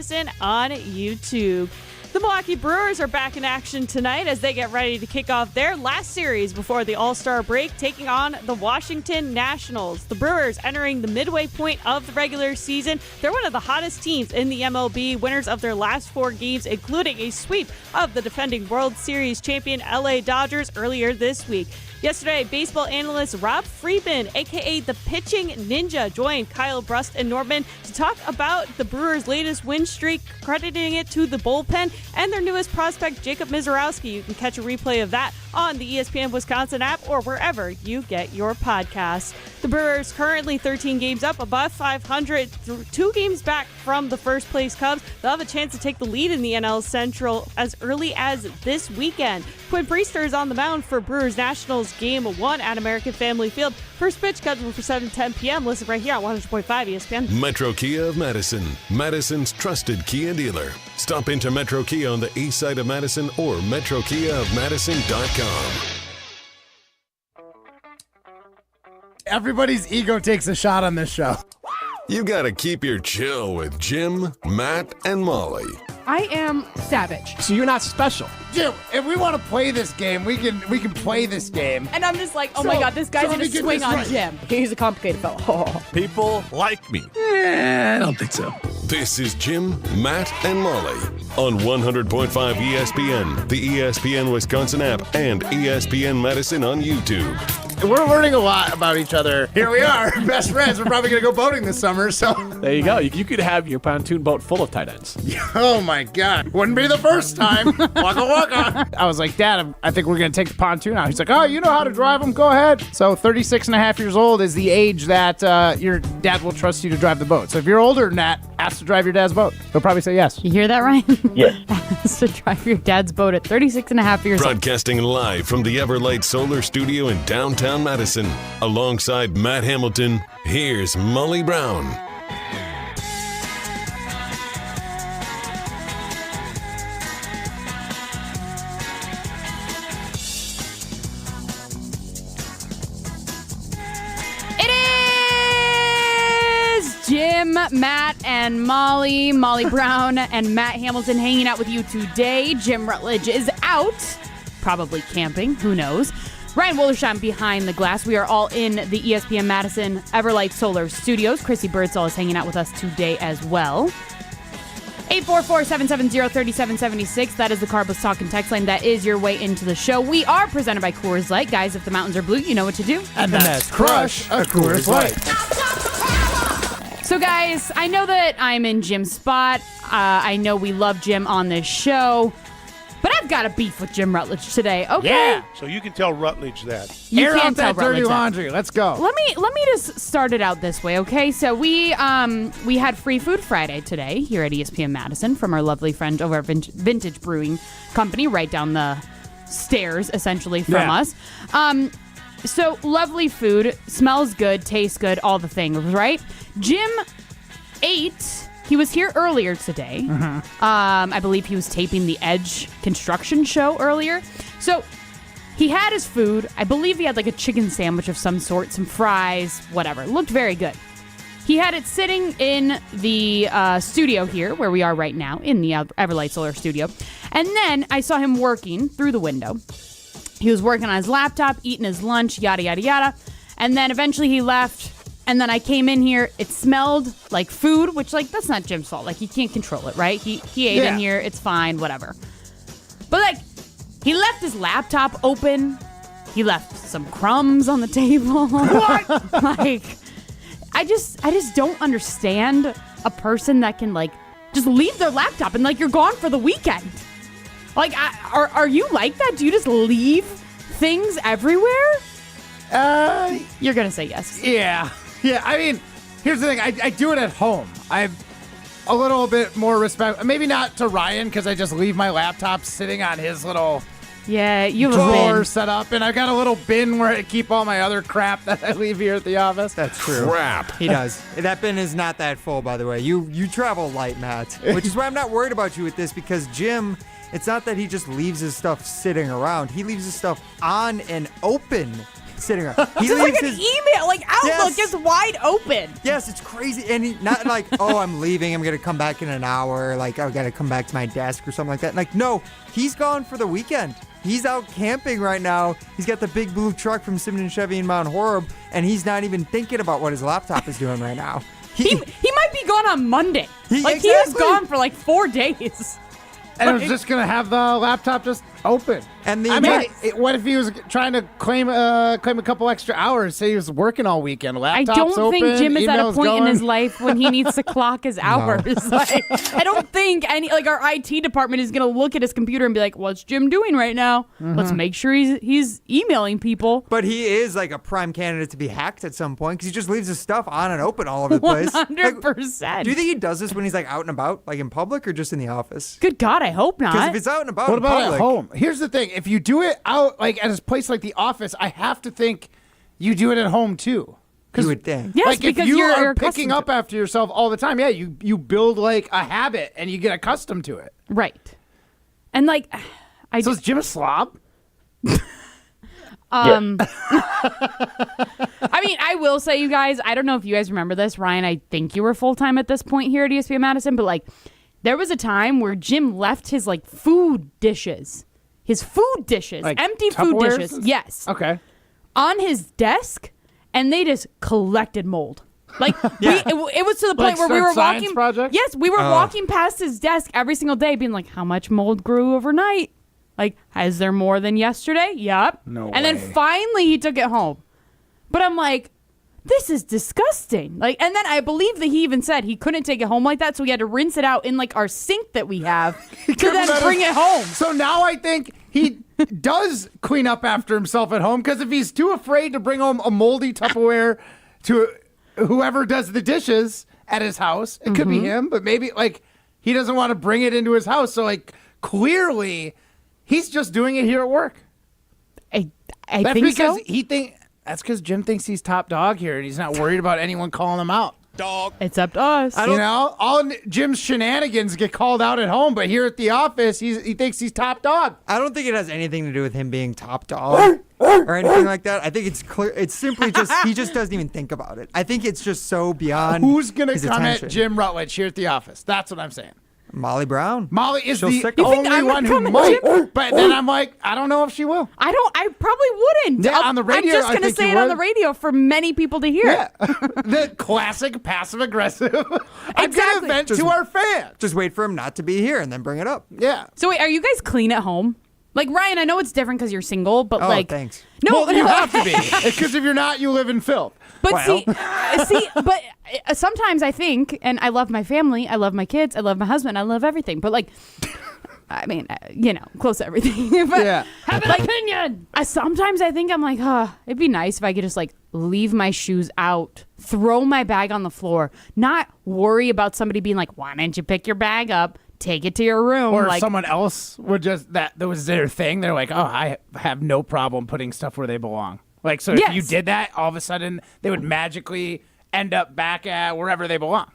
On YouTube. The Milwaukee Brewers are back in action tonight as they get ready to kick off their last series before the All-Star break, taking on the Washington Nationals. The Brewers entering the midway point of the regular season. They're one of the hottest teams in the MLB, winners of their last 4 games, including a sweep of the defending World Series champion LA Dodgers earlier this week. Yesterday, baseball analyst Rob Friedman, a.k.a. the Pitching Ninja, joined Kyle Brust and Norman to talk about the Brewers' latest win streak, crediting it to the bullpen and their newest prospect, Jacob Mizorowski. You can catch a replay of that on the ESPN Wisconsin app or wherever you get your podcasts. The Brewers currently 13 games up, above 500, 2 games back from the first-place Cubs. They'll have a chance to take the lead in the NL Central as early as this weekend. Quinn Priester is on the mound for Brewers Nationals Game 1 at American Family Field. First pitch scheduled for 7:10 p.m. Listen right here on 100.5 ESPN. Metro Kia of Madison, Madison's trusted Kia dealer. Stop into Metro Kia on the east side of Madison or metrokiaofmadison.com. Everybody's ego takes a shot on this show. You gotta keep your chill with Jim, Matt, and Molly. I am savage. So you're not special. Jim, if we want to play this game, we can play this game. And I'm just like, oh my God, this guy's going to swing on Jim. He's a complicated fellow. Oh. People like me. I don't think so. This is Jim, Matt, and Molly on 100.5 ESPN, the ESPN Wisconsin app, and ESPN Madison on YouTube. We're learning a lot about each other. Here we are, best friends. We're probably going to go boating this summer, so. There you go. You could have your pontoon boat full of tight ends. Oh my God. Wouldn't be the first time. Waka waka. I was like, Dad, I think we're going to take the pontoon out. He's like, oh, you know how to drive them? Go ahead. So 36 and a half years old is the age that your dad will trust you to drive the boat. So if you're older than that, ask to drive your dad's boat. He'll probably say yes. You hear that, Ryan? Yes. Ask to drive your dad's boat at 36 and a half years old. Broadcasting live from the Everlight Solar Studio in downtown Madison. Alongside Matt Hamilton, here's Molly Brown. Jim, Matt, and Molly Brown, and Matt Hamilton hanging out with you today. Jim Rutledge is out, probably camping, who knows. Ryan Woldersheim behind the glass. We are all in the ESPN Madison Everlight Solar Studios. Chrissy Birdsall is hanging out with us today as well. 844-770-3776. That is the Carbless Talk and Text line. That is your way into the show. We are presented by Coors Light. Guys, if the mountains are blue, you know what to do. And that's crush a Coors Light. So, guys, I know that I'm in Jim's spot. I know we love Jim on this show. But I've got a beef with Jim Rutledge today, okay? Yeah. So you can tell Rutledge that. You Air can't out tell that dirty Rutledge that. laundry. Let's go. Let me just start it out this way, okay? So we had Free Food Friday today here at ESPN Madison from our lovely friend over at Vintage Brewing Company, right down the stairs, essentially, from us. So lovely food, smells good, tastes good, all the things, right? Jim ate. He was here earlier today. I believe he was taping the Edge construction show earlier. So he had his food. I believe he had like a chicken sandwich of some sort, some fries, whatever. It looked very good. He had it sitting in the studio here, where we are right now, in the Everlight Solar Studio. And then I saw him working through the window. He was working on his laptop, eating his lunch, yada, yada, yada. And then eventually he left. And then I came in here, it smelled like food, which, like, that's not Jim's fault. Like, he can't control it, right? He ate in here, it's fine, whatever. But, like, he left his laptop open. He left some crumbs on the table. What? Like, I just don't understand a person that can, like, just leave their laptop and, like, you're gone for the weekend. Like, are you like that? Do you just leave things everywhere? You're going to say yes. Yeah. Yeah, I mean, here's the thing. I do it at home. I have a little bit more respect. Maybe not to Ryan, because I just leave my laptop sitting on his little you have drawer set up. And I got a little bin where I keep all my other crap that I leave here at the office. That's true. Crap. He does. That bin is not that full, by the way. You travel light, Matt. Which is why I'm not worried about you with this, because Jim, it's not that he just leaves his stuff sitting around. He leaves his stuff on and open sitting around. He Just like leaves an his email, like Outlook Yes. is wide open. Yes, it's crazy. And he, not like, oh, I'm leaving. I'm going to come back in an hour. Like, I got to come back to my desk or something like that. Like, no, he's gone for the weekend. He's out camping right now. He's got the big blue truck from Simmons and Chevy in Mount Horeb, and he's not even thinking about what his laptop is doing right now. He might be gone on Monday. He is Exactly. gone for like 4 days. And I was just going to have the laptop just open. And the I mean, what if he was trying to claim a couple extra hours? Say he was working all weekend. I Laptop's don't think open, Jim is at a emails point in going. his life when he needs to clock his hours. Like, I don't think our IT department is going to look at his computer and be like, "What's Jim doing right now? Let's make sure he's emailing people." But he is like a prime candidate to be hacked at some point because he just leaves his stuff on and open all over the place. 100%. Do you think he does this when he's like out and about, like in public, or just in the office? Good God, I hope Because not. if it's out and about What in about public, at home? Here's the thing: if you do it out like at a place like the office, I have to think you do it at home too. you would think. Yes, like if because you you're are accustomed picking to up it. after yourself all the time, yeah, you build like a habit and you get accustomed to it. Right. And like, So is Jim a slob? I mean, I will say, you guys, I don't know if you guys remember this, Ryan. I think you were full time at this point here at ESPN Madison, but like, there was a time where Jim left his like food dishes, Like empty food Tupperwares? dishes, yes, Okay. on his desk, and they just collected mold. Like it was to the point Like where we were science walking. project? Yes, we were walking past his desk every single day, being like, "How much mold grew overnight? Like, is there more than yesterday?" Yep. No And then way. finally he took it home, but I'm like, this is disgusting. Like, and then I believe that he even said he couldn't take it home like that, so he had to rinse it out in like our sink that we have to then bring it home. So now I think he does clean up after himself at home, because if he's too afraid to bring home a moldy Tupperware to whoever does the dishes at his house, it could be him, but maybe like he doesn't want to bring it into his house. So like clearly he's just doing it here at work. I That's think because so. That's because Jim thinks he's top dog here and he's not worried about anyone calling him out. It's up to us. You know, all Jim's shenanigans get called out at home, but here at the office, he thinks he's top dog. I don't think it has anything to do with him being top dog or anything like that. I think it's clear. It's simply just he just doesn't even think about it. I think it's just so beyond. Who's gonna his come attention. at Jim Rutledge here at the office? That's what I'm saying. Molly Brown. Molly is She'll the sick him. You think only I'm one gonna who come might, at Jim? but then I'm like, I don't know if she will. I probably wouldn't. Yeah, on the radio, I'm just I going to think say you it on would. the radio for many people to hear. Yeah, the classic passive aggressive. I'm gonna Exactly. vent to our fans. Just wait for him not to be here and then bring it up. Yeah. So wait, are you guys clean at home? Like, Ryan, I know it's different because you're single, but Oh, like, thanks. no, Well, you have to be, because if you're not, you live in filth. But Well. but sometimes I think, and I love my family, I love my kids, I love my husband, I love everything. But like, I mean, close to everything. But Yeah. have an opinion. Sometimes I think I'm like, it'd be nice if I could just like leave my shoes out, throw my bag on the floor, not worry about somebody being like, why didn't you pick your bag up? Take it to your room. Or like, someone else would just, that was their thing. They're like, oh, I have no problem putting stuff where they belong. Like, so if you Yes. did that, all of a sudden they would magically end up back at wherever they belong.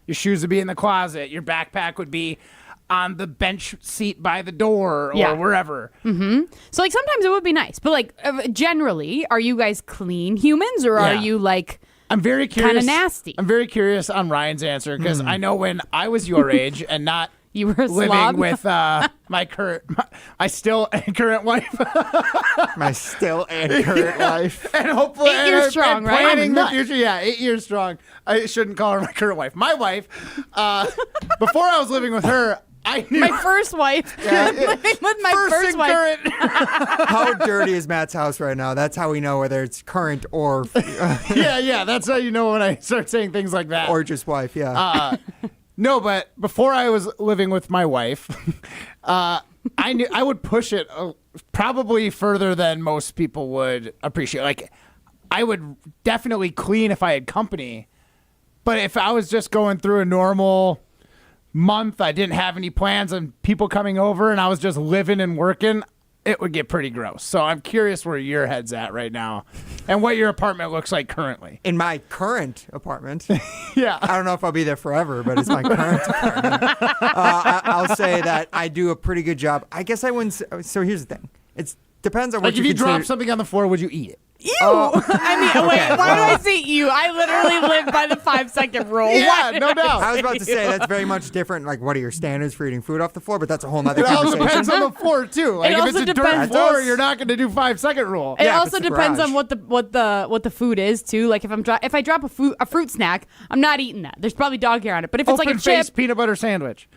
Your shoes would be in the closet. Your backpack would be on the bench seat by the door or Yeah. wherever. So like sometimes it would be nice, but like generally, are you guys clean humans or are Yeah. you like? I'm very curious. nasty. I'm very curious on Ryan's answer, because I know when I was your age and not You were a living slob? with my current wife. My still and current life. And hopefully 8 years and strong, right? planning the Nuts. future. Yeah, 8 years strong. I shouldn't call her my current wife. My wife, before I was living with her, I knew My first wife. Living with my first and wife. current. How dirty is Matt's house right now? That's how we know whether it's current or yeah. That's how you know when I start saying things like that. or just wife. Yeah. No, but before I was living with my wife, I knew I would push it probably further than most people would appreciate. Like, I would definitely clean if I had company, but if I was just going through a normal month, I didn't have any plans on people coming over, and I was just living and working, it would get pretty gross. So I'm curious where your head's at right now and what your apartment looks like currently. In my current apartment, Yeah. I don't know if I'll be there forever, but it's my current apartment. I'll say that I do a pretty good job. I guess I wouldn't. So here's the thing. It depends on what Like, if you drop consider- something on the floor, would you eat it? Ew. I mean, wait, why do I say ew? I literally live by the 5-second rule. Yeah, no doubt. I was about to say that's very much different. Like, what are your standards for eating food off the floor? But that's a whole nother It all conversation. depends on the floor too. Like if also it's a dirt depends- floor, you're not going to do 5-second rule. It Yeah, if also it's the depends garage. on what the food is too. Like if I drop a fruit snack, I'm not eating that. There's probably dog hair on it. But if it's like a Open-faced chip, peanut butter sandwich.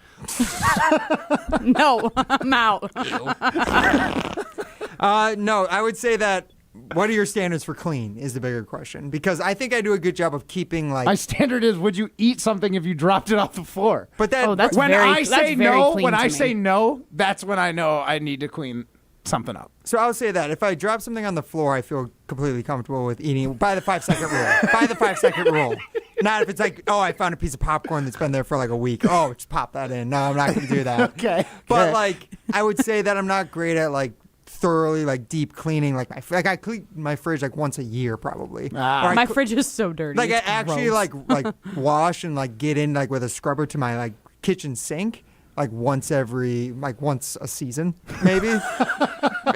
no, I'm out. No, I would say that. What are your standards for clean is the bigger question, because I think I do a good job of keeping like. My standard is: would you eat something if you dropped it off the floor? But that Oh, that's When very- I say that's very no, clean when to I me. say no, that's when I know I need to clean something up. So I'll say that if I drop something on the floor, I feel completely comfortable with eating it by the 5-second rule. By the 5-second rule. Not if it's like, oh, I found a piece of popcorn that's been there for like a week. Oh, just pop that in. No, I'm not going to do that. Okay. But like, I would say that I'm not great at like thoroughly like deep cleaning. Like I clean my fridge like once a year probably. Ah. Or I My cl- fridge is so dirty. Like I It's actually gross. like wash and like get in like with a scrubber to my like kitchen sink. Like once a season, maybe.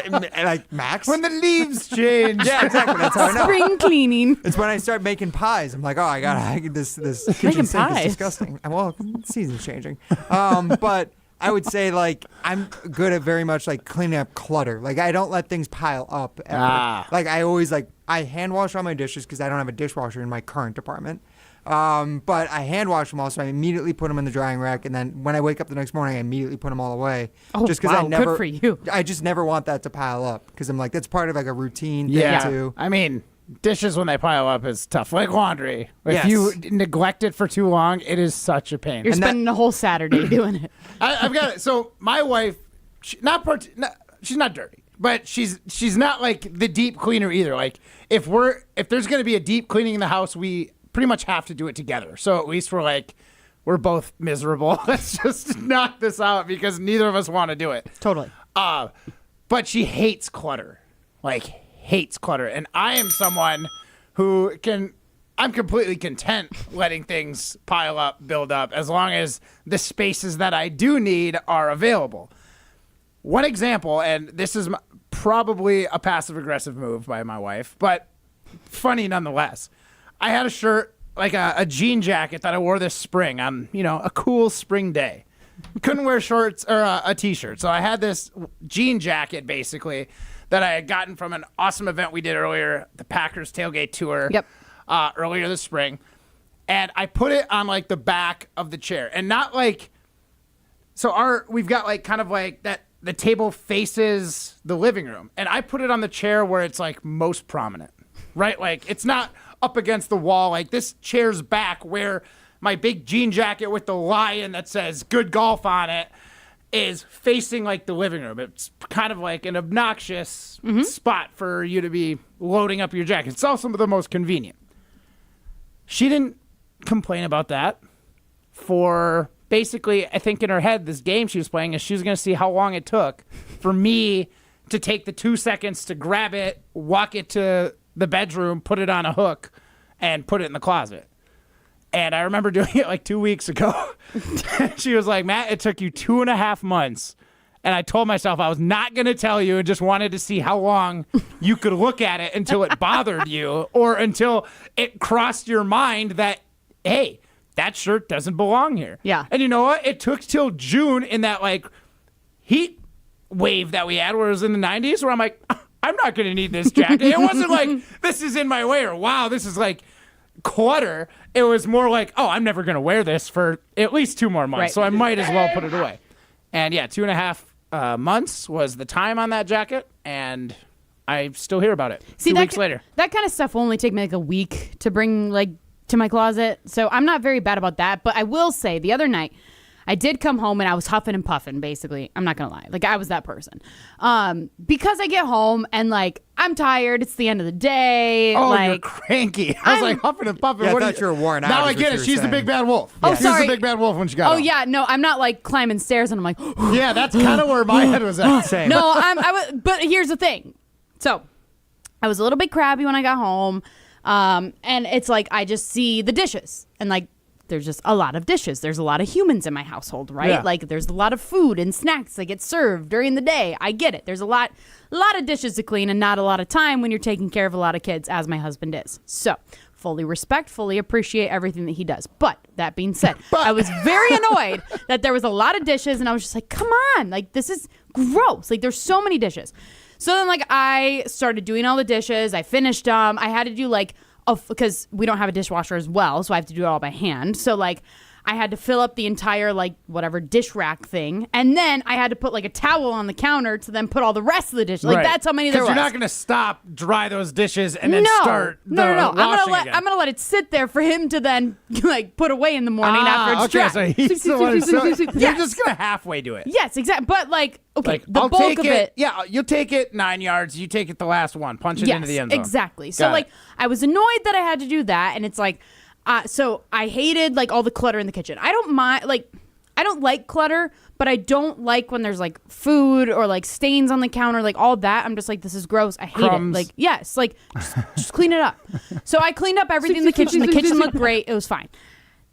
Like max. When the leaves change. Yeah, exactly. That's how I know. spring cleaning. It's when I start making pies. I'm like, oh, this kitchen Making sink pies? is disgusting. Well, season's changing. But I would say like I'm good at very much like cleaning up clutter. Like I don't let things pile up. Ever. Like I always I hand wash all my dishes because I don't have a dishwasher in my current apartment. But I hand wash them all, so I immediately put them in the drying rack, and then when I wake up the next morning, I immediately put them all away. Oh, just because wow, I never, good for you. I just never want that to pile up because I'm like, that's part of like a routine Yeah. thing too. I mean, dishes when they pile up is tough. Like laundry. If Yes. you neglect it for too long, it is such a pain. You're And that- spending a whole Saturday doing it. I've got it. So my wife, she's not dirty, but she's not like the deep cleaner either. Like if there's gonna be a deep cleaning in the house, we pretty much have to do it together. So at least we're both miserable. Let's just knock this out because neither of us want to do it. Totally. But she hates clutter. Like hates clutter. And I am someone who I'm completely content letting things pile up, build up, as long as the spaces that I do need are available. One example, and this is probably a passive-aggressive move by my wife, but funny nonetheless. I had a shirt, like a jean jacket that I wore this spring on, a cool spring day. Couldn't wear shorts or a t-shirt. So I had this jean jacket, basically, that I had gotten from an awesome event we did earlier, the Packers Tailgate Tour. Yep. Earlier this spring. And I put it on, like, the back of the chair. And not, like... So we've got, like, kind of like that... The table faces the living room. And I put it on the chair where it's, like, most prominent. Right? Like, it's not up against the wall. Like, this chair's back where my big jean jacket with the lion that says good golf on it is facing, like, the living room. It's kind of like an obnoxious spot for you to be loading up your jacket. It's also the most convenient. She didn't complain about that for basically, I think in her head, this game she was playing is she was going to see how long it took for me to take the 2 seconds to grab it, walk it to the bedroom, put it on a hook, and put it in the closet. And I remember doing it like 2 weeks ago. She was like, Matt, it took you 2.5 months. And I told myself I was not going to tell you and just wanted to see how long you could look at it until it bothered you or until it crossed your mind that, hey, that shirt doesn't belong here. Yeah. And you know what? It took till June in that like heat wave that we had where it was in the 90s where I'm like, I'm not going to need this jacket. It wasn't like, this is in my way or wow, this is like clutter. It was more like, oh, I'm never going to wear this for at least 2 more months. Right. So I might as well put it away. And yeah, 2.5 months was the time on that jacket. And I still hear about it. See, 2 weeks later. That kind of stuff will only take me like a week to bring like to my closet. So I'm not very bad about that. But I will say the other night, I did come home and I was huffing and puffing, basically. I'm not going to lie. Like, I was that person. Because I get home and, like, I'm tired. It's the end of the day. Oh, like, you're cranky. I was like huffing and puffing. Yeah, I What thought you were worn out Now is I what get you it. were She's the saying. big bad wolf. Oh, She's sorry. the big bad wolf when she got oh, home. yeah. No, I'm not, like, climbing stairs and I'm like, Yeah, that's kind of where my head was at. Same. no, but here's the thing. So I was a little bit crabby when I got home. And it's like, I just see the dishes and, like, there's just a lot of dishes. There's a lot of humans in my household, right? Yeah. Like there's a lot of food and snacks that get served during the day. I get it. There's a lot of dishes to clean and not a lot of time when you're taking care of a lot of kids, as my husband is. So fully respect, fully appreciate everything that he does. But that being said, I was very annoyed that there was a lot of dishes, and I was just like, come on, like this is gross. Like there's so many dishes. So then like I started doing all the dishes. I finished them. I had to do like, because we don't have a dishwasher as well, so I have to do it all by hand. So like I had to fill up the entire like whatever dish rack thing, and then I had to put like a towel on the counter to then put all the rest of the dishes. Like that's how many there was. Because you're not going to stop, dry those dishes, and then start No. washing I'm gonna let it sit there for him to then like put away in the morning after it's dry. So he's the one you're just going to halfway do it. Yes, exactly. But like, okay, Like, the I'll bulk take of it. it. Yeah, you'll take it 9 yards. You take it the last one. Punch it into the end zone. Exactly. So Got like it. I was annoyed that I had to do that, and it's like, so I hated like all the clutter in the kitchen. I don't mind, like, I don't like clutter, but I don't like when there's like food or like stains on the counter, like all that. I'm just like, this is gross. I hate Crumbs. it. Like, yes, like just clean it up. So I cleaned up everything in the kitchen. The kitchen looked great. It was fine.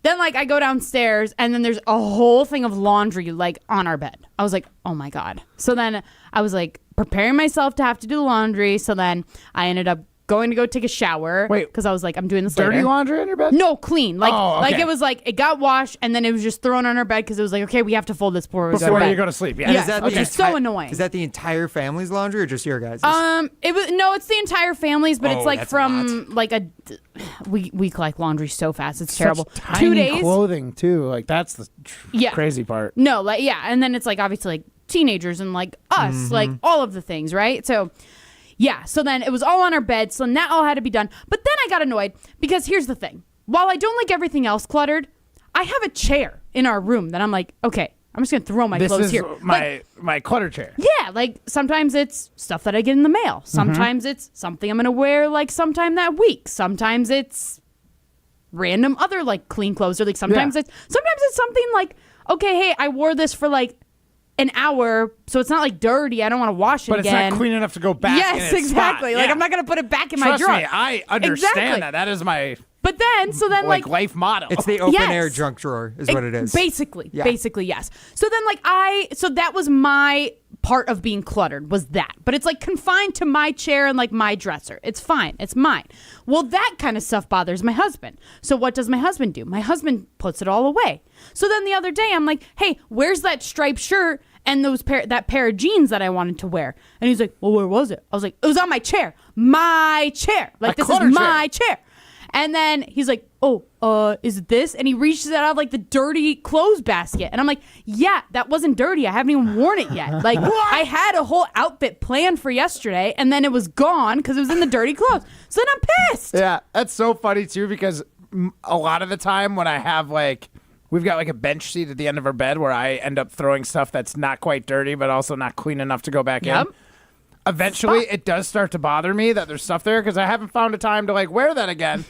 Then like I go downstairs, and then there's a whole thing of laundry like on our bed. I was like, oh my God. So then I was like preparing myself to have to do the laundry. So then I ended up going to go take a shower. Wait, because I was like, I'm doing this Dirty later. laundry in your bed? No, clean. Like, okay. like it was like it got washed, and then it was just thrown on our bed because it was like, okay, we have to fold this before we go to Before bed. you go to sleep. Yeah. Yes, Is that which the is so annoying. Is that the entire family's laundry or just your guys'? It was it's the entire family's, but Oh, it's like that's a from like we collect laundry so fast, it's Such terrible. tiny 2 days. clothing, too. Like, that's the crazy part. No, like and then it's like obviously like teenagers and like us, like all of the things, right? So yeah, so then it was all on our bed, so that all had to be done. But then I got annoyed because here's the thing. While I don't like everything else cluttered, I have a chair in our room that I'm like, okay, I'm just going to throw my This clothes is here. my clutter chair. Yeah, like sometimes it's stuff that I get in the mail. Sometimes it's something I'm going to wear like sometime that week. Sometimes it's random other like clean clothes, or like sometimes it's something like, okay, hey, I wore this for like an hour, so it's not like dirty. I don't want to wash it But again. it's not clean enough to go back. Yes, in its exactly. spot. Like Yeah. I'm not gonna put it back in my Trust drawer. me, I understand Exactly. that. That is my But then, so then like life motto. it's the open yes. air junk drawer, is what it is. Basically, Yeah. basically, yes. So then so that was my part of being cluttered, was that. But it's like confined to my chair and like my dresser. It's fine. It's mine. Well, that kind of stuff bothers my husband. So what does my husband do? My husband puts it all away. So then the other day I'm like, hey, where's that striped shirt and that pair of jeans that I wanted to wear? And he's like, well, where was it? I was like, it was on my chair. My chair. Like, this is my chair. And then he's like, oh, is it this? And he reaches it out of like the dirty clothes basket. And I'm like, yeah, that wasn't dirty. I haven't even worn it yet. Like, I had a whole outfit planned for yesterday, and then it was gone because it was in the dirty clothes. So then I'm pissed. Yeah, that's so funny too, because a lot of the time when I have like, we've got like a bench seat at the end of our bed where I end up throwing stuff that's not quite dirty but also not clean enough to go back in. Eventually, it does start to bother me that there's stuff there because I haven't found a time to like wear that again.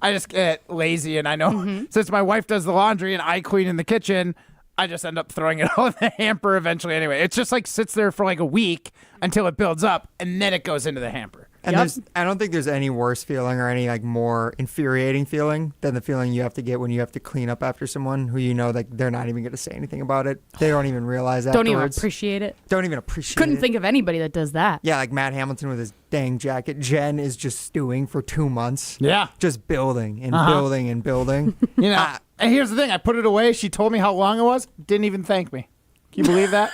I just get lazy, and I know since my wife does the laundry and I clean in the kitchen, I just end up throwing it all in the hamper eventually anyway. It just like sits there for like a week until it builds up, and then it goes into the hamper. And I don't think there's any worse feeling or any like more infuriating feeling than the feeling you have to get when you have to clean up after someone who you know like they're not even going to say anything about it. They don't even realize that. Don't even appreciate it. Couldn't think of anybody that does that. Yeah, like Matt Hamilton with his dang jacket. Jen is just stewing for 2 months. Yeah. Just building and building and building. You know, and here's the thing. I put it away. She told me how long it was. Didn't even thank me. Can you believe that?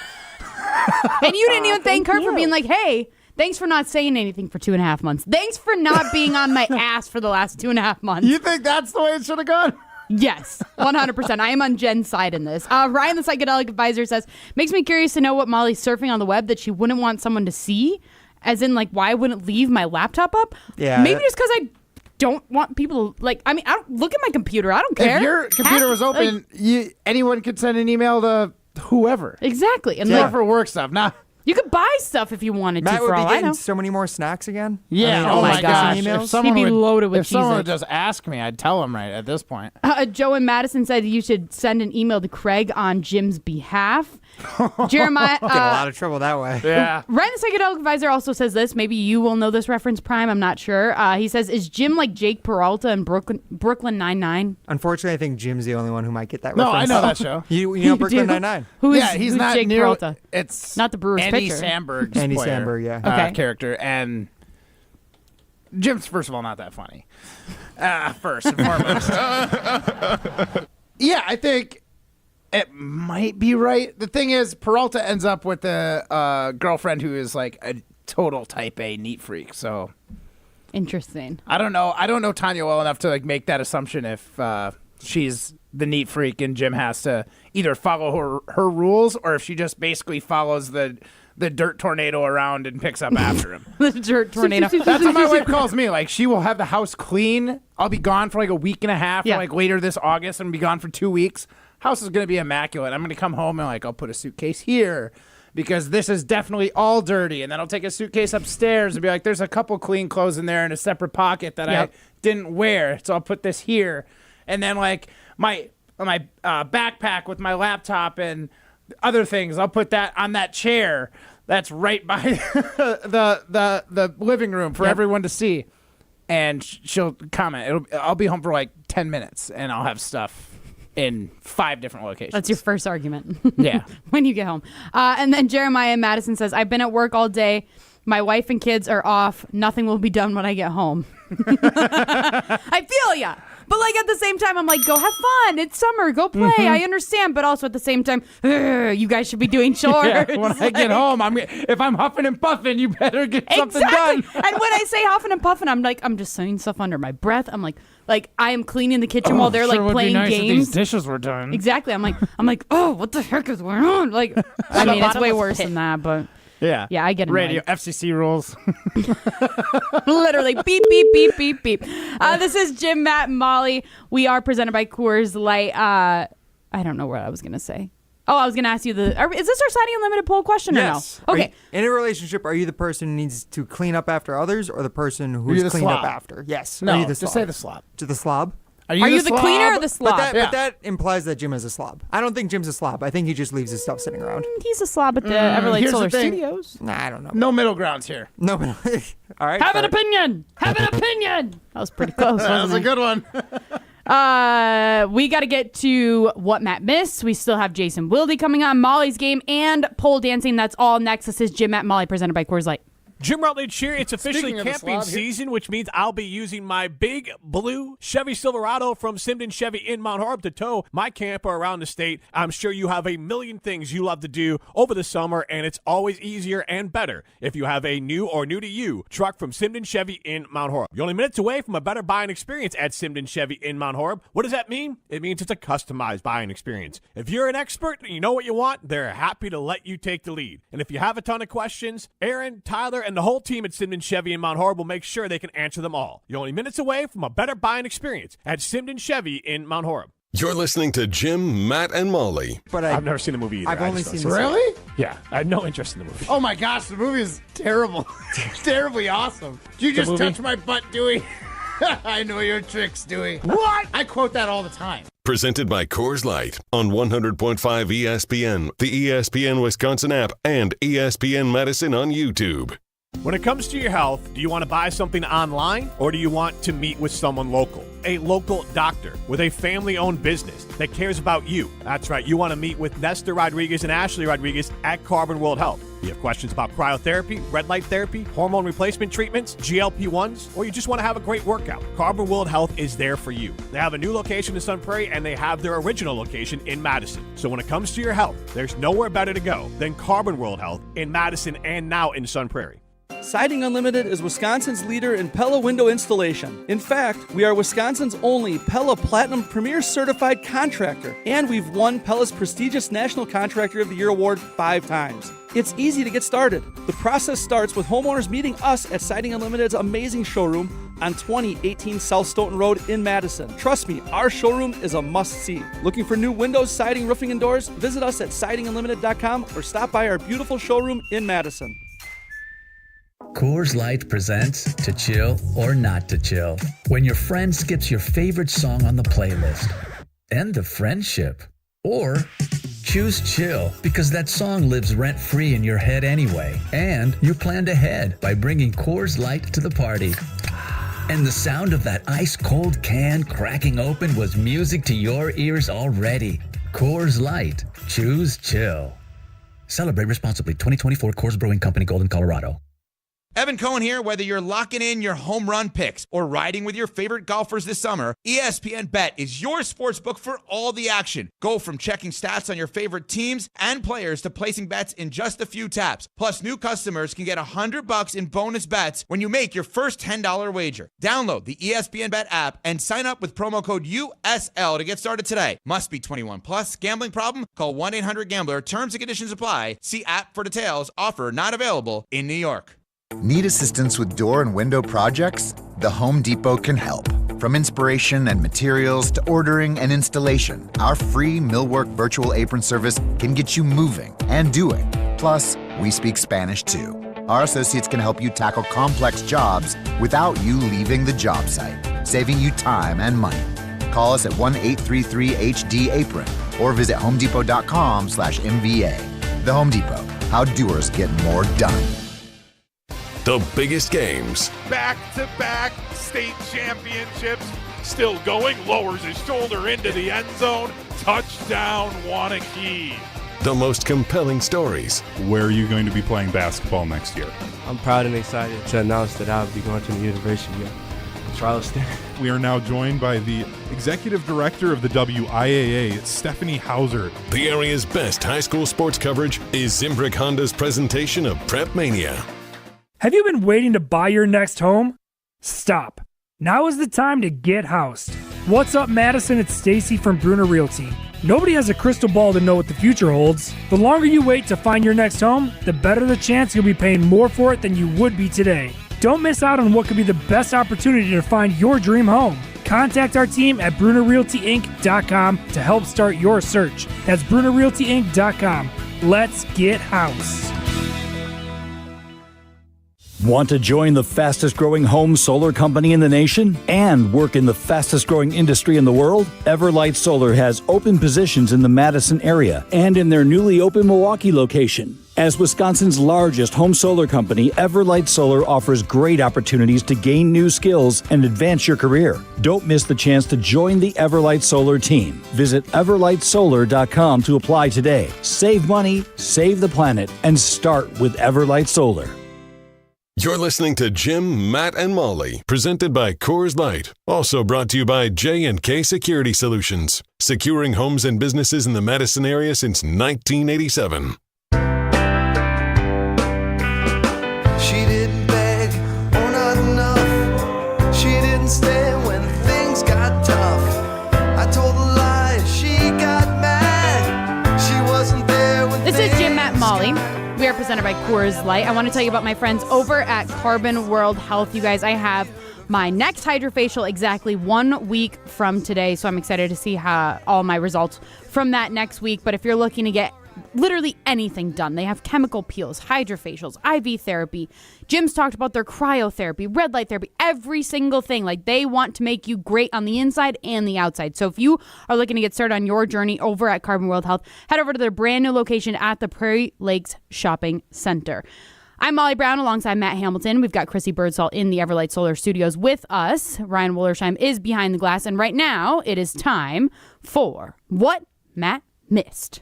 And you didn't even thank her for being like, hey, thanks for not saying anything for 2.5 months. Thanks for not being on my ass for the last 2.5 months. You think that's the way it should have gone? Yes, 100%. I am on Jen's side in this. Ryan, the psychedelic advisor, says, makes me curious to know what Molly's surfing on the web that she wouldn't want someone to see. As in, like, why I wouldn't leave my laptop up? Yeah. Maybe just because I don't want people to, like, I mean, I don't look at my computer. I don't care. If your computer was open, anyone could send an email to whoever. Exactly. And Whoever work stuff. Now, You could buy stuff if you wanted Matt to, would for be all I know. getting so many more snacks again. Yeah. Oh my my gosh. gosh. Emails? He'd be loaded with If someone Cheez-Its. would just ask me, I'd tell them right at this point. Joe in Madison said you should send an email to Craig on Jim's behalf. Jeremiah. Get a lot of trouble that way. Yeah. Ryan the Psychedelic Advisor also says this. Maybe you will know this reference, Prime. I'm not sure. He says, is Jim like Jake Peralta in Brooklyn Nine-Nine? Unfortunately, I think Jim's the only one who might get that No, reference. I know that show. You know Brooklyn do? Nine-Nine. Who's He's not Jake near. Peralta? It's Not the Brewers Andy pitcher. Samberg's Andy player, Samberg, yeah. Okay. character, and Jim's first of all not that funny. First and foremost. Yeah, I think it might be right. The thing is, Peralta ends up with a girlfriend who is like a total type A neat freak. So Interesting. I don't know Tanya well enough to like make that assumption if she's the neat freak and Jim has to either follow her rules or if she just basically follows the dirt tornado around and picks up after him. The dirt tornado. That's what my wife calls me. Like, she will have the house clean. I'll be gone for like a week and a half, Yeah. or like later this August, and be gone for 2 weeks. House is going to be immaculate. I'm going to come home and like, I'll put a suitcase here because this is definitely all dirty. And then I'll take a suitcase upstairs and be like, there's a couple clean clothes in there in a separate pocket that Yep. I didn't wear. So I'll put this here. And then like my backpack with my laptop and other things, I'll put that on that chair that's right by the living room for everyone to see. And she'll comment. I'll be home for like 10 minutes and I'll have stuff in 5 different locations. That's your first argument. Yeah. When you get home. And then Jeremiah in Madison says, I've been at work all day. My wife and kids are off. Nothing will be done when I get home. I feel ya. But like at the same time, I'm like, go have fun. It's summer. Go play. I understand. But also at the same time, you guys should be doing chores. Yeah, when I get home, if I'm huffing and puffing, you better get something Exactly. done. And when I say huffing and puffing, I'm like, I'm just saying stuff under my breath. I'm like I am cleaning the kitchen while they're like playing If these games. dishes were done. Exactly. I'm like, oh, what the heck is going on? Like, I mean, it's way worse than that, but Yeah. yeah, I get annoyed. Radio FCC rules. Literally, beep, beep, beep, beep, beep. This is Jim, Matt, and Molly. We are presented by Coors Light. I don't know what I was going to say. Oh, I was going to ask you is this our Siding Unlimited poll question or Yes. no? Okay. In a relationship, are you the person who needs to clean up after others or the person you who's the cleaned up slob? after? Yes. No, Are you the just slob? say the slob. To the slob? Are you the cleaner or the slob? But that implies that Jim is a slob. I don't think Jim's a slob. I think he just leaves his stuff sitting around. He's a slob at the Everlight here's the Solar thing. Studios. Nah, I don't know. No middle grounds here. No, but all right. Have an fair. opinion. Have an opinion. That was pretty close, That was wasn't a it? good one. We got to get to what Matt missed. We still have Jason Wilde coming on, Molly's game, and pole dancing. That's all next. This is Jim, Matt, and Molly, presented by Coors Light. Jim Rutledge here. It's officially Speaking of the camping slob here- season, which means I'll be using my big blue Chevy Silverado from Simden Chevy in Mount Horeb to tow my camper around the state. I'm sure you have a million things you love to do over the summer, and it's always easier and better if you have a new or new-to-you truck from Simden Chevy in Mount Horeb. You're only minutes away from a better buying experience at Simden Chevy in Mount Horeb. What does that mean? It means it's a customized buying experience. If you're an expert and you know what you want, they're happy to let you take the lead. And if you have a ton of questions, Aaron, Tyler, and the whole team at Simden Chevy in Mount Horeb will make sure they can answer them all. You're only minutes away from a better buying experience at Simden Chevy in Mount Horeb. You're listening to Jim, Matt, and Molly. But I've never seen the movie either. I've I only just seen don't the see it. Really? Yeah, I have no interest in the movie. Oh my gosh, the movie is terrible. It's terribly awesome. Did you just movie? touch my butt, Dewey? I know your tricks, Dewey. What? I quote that all the time. Presented by Coors Light on 100.5 ESPN, the ESPN Wisconsin app, and ESPN Madison on YouTube. When it comes to your health, do you want to buy something online or do you want to meet with someone local? A local doctor with a family-owned business that cares about you. That's right, you want to meet with Nestor Rodriguez and Ashley Rodriguez at Carbon World Health. You have questions about cryotherapy, red light therapy, hormone replacement treatments, GLP-1s, or you just want to have a great workout. Carbon World Health is there for you. They have a new location in Sun Prairie and they have their original location in Madison. So when it comes to your health, there's nowhere better to go than Carbon World Health in Madison and now in Sun Prairie. Siding Unlimited is Wisconsin's leader in Pella window installation. In fact, we are Wisconsin's only Pella Platinum Premier Certified Contractor, and we've won Pella's prestigious National Contractor of the Year award 5 times. It's easy to get started. The process starts with homeowners meeting us at Siding Unlimited's amazing showroom, on 2018 South Stoughton Road in Madison. Trust me, our showroom is a must-see. Looking for new windows, siding, roofing, and doors? Visit us at sidingunlimited.com or stop by our beautiful showroom in Madison. Coors Light presents To Chill or Not to Chill. When your friend skips your favorite song on the playlist. End the friendship. Or choose chill because that song lives rent-free in your head anyway. And you planned ahead by bringing Coors Light to the party. And the sound of that ice-cold can cracking open was music to your ears already. Coors Light. Choose chill. Celebrate responsibly. 2024 Coors Brewing Company, Golden, Colorado. Evan Cohen here. Whether you're locking in your home run picks or riding with your favorite golfers this summer, ESPN Bet is your sportsbook for all the action. Go from checking stats on your favorite teams and players to placing bets in just a few taps. Plus, new customers can get $100 in bonus bets when you make your first $10 wager. Download the ESPN Bet app and sign up with promo code USL to get started today. Must be 21 plus. Gambling problem? Call 1-800-GAMBLER. Terms and conditions apply. See app for details. Offer not available in New York. Need assistance with door and window projects? The Home Depot can help. From inspiration and materials to ordering and installation, our free Millwork virtual apron service can get you moving and doing. Plus, we speak Spanish too. Our associates can help you tackle complex jobs without you leaving the job site, saving you time and money. Call us at 1-833-HD-APRON or visit homedepot.com/MVA. The Home Depot, how doers get more done. The biggest games. Back-to-back state championships. Still going, lowers his shoulder into the end zone. Touchdown, Wanakee. The most compelling stories. Where are you going to be playing basketball next year? I'm proud and excited to announce that I'll be going to the University of Charleston. We are now joined by the Executive Director of the WIAA, Stephanie Hauser. The area's best high school sports coverage is Zimbrick Honda's presentation of Prep Mania. Have you been waiting to buy your next home? Stop. Now is the time to get housed. What's up, Madison? It's Stacy from Bruner Realty. Nobody has a crystal ball to know what the future holds. The longer you wait to find your next home, the better the chance you'll be paying more for it than you would be today. Don't miss out on what could be the best opportunity to find your dream home. Contact our team at BrunerRealtyInc.com to help start your search. That's BrunerRealtyInc.com. Let's get housed. Want to join the fastest growing home solar company in the nation and work in the fastest growing industry in the world? Everlight Solar has open positions in the Madison area and in their newly opened Milwaukee location. As Wisconsin's largest home solar company, Everlight Solar offers great opportunities to gain new skills and advance your career. Don't miss the chance to join the Everlight Solar team. Visit everlightsolar.com to apply today. Save money, save the planet, and start with Everlight Solar. You're listening to Jim, Matt, and Molly, presented by Coors Light. Also brought to you by J&K Security Solutions, securing homes and businesses in the Madison area since 1987. She didn't beg, or not enough. She didn't stay when things got tough. I told a lie, she got mad. She wasn't there when This is Jim, Matt, and Molly. We are presented by Coors Light. I want to tell you about my friends over at Carbon World Health. You guys, I have my next hydrofacial exactly 1 week from today, so I'm excited to see how all my results from that next week. But if you're looking to get literally anything done, they have chemical peels, hydrofacials, IV therapy. Jim's talked about their cryotherapy, red light therapy, every single thing. Like, they want to make you great on the inside and the outside. So if you are looking to get started on your journey over at Carbon World Health, head over to their brand new location at the Prairie Lakes Shopping Center. I'm Molly Brown alongside Matt Hamilton. We've got Chrissy Birdsall in the Everlight Solar Studios with us. Ryan Wollersheim is behind the glass. And right now, it is time for What Matt Missed.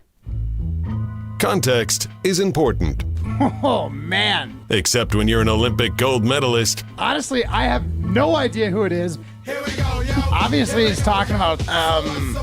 Context is important. Oh, man. Except when you're an Olympic gold medalist. Honestly, I have no idea who it is. Here we go, yo. Obviously, he's talking about,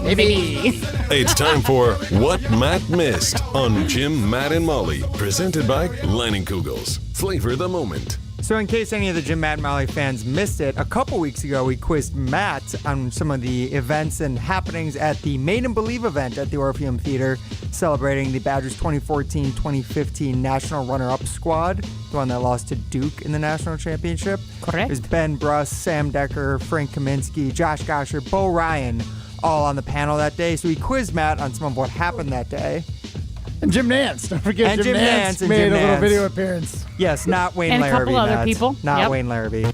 maybe. It's time for What Matt Missed on Jim, Matt, and Molly. Presented by Leinenkugels. Flavor the moment. So in case any of the Jim, Matt, and Molly fans missed it, a couple weeks ago we quizzed Matt on some of the events and happenings at the Made and Believe event at the Orpheum Theater, celebrating the Badgers 2014-2015 National Runner-Up squad, the one that lost to Duke in the National Championship. Correct. It was Ben Bruss, Sam Decker, Frank Kaminsky, Josh Gosher, Bo Ryan, all on the panel that day. So we quizzed Matt on some of what happened that day. And Jim Nance. Don't forget Jim Nance made a little video appearance. Yes, not Wayne and Larrabee. And a couple other Matt. people. Not Wayne Larrabee.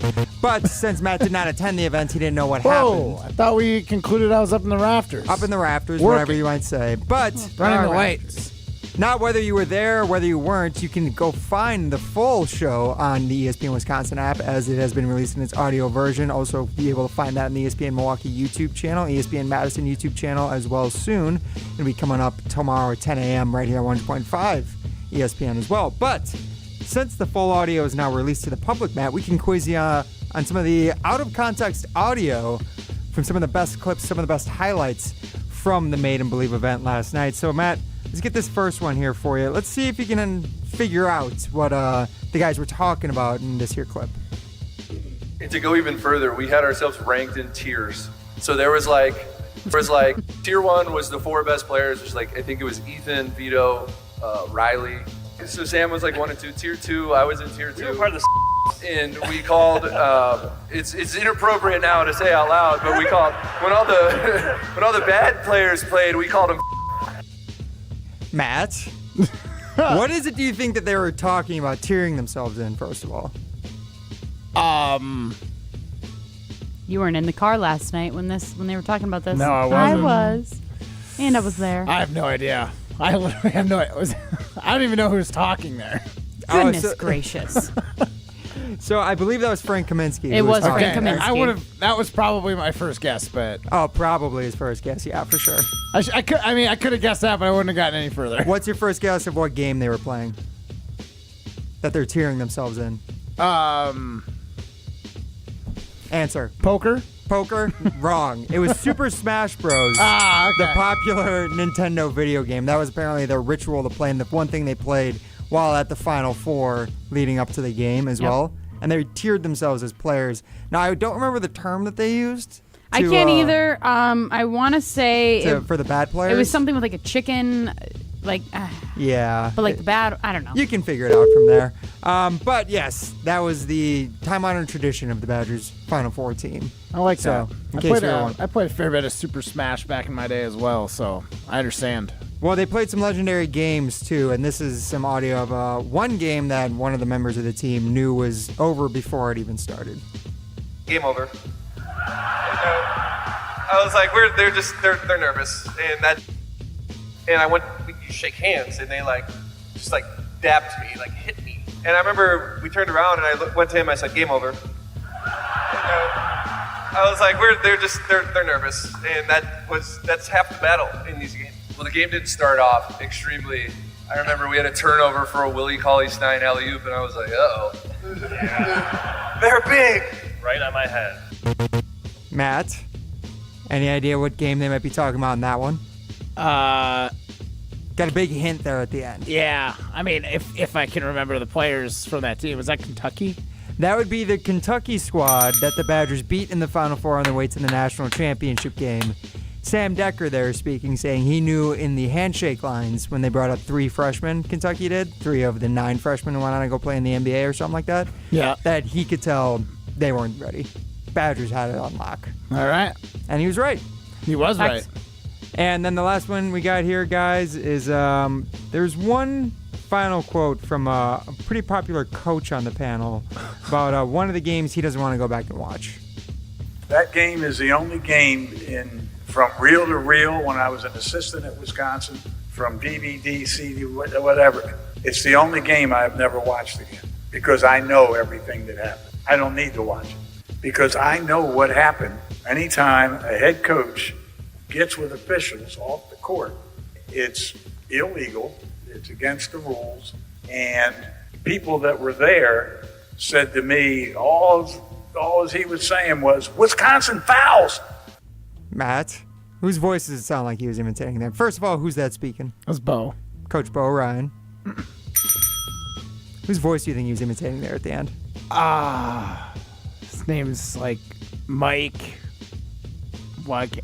But since Matt did not attend the event, he didn't know what Whoa, happened. I thought we concluded I was up in the rafters. Up in the rafters, Working. whatever you might say. But running the lights. Not whether you were there or whether you weren't, you can go find the full show on the ESPN Wisconsin app as it has been released in its audio version. Also be able to find that on the ESPN Milwaukee YouTube channel, ESPN Madison YouTube channel as well soon. It'll be coming up tomorrow at 10 a.m. right here on 1.5 ESPN as well. But since the full audio is now released to the public, Matt, we can quiz you on some of the out-of-context audio from some of the best clips, some of the best highlights from the Made and Believe event last night. So, Matt, let's get this first one here for you. Let's see if you can figure out what the guys were talking about in this here clip. And to go even further, we had ourselves ranked in tiers. So there was like tier 1 was the 4 best players, which is like, I think it was Ethan, Vito, Riley. So Sam was like 1 and 2. Tier 2, I was in tier 2. We were part of the and we called, it's inappropriate now to say out loud, but we called, when all the bad players played, we called them Matt, what is it do you think that they were talking about tearing themselves in, first of all? You weren't in the car last night when they were talking about this. No, I wasn't. I was. And I was there. I have no idea. I literally have no idea. I don't even know who's talking there. Goodness gracious. So I believe that was Frank Kaminsky. It was talking. Frank Kaminsky. That was probably my first guess, but probably his first guess. Yeah, for sure. I could have guessed that, but I wouldn't have gotten any further. What's your first guess of what game they were playing that they're tearing themselves in? Answer. Poker? Wrong. It was Super Smash Bros. Okay. The popular Nintendo video game. That was apparently their ritual to play, and the one thing they played while at the Final Four leading up to the game as well. And they tiered themselves as players. Now, I don't remember the term that they used. I can't either. I want to say... for the bad players? It was something with like a chicken... yeah. But like the bad... I don't know. You can figure it out from there. But yes, that was the time-honored tradition of the Badgers Final Four team. I like so, that. I played a fair bit of Super Smash back in my day as well, so I understand. Well, they played some legendary games, too, and this is some audio of one game that one of the members of the team knew was over before it even started. game over. I was like, they're nervous, and I went, you shake hands, and they just dapped me, hit me. And I remember we turned around and I went to him, I said, game over. I was like, they're nervous, and that's half the battle in these games. Well, the game didn't start off extremely. I remember we had a turnover for a Willie Cauley-Stein alley-oop, and I was like, uh-oh. They're big! Right on my head. Matt, any idea what game they might be talking about in that one? Got a big hint there at the end. Yeah, I mean, if I can remember the players from that team, was that Kentucky? That would be the Kentucky squad that the Badgers beat in the Final Four on their way to the national championship game. Sam Decker there speaking, saying he knew in the handshake lines when they brought up 3 freshmen, Kentucky did, 3 of the 9 freshmen who went on to go play in the NBA or something like that. Yeah. That he could tell they weren't ready. Badgers had it on lock. All right. And he was right. He was right. And then the last one we got here, guys, is there's one final quote from a pretty popular coach on the panel about one of the games he doesn't want to go back and watch. That game is the only game from reel to reel when I was an assistant at Wisconsin, from DVD, CD, whatever. It's the only game I've never watched again because I know everything that happened. I don't need to watch it because I know what happened anytime a head coach gets with officials off the court. It's illegal. It's against the rules. And people that were there said to me, all he was saying was, Wisconsin fouls. Matt, whose voice does it sound like he was imitating there? First of all, who's that speaking? That's Bo. Coach Bo Ryan. Whose voice do you think he was imitating there at the end? His name's like Mike. Like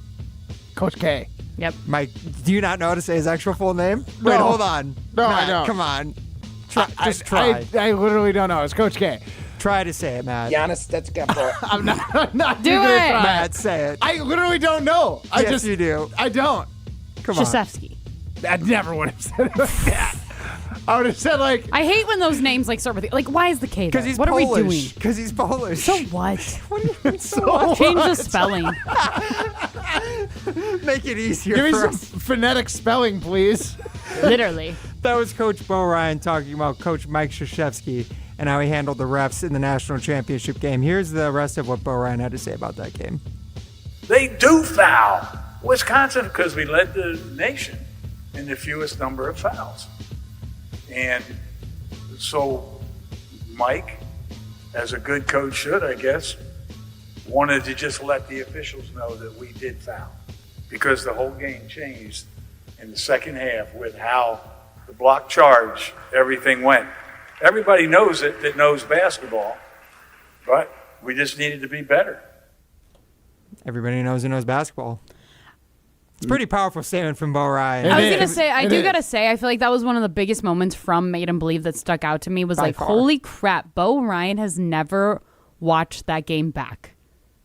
Coach K. Yep. Mike, do you not know how to say his actual full name? No. Wait, hold on. No, Matt, I don't. Come on. Just try. try. I literally don't know. It's Coach K. Try to say it, Matt. Giannis Tetsugapo. I'm not Do even gonna it. try. Matt, say it. I literally don't know. Yes, you do. I don't. Come on. Krzyzewski. I never would have said it like that. I would have said like. I hate when those names like start with like. Why is the K? Because there? he's what Polish. are we doing? Because he's Polish. So what? What do you mean so what? Change the spelling. Make it easier Give me for some us. phonetic spelling, please. Literally. That was Coach Bo Ryan talking about Coach Mike Krzyzewski and how he handled the refs in the national championship game. Here's the rest of what Bo Ryan had to say about that game. They do foul. Wisconsin, because we led the nation in the fewest number of fouls. And so Mike, as a good coach should, I guess, wanted to just let the officials know that we did foul. Because the whole game changed in the second half with how the block charge, everything went. Everybody knows it that knows basketball, but we just needed to be better. Everybody knows who knows basketball. It's a pretty powerful statement from Bo Ryan. I was going to say, I do got to say, I feel like that was one of the biggest moments from Made 'em Believe that stuck out to me was By like, far. holy crap, Bo Ryan has never watched that game back.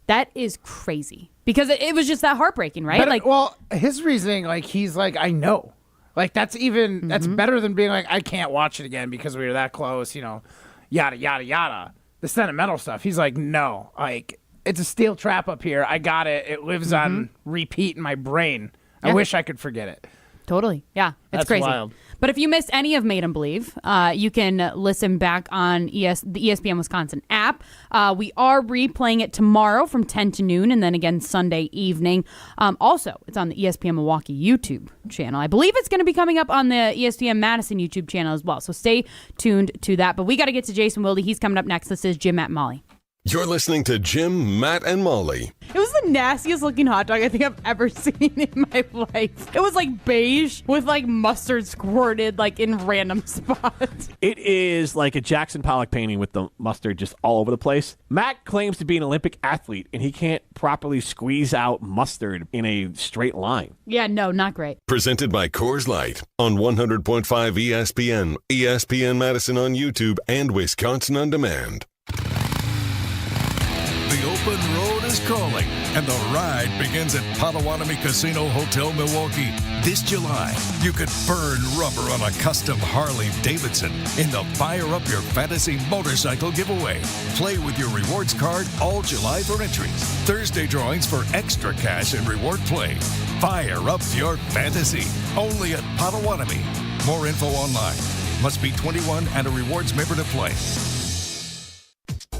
That is crazy. Because it was just that heartbreaking, right? But, like, well, his reasoning, like, he's like, I know. Like, that's better than being like, I can't watch it again because we were that close, you know, yada, yada, yada. The sentimental stuff. He's like, no, like, it's a steel trap up here. I got it. It lives on repeat in my brain. I Yeah. wish I could forget it. Totally. Yeah. It's That's crazy. wild. But if you missed any of Made 'em Believe, you can listen back on the ESPN Wisconsin app. We are replaying it tomorrow from 10 to noon and then again Sunday evening. Also, it's on the ESPN Milwaukee YouTube channel. I believe it's going to be coming up on the ESPN Madison YouTube channel as well. So stay tuned to that. But we got to get to Jason Wilde. He's coming up next. This is Jim, Matt, and Molly. You're listening to Jim, Matt, and Molly. It was the nastiest looking hot dog I think I've ever seen in my life. It was like beige with like mustard squirted like in random spots. It is like a Jackson Pollock painting with the mustard just all over the place. Matt claims to be an Olympic athlete, and he can't properly squeeze out mustard in a straight line. Yeah, no, not great. Presented by Coors Light on 100.5 ESPN, ESPN Madison on YouTube, and Wisconsin On Demand. The open road is calling, and the ride begins at Potawatomi Casino Hotel Milwaukee. This July, you could burn rubber on a custom Harley-Davidson in the Fire Up Your Fantasy Motorcycle giveaway. Play with your rewards card all July for entries. Thursday drawings for extra cash and reward play. Fire up your fantasy, only at Potawatomi. More info online. Must be 21 and a rewards member to play.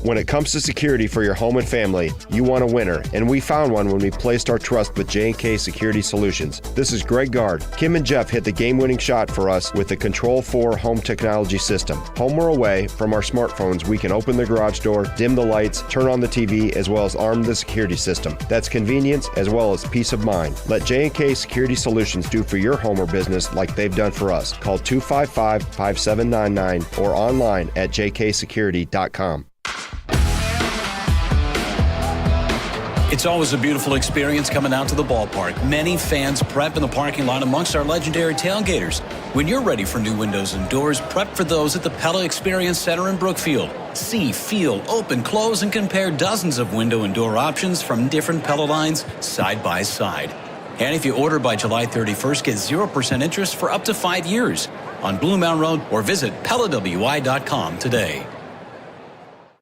When it comes to security for your home and family, you want a winner, and we found one when we placed our trust with J&K Security Solutions. This is Greg Gard. Kim and Jeff hit the game-winning shot for us with the Control 4 home technology system. Home or away, from our smartphones, we can open the garage door, dim the lights, turn on the TV, as well as arm the security system. That's convenience as well as peace of mind. Let J&K Security Solutions do for your home or business like they've done for us. Call 255-5799 or online at jksecurity.com. It's always a beautiful experience coming out to the ballpark. Many fans prep in the parking lot amongst our legendary tailgaters. When you're ready for new windows and doors, prep for those at the Pella Experience Center in Brookfield. See, feel, open, close, and compare dozens of window and door options from different Pella lines side by side. And if you order by July 31st, get 0% interest for up to 5 years on Blue Mountain Road or visit PellaWI.com today.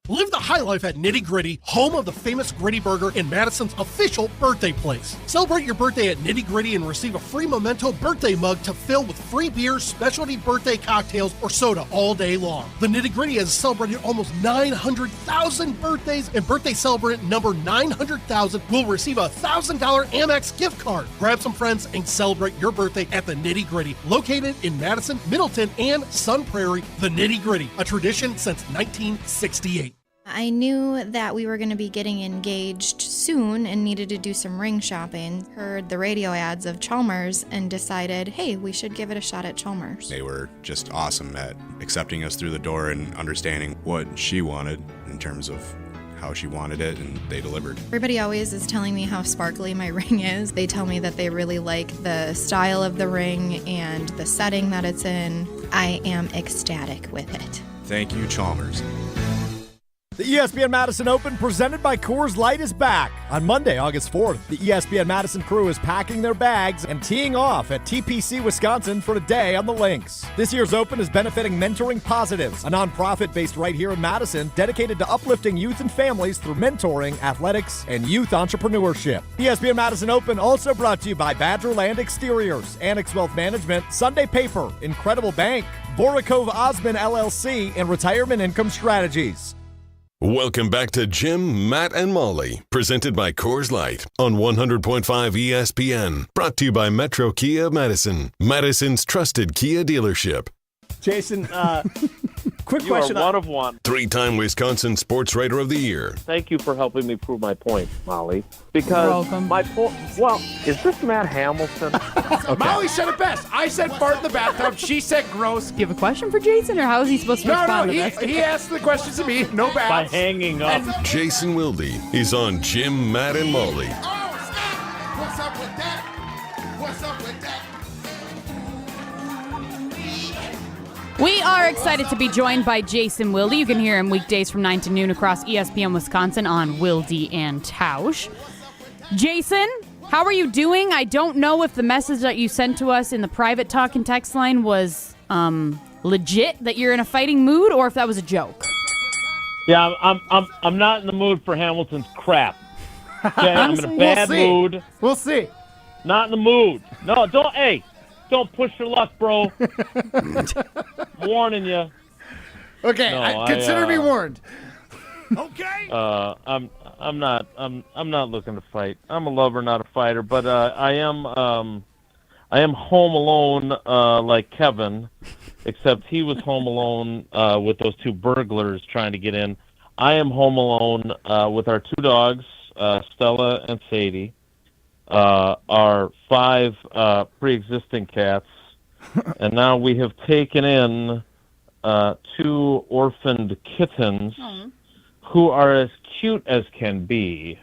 Live the high life at Nitty Gritty, home of the famous Gritty Burger in Madison's official birthday place. Celebrate your birthday at Nitty Gritty and receive a free memento birthday mug to fill with free beers, specialty birthday cocktails, or soda all day long. The Nitty Gritty has celebrated almost 900,000 birthdays, and birthday celebrant number 900,000 will receive a $1,000 Amex gift card. Grab some friends and celebrate your birthday at the Nitty Gritty, located in Madison, Middleton, and Sun Prairie. The Nitty Gritty, a tradition since 1968. I knew that we were going to be getting engaged soon and needed to do some ring shopping. Heard the radio ads of Chalmers and decided, hey, we should give it a shot at Chalmers. They were just awesome at accepting us through the door and understanding what she wanted in terms of how she wanted it, and they delivered. Everybody always is telling me how sparkly my ring is. They tell me that they really like the style of the ring and the setting that it's in. I am ecstatic with it. Thank you, Chalmers. The ESPN Madison Open presented by Coors Light is back. On Monday, August 4th, the ESPN Madison crew is packing their bags and teeing off at TPC, Wisconsin for a day on the links. This year's Open is benefiting Mentoring Positives, a nonprofit based right here in Madison dedicated to uplifting youth and families through mentoring, athletics, and youth entrepreneurship. ESPN Madison Open also brought to you by Badgerland Exteriors, Annex Wealth Management, Sunday Paper, Incredible Bank, Borikov Osman LLC, and Retirement Income Strategies. Welcome back to Jim, Matt, and Molly, presented by Coors Light on 100.5 ESPN. Brought to you by Metro Kia Madison, Madison's trusted Kia dealership. Jason, quick question. You are one of one. 3-time Wisconsin Sports Writer of the Year. Thank you for helping me prove my point, Molly. Because my point, well, is this Matt Hamilton? Okay. Molly said it best. I said fart in the bathtub. She said gross. Do you have a question for Jason, or how is he supposed to respond to this? He asked the questions to me. No bad. By hanging up. Jason Wilde is on Jim, Matt, and Molly. Oh, snap! What's up with that? What's up with that? We are excited to be joined by Jason Wilde. You can hear him weekdays from 9 to noon across ESPN Wisconsin on Wilde and Tausch. Jason, how are you doing? I don't know if the message that you sent to us in the private talk and text line was legit, that you're in a fighting mood, or if that was a joke. Yeah, I'm not in the mood for Hamilton's crap. Okay, I'm in a bad mood. We'll see. Not in the mood. No, don't. Hey. Don't push your luck, bro. I'm warning you. Okay, No, consider me warned. Okay. I'm not looking to fight. I'm a lover, not a fighter. But I am home alone like Kevin, except he was home alone with those two burglars trying to get in. I am home alone with our two dogs, Stella and Sadie. Our 5 pre-existing cats, and now we have taken in 2 orphaned kittens who are as cute as can be.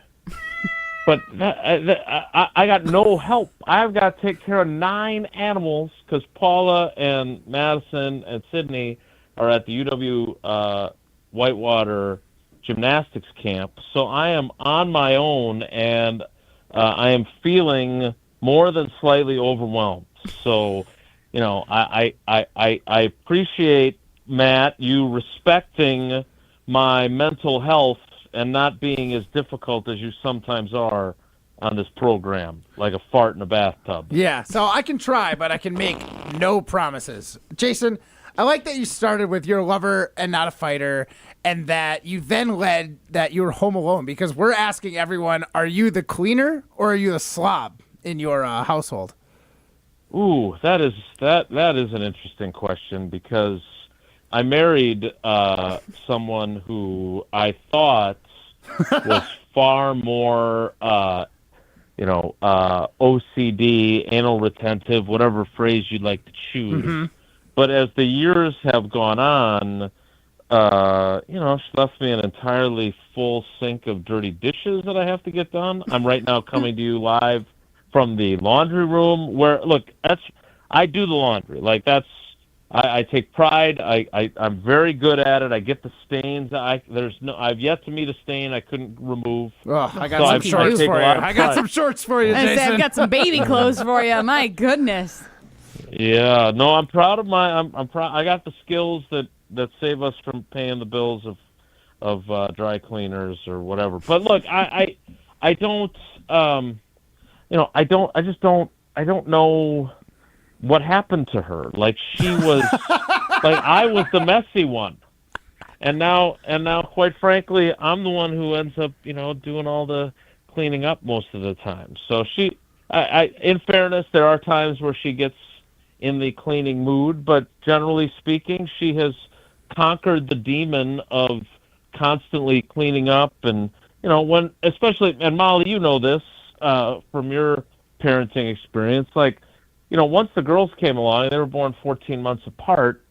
But I got no help. I've got to take care of 9 animals because Paula and Madison and Sydney are at the UW Whitewater gymnastics camp. So I am on my own, and I am feeling more than slightly overwhelmed. So, you know, I appreciate, Matt, you respecting my mental health and not being as difficult as you sometimes are on this program, like a fart in a bathtub. Yeah, so I can try, but I can make no promises. Jason, I like that you started with you're a lover and not a fighter, and that you then led that you were home alone, because we're asking everyone, are you the cleaner or are you the slob in your household? Ooh, that is an interesting question, because I married someone who I thought was far more, OCD, anal retentive, whatever phrase you'd like to choose. Mm-hmm. But as the years have gone on, she left me an entirely full sink of dirty dishes that I have to get done. I'm right now coming to you live from the laundry room where, look, I do the laundry. Like, I take pride. I'm very good at it. I get the stains. I've yet to meet a stain I couldn't remove. Oh, I got some shorts for you. I got some shorts for you, Jason. I've got some baby clothes for you. My goodness. Yeah, no, I'm proud of I'm proud. I got the skills that save us from paying the bills of dry cleaners or whatever. But look, I don't know what happened to her. Like, she was like, I was the messy one. And now quite frankly, I'm the one who ends up, doing all the cleaning up most of the time. So in fairness, there are times where she gets in the cleaning mood, but generally speaking, she has conquered the demon of constantly cleaning up, and when especially, and Molly, you know this from your parenting experience, like once the girls came along, they were born 14 months apart.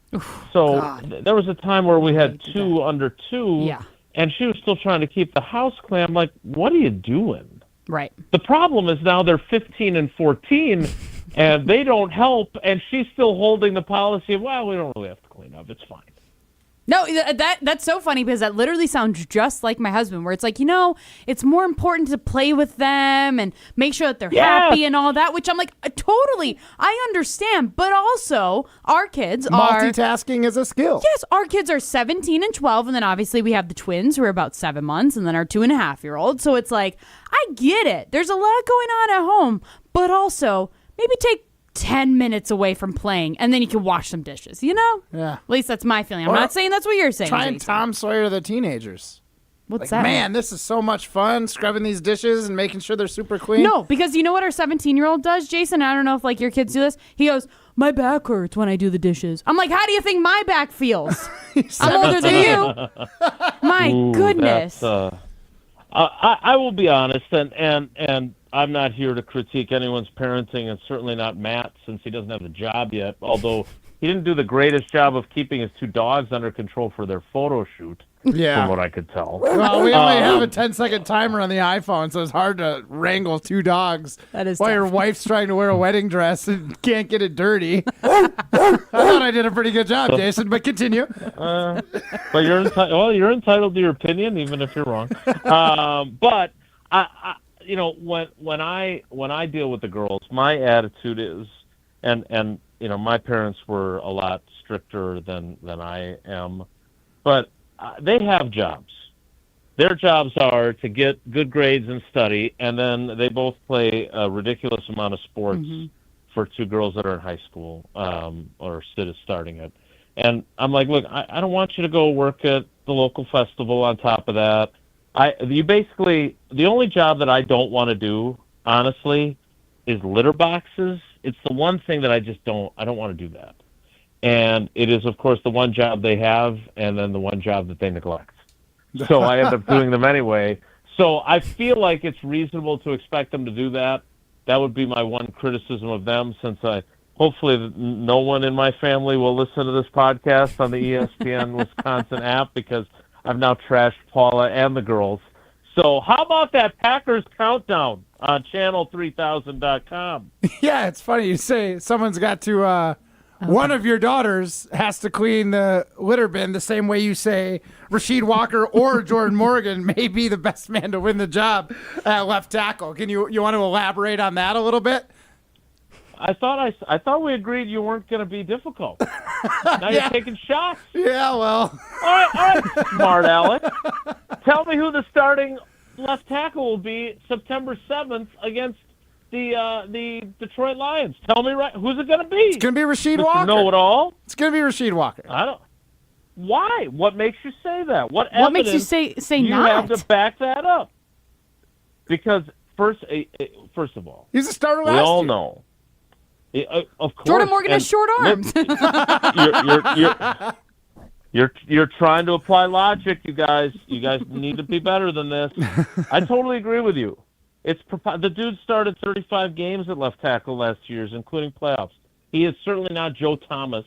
So there was a time where we had two under 2, and she was still trying to keep the house clean. I'm like, what are you doing? Right. The problem is now they're 15 and 14, and they don't help, and she's still holding the policy of, well, we don't really have to clean up. It's fine. No, that's so funny because that literally sounds just like my husband, where it's like, it's more important to play with them and make sure that they're happy and all that, which I'm like, totally, I understand. But also, our kids are... Multitasking is a skill. Yes, our kids are 17 and 12, and then obviously we have the twins who are about 7 months, and then our 2.5-year-old. So it's like, I get it. There's a lot going on at home, but also maybe take 10 minutes away from playing, and then you can wash some dishes, Yeah. At least that's my feeling. I'm not saying that's what you're saying. Trying Jason. Tom Sawyer to the teenagers. What's that? Man, this is so much fun, scrubbing these dishes and making sure they're super clean. No, because you know what our 17-year-old does, Jason? I don't know if your kids do this. He goes, my back hurts when I do the dishes. I'm like, how do you think my back feels? I'm older than you. My goodness. I will be honest, and I'm not here to critique anyone's parenting, and certainly not Matt, since he doesn't have the job yet, although he didn't do the greatest job of keeping his 2 dogs under control for their photo shoot, from what I could tell. Well, we only have a 10-second timer on the iPhone, so it's hard to wrangle 2 dogs that is while your wife's trying to wear a wedding dress and can't get it dirty. I thought I did a pretty good job, Jason, but continue. But you're entitled to your opinion, even if you're wrong. But when I deal with the girls, my attitude is, and my parents were a lot stricter than I am, but they have jobs. Their jobs are to get good grades and study, and then they both play a ridiculous amount of sports for 2 girls that are in high school or starting it. And I'm like, look, I don't want you to go work at the local festival on top of that. The only job that I don't want to do, honestly, is litter boxes. It's the one thing that I don't want to do that. And it is, of course, the one job they have, and then the one job that they neglect. So I end up doing them anyway. So I feel like it's reasonable to expect them to do that. That would be my one criticism of them, since hopefully no one in my family will listen to this podcast on the ESPN Wisconsin app, because I've now trashed Paula and the girls. So how about that Packers countdown on channel3000.com? Yeah, it's funny you say someone's got to... One of your daughters has to clean the litter bin the same way you say Rasheed Walker or Jordan Morgan may be the best man to win the job at left tackle. Can you want to elaborate on that a little bit? I thought we agreed you weren't going to be difficult. Now you're taking shots. Yeah, well. All right, smart Alec. Tell me who the starting left tackle will be September 7th against the Detroit Lions. Tell me who's it going to be? It's going to be Rasheed Walker. Know-it-all? It's going to be Rasheed Walker. I don't. Why? What makes you say that? What makes you say you not? have to back that up? Because first of all, he's a starter last year. We all year. know. Of course. Jordan Morgan has short arms. You're trying to apply logic, you guys. You guys need to be better than this. I totally agree with you. The dude started 35 games at left tackle last year, including playoffs. He is certainly not Joe Thomas.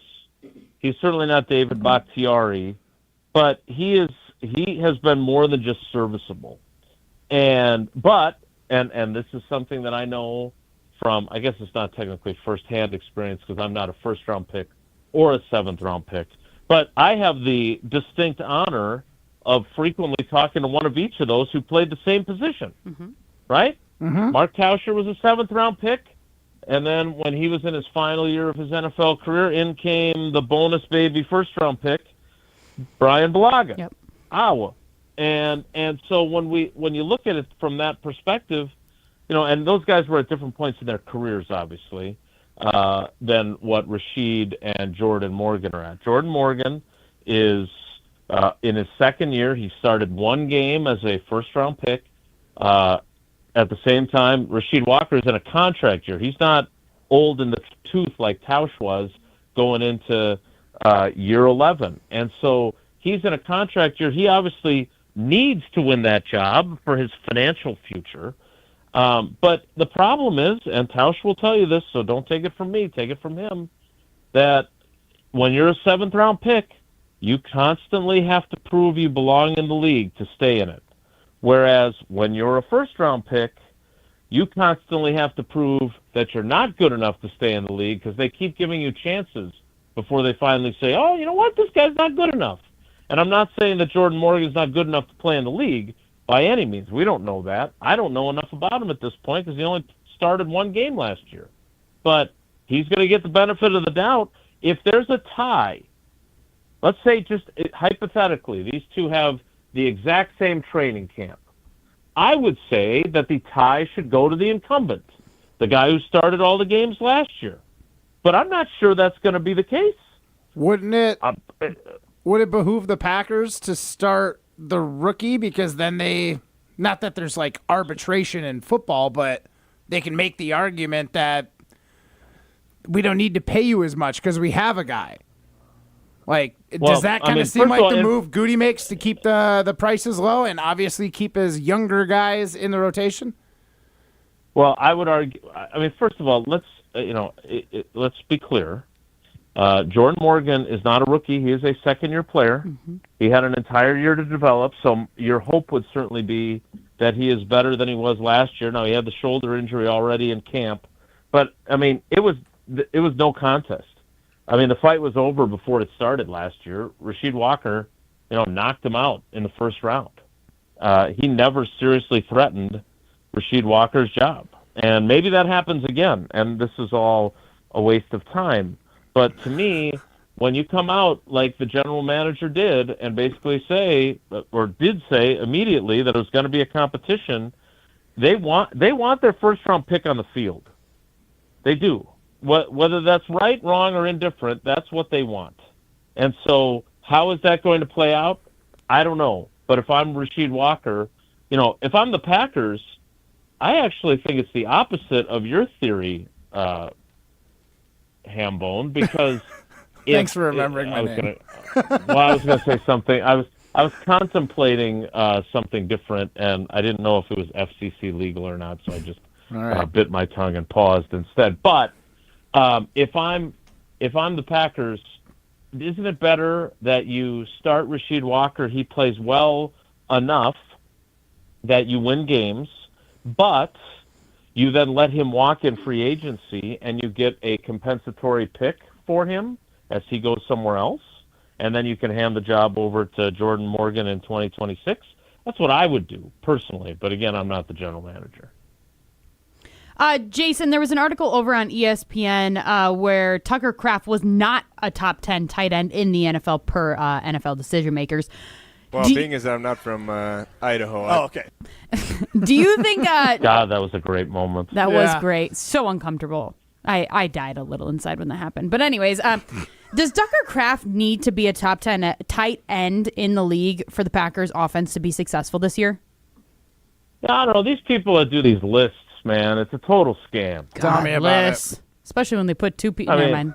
He's certainly not David Bakhtiari, but he has been more than just serviceable. And this is something that I know from, I guess it's not technically firsthand experience because I'm not a first-round pick or a seventh-round pick, but I have the distinct honor of frequently talking to one of each of those who played the same position, right? Mm-hmm. Mark Tauscher was a seventh-round pick, and then when he was in his final year of his NFL career, in came the bonus baby first-round pick, Brian Bulaga, Iowa. And so when you look at it from that perspective, and those guys were at different points in their careers, obviously, than what Rasheed and Jordan Morgan are at. Jordan Morgan is in his second year. He started one game as a first-round pick. At the same time, Rasheed Walker is in a contract year. He's not old in the tooth like Tausch was going into year 11. And so he's in a contract year. He obviously needs to win that job for his financial future. But the problem is, and Tausch will tell you this, so don't take it from me, take it from him, that when you're a 7th-round pick, you constantly have to prove you belong in the league to stay in it. Whereas when you're a 1st-round pick, you constantly have to prove that you're not good enough to stay in the league because they keep giving you chances before they finally say, oh, you know what, this guy's not good enough. And I'm not saying that Jordan Morgan's not good enough to play in the league by any means. We don't know that. I don't know enough about him at this point because he only started 1 game last year. But he's going to get the benefit of the doubt. If there's a tie, let's say just hypothetically, these two have the exact same training camp. I would say that the tie should go to the incumbent, the guy who started all the games last year. But I'm not sure that's going to be the case. Wouldn't it? Would it behoove the Packers to start the rookie because then they, not that there's like arbitration in football, but they can make the argument that we don't need to pay you as much because we have a guy. Like, does that kind of seem like the move Goody makes to keep the prices low and obviously keep his younger guys in the rotation? Well, I would argue. I mean, first of all, let's be clear. Jordan Morgan is not a rookie. He is a second-year player. Mm-hmm. He had an entire year to develop, so your hope would certainly be that he is better than he was last year. Now, he had the shoulder injury already in camp, but, I mean, it was no contest. I mean, the fight was over before it started last year. Rasheed Walker, knocked him out in the 1st round. He never seriously threatened Rasheed Walker's job. And maybe that happens again, and this is all a waste of time. But to me, when you come out like the general manager did and basically did say immediately that it was going to be a competition, they want their 1st-round pick on the field. They do. Whether that's right, wrong, or indifferent, that's what they want. And so how is that going to play out? I don't know. But if I'm Rasheed Walker, if I'm the Packers, I actually think it's the opposite of your theory, Hambone, because thanks for remembering my name. I was going to say something. I was contemplating something different, and I didn't know if it was FCC legal or not, so I just bit my tongue and paused instead. But if I'm the Packers, isn't it better that you start Rasheed Walker? He plays well enough that you win games, but you then let him walk in free agency and you get a compensatory pick for him as he goes somewhere else, and then you can hand the job over to Jordan Morgan in 2026. That's what I would do personally, but again, I'm not the general manager. Jason, there was an article over on ESPN where Tucker Kraft was not a top 10 tight end in the NFL per NFL decision makers. Well, being as I'm not from Idaho. Oh, okay. Do you think... God, that was a great moment. That was great. So uncomfortable. I died a little inside when that happened. But anyways, does Tucker Kraft need to be a top 10 tight end in the league for the Packers offense to be successful this year? I don't know. These people that do these lists, man, it's a total scam. Tell me about it. Especially when they put 2 people. Never mind.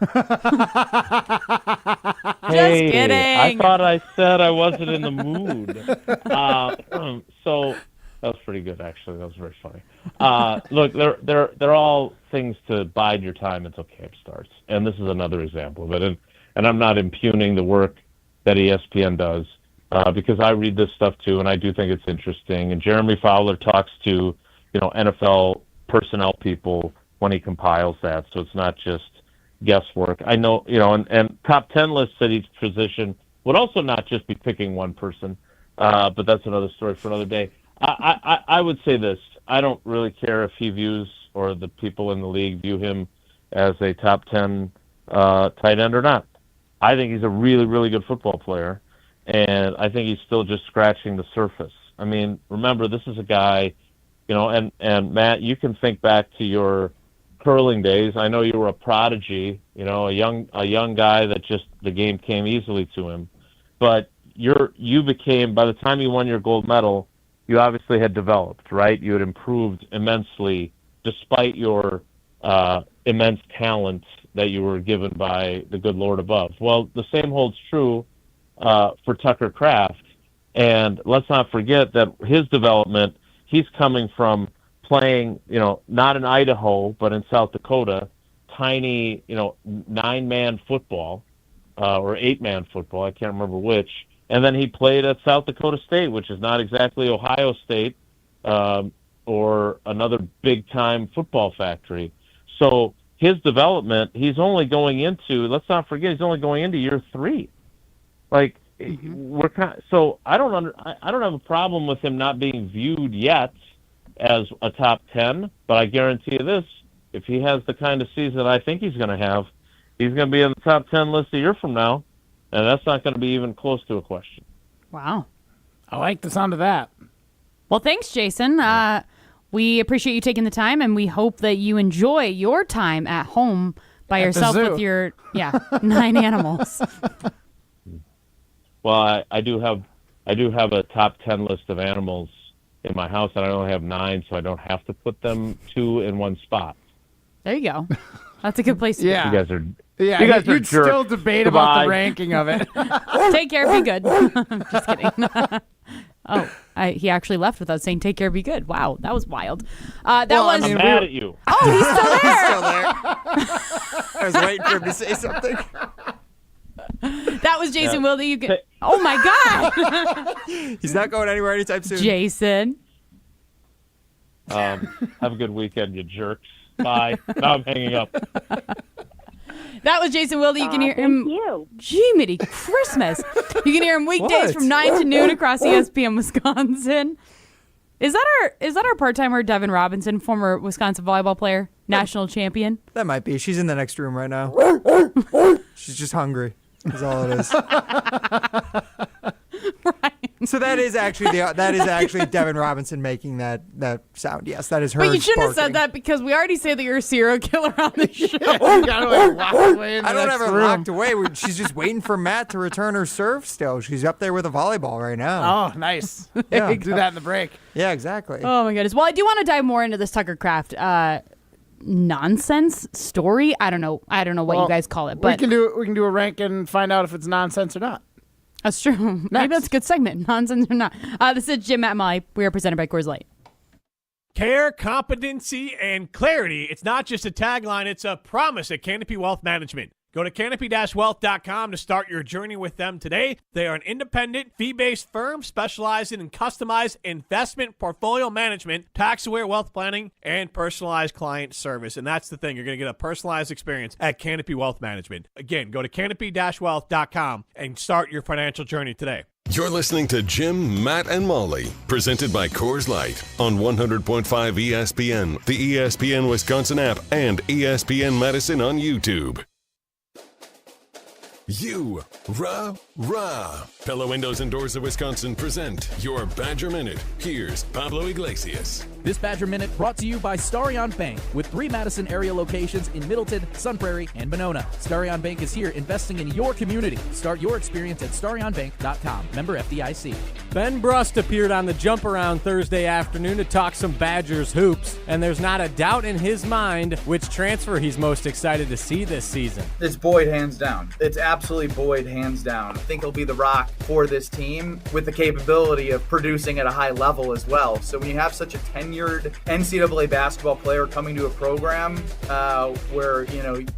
Hey, just kidding. I thought I said I wasn't in the mood. So that was pretty good, actually. That was very funny. Look, they're all things to bide your time until camp starts, and this is another example of it. And I'm not impugning the work that ESPN does because I read this stuff too, and I do think it's interesting. And Jeremy Fowler talks to NFL personnel people when he compiles that, so it's not just guesswork. I know, and top 10 lists at each position would also not just be picking one person, but that's another story for another day. I would say this. I don't really care if he views or the people in the league view him as a top 10 tight end or not. I think he's a really, really good football player, and I think he's still just scratching the surface. I mean, remember, this is a guy, and Matt, you can think back to your curling days. I know you were a prodigy, a young guy that just the game came easily to him. But you became, by the time you won your gold medal, you obviously had developed, right? You had improved immensely despite your immense talent that you were given by the good Lord above. Well, the same holds true for Tucker Kraft. And let's not forget that his development, he's coming from playing, not in Idaho, but in South Dakota, tiny, 9-man football, or 8-man football, I can't remember which. And then he played at South Dakota State, which is not exactly Ohio State, or another big-time football factory. So his development, he's only going into, let's not forget, he's only going into year 3. Like, so I don't have a problem with him not being viewed yet as a top 10, but I guarantee you this, if he has the kind of season I think he's going to have, he's going to be in the top 10 list a year from now, and that's not going to be even close to a question. Wow. I like the sound of that. Well, thanks, Jason. We appreciate you taking the time, and we hope that you enjoy your time at home by yourself with your 9 animals. Well, I do have a top 10 list of animals in my house, and I only have 9, so I don't have to put them 2 in one spot. There you go. That's a good place to You guys are you'd jerks. still debate Goodbye. about the ranking of it. Take care, be good. I'm just kidding. He actually left without saying take care, be good. Wow, that was wild. I'm mad at you. Oh, he's still there. He's still there. I was waiting for him to say something. That was Jason Wilde. You can. Oh my God. He's not going anywhere anytime soon. Jason. Have a good weekend, you jerks. Bye. Now I'm hanging up. That was Jason Wilde. You can hear him. Jiminy Christmas. You can hear him weekdays from 9 to noon across ESPN Wisconsin. Is that our part-timer Devin Robinson, former Wisconsin volleyball player, national champion? That might be. She's in the next room right now. She's just hungry. That's all it is. Right. So that is actually Devin Robinson making that sound. Yes, that is her. But you shouldn't have barking. said that because we already say that you're a serial killer on the show. You gotta lock away in the I don't next have her room. locked away. She's just waiting for Matt to return her serve still. She's up there with a volleyball right now. Oh, nice. Yeah. Do that in the break. Yeah, exactly. Oh my goodness. Well, I do want to dive more into this Tucker Kraft nonsense story. I don't know what you guys call it, but we can do a rank and find out if it's nonsense or not. That's true. Maybe that's a good segment. Nonsense or not. This is Jim at Molly. We are presented by Coors Light. Care, competency, and clarity. It's not just a tagline, it's a promise at Canopy Wealth Management. Go to canopy-wealth.com to start your journey with them today. They are an independent, fee-based firm specializing in customized investment portfolio management, tax-aware wealth planning, and personalized client service. And that's the thing. You're going to get a personalized experience at Canopy Wealth Management. Again, go to canopy-wealth.com and start your financial journey today. You're listening to Jim, Matt, and Molly, presented by Coors Light on 100.5 ESPN, the ESPN Wisconsin app, and ESPN Madison on YouTube. Pella Windows and Doors of Wisconsin present your Badger Minute. Here's Pablo Iglesias. This Badger Minute brought to you by Starion Bank with 3 Madison area locations in Middleton, Sun Prairie, and Monona. Starion Bank is here investing in your community. Start your experience at starionbank.com. Member FDIC. Ben Brust appeared on the Jump Around Thursday afternoon to talk some Badgers hoops, and there's not a doubt in his mind which transfer he's most excited to see this season. It's Boyd hands down. It's absolutely Boyd hands down. I think he'll be the rock for this team with the capability of producing at a high level as well. So when you have such a tenured NCAA basketball player coming to a program where,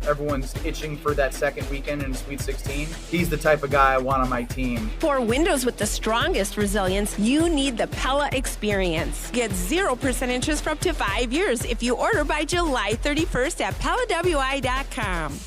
everyone's itching for that second weekend in Sweet 16, he's the type of guy I want on my team. For windows with the strongest resilience, you need the Pella Experience. Get 0% interest for up to 5 years if you order by July 31st at PellaWI.com.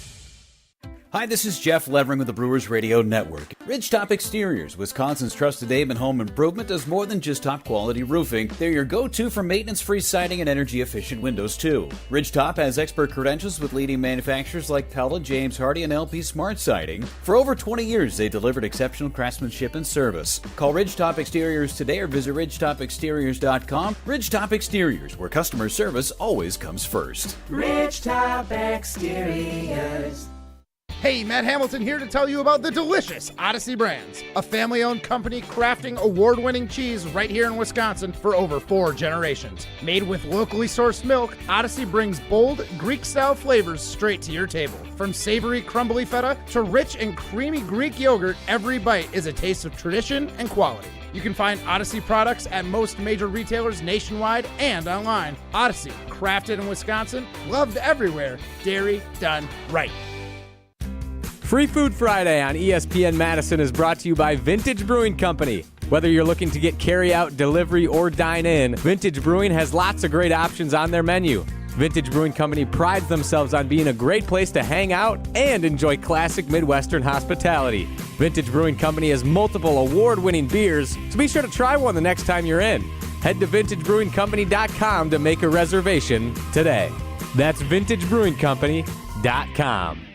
Hi, this is Jeff Levering with the Brewers Radio Network. Ridgetop Exteriors, Wisconsin's trusted name in home improvement, does more than just top-quality roofing. They're your go-to for maintenance-free siding and energy-efficient windows, too. Ridgetop has expert credentials with leading manufacturers like Pella, James Hardie, and LP Smart Siding. For over 20 years, they delivered exceptional craftsmanship and service. Call Ridgetop Exteriors today or visit ridgetopexteriors.com. Ridgetop Exteriors, where customer service always comes first. Ridgetop Exteriors. Hey, Matt Hamilton here to tell you about the delicious Odyssey Brands, a family-owned company crafting award-winning cheese right here in Wisconsin for over 4 generations. Made with locally sourced milk, Odyssey brings bold, Greek-style flavors straight to your table. From savory, crumbly feta to rich and creamy Greek yogurt, every bite is a taste of tradition and quality. You can find Odyssey products at most major retailers nationwide and online. Odyssey, crafted in Wisconsin, loved everywhere, dairy done right. Free Food Friday on ESPN Madison is brought to you by Vintage Brewing Company. Whether you're looking to get carry-out, delivery, or dine-in, Vintage Brewing has lots of great options on their menu. Vintage Brewing Company prides themselves on being a great place to hang out and enjoy classic Midwestern hospitality. Vintage Brewing Company has multiple award-winning beers, so be sure to try one the next time you're in. Head to vintagebrewingcompany.com to make a reservation today. That's vintagebrewingcompany.com.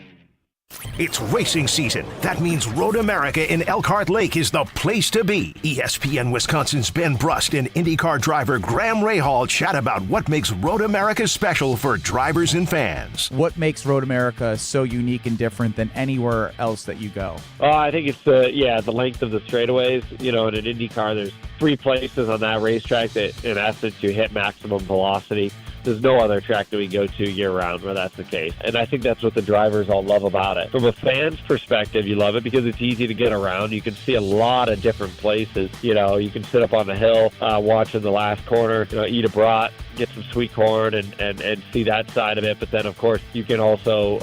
It's racing season. That means Road America in Elkhart Lake is the place to be. ESPN Wisconsin's Ben Brust and IndyCar driver Graham Rahal chat about what makes Road America special for drivers and fans. What makes Road America so unique and different than anywhere else that you go? I think it's the length of the straightaways. You know, in an IndyCar, there's 3 places on that racetrack that, in essence, you hit maximum velocity. There's no other track that we go to year-round where that's the case. And I think that's what the drivers all love about it. From a fan's perspective, you love it because it's easy to get around. You can see a lot of different places. You know, you can sit up on the hill watching the last corner, eat a brat, get some sweet corn and see that side of it. But then, of course, you can also,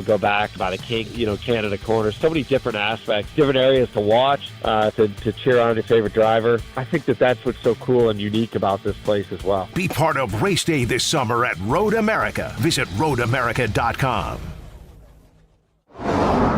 go back by the Canada corner. So many different aspects, different areas to watch, to cheer on your favorite driver. I think that's what's so cool and unique about this place as well. Be part of race day this summer at Road America. Visit roadamerica.com.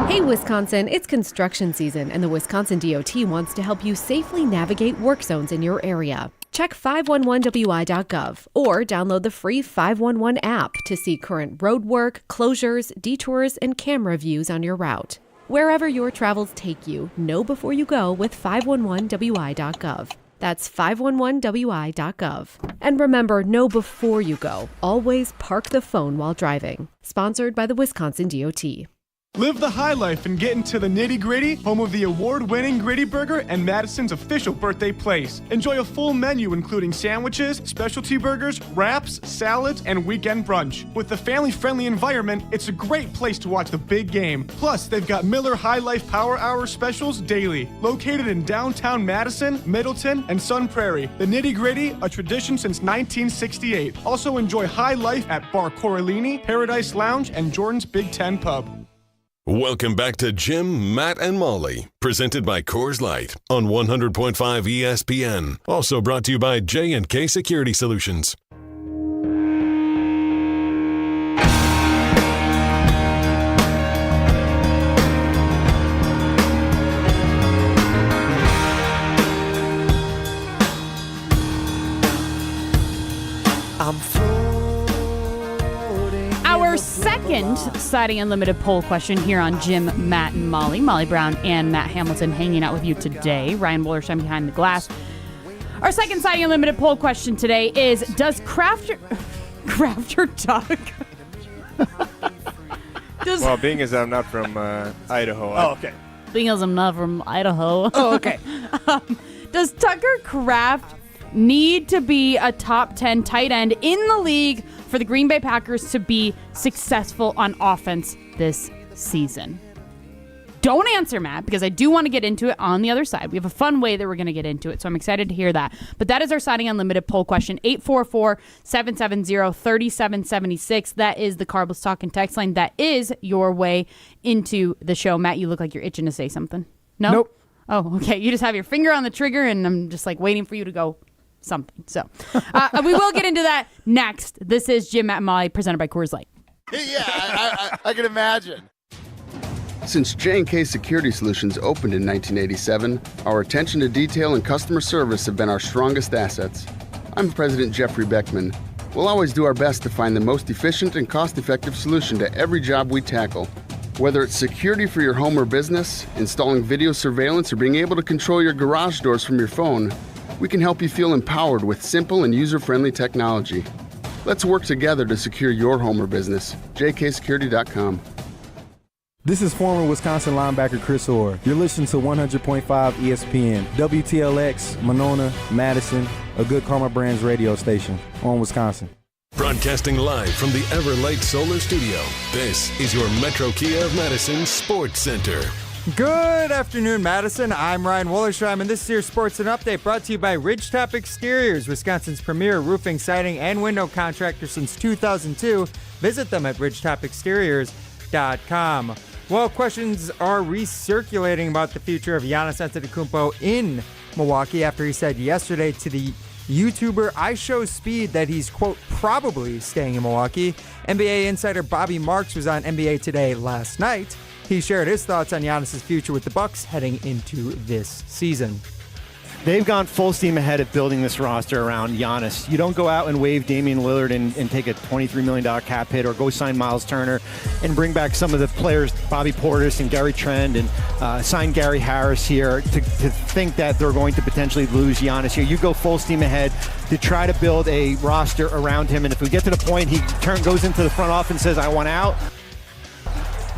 Hey Wisconsin, it's construction season and the Wisconsin DOT wants to help you safely navigate work zones in your area. Check 511wi.gov or download the free 511 app to see current road work, closures, detours, and camera views on your route. Wherever your travels take you, know before you go with 511wi.gov. That's 511wi.gov. And remember, know before you go. Always park the phone while driving. Sponsored by the Wisconsin DOT. Live the high life and get into the nitty-gritty, home of the award-winning Gritty Burger and Madison's official birthday place. Enjoy a full menu including sandwiches, specialty burgers, wraps, salads, and weekend brunch. With the family-friendly environment, it's a great place to watch the big game. Plus, they've got Miller High Life Power Hour specials daily. Located in downtown Madison, Middleton, and Sun Prairie. The Nitty-Gritty, a tradition since 1968. Also enjoy high life at Bar Coralini, Paradise Lounge, and Jordan's Big Ten Pub. Welcome back to Jim, Matt, and Molly, presented by Coors Light on 100.5 ESPN. Also brought to you by J&K Security Solutions. Our second Siding Unlimited poll question here on Jim, Matt, and Molly. Molly Brown and Matt Hamilton hanging out with you today. Ryan Wollersheim behind the glass. Our second Siding Unlimited poll question today is, does Kraft or Duck... Well, being as I'm not from Idaho. Oh, okay. Being as I'm not from Idaho. Oh, okay. Does Tucker Kraft need to be a top 10 tight end in the league for the Green Bay Packers to be successful on offense this season? Don't answer, Matt, because I do want to get into it on the other side. We have a fun way that we're going to get into it, so I'm excited to hear that. But that is our Siding Unlimited poll question, 844-770-3776. That is the Carbless Talking text line. That is your way into the show. Matt, you look like you're itching to say something. No? Nope. Oh, okay. You just have your finger on the trigger, and I'm just like waiting for you to go something. So we will get into that next. This is Jim, Matt, and Molly, presented by Coors Light. Yeah, I can imagine. Since J&K Security Solutions opened in 1987, our attention to detail and customer service have been our strongest assets. I'm President Jeffrey Beckman. We'll always do our best to find the most efficient and cost-effective solution to every job we tackle. Whether it's security for your home or business, installing video surveillance, or being able to control your garage doors from your phone, we can help you feel empowered with simple and user-friendly technology. Let's work together to secure your home or business. jksecurity.com. This is former Wisconsin linebacker Chris Orr. You're listening to 100.5 ESPN, WTLX, Monona, Madison, a Good Karma Brands radio station on Wisconsin. Broadcasting live from the Everlight Solar Studio, this is your Metro Kia of Madison Sports Center. Good afternoon, Madison. I'm Ryan Wollersheim, and this is your Sports and Update brought to you by Ridgetop Exteriors, Wisconsin's premier roofing, siding, and window contractor since 2002. Visit them at ridgetopexteriors.com. Well, questions are recirculating about the future of Giannis Antetokounmpo in Milwaukee after he said yesterday to the YouTuber I Show Speed that he's, quote, probably staying in Milwaukee. NBA insider Bobby Marks was on NBA Today last night. He shared his thoughts on Giannis' future with the Bucks heading into this season. They've gone full steam ahead at building this roster around Giannis. You don't go out and waive Damian Lillard and take a $23 million cap hit, or go sign Miles Turner and bring back some of the players, Bobby Portis and Gary Trent, and sign Gary Harris here to think that they're going to potentially lose Giannis here. You go full steam ahead to try to build a roster around him, and if we get to the point he goes into the front office and says, I want out,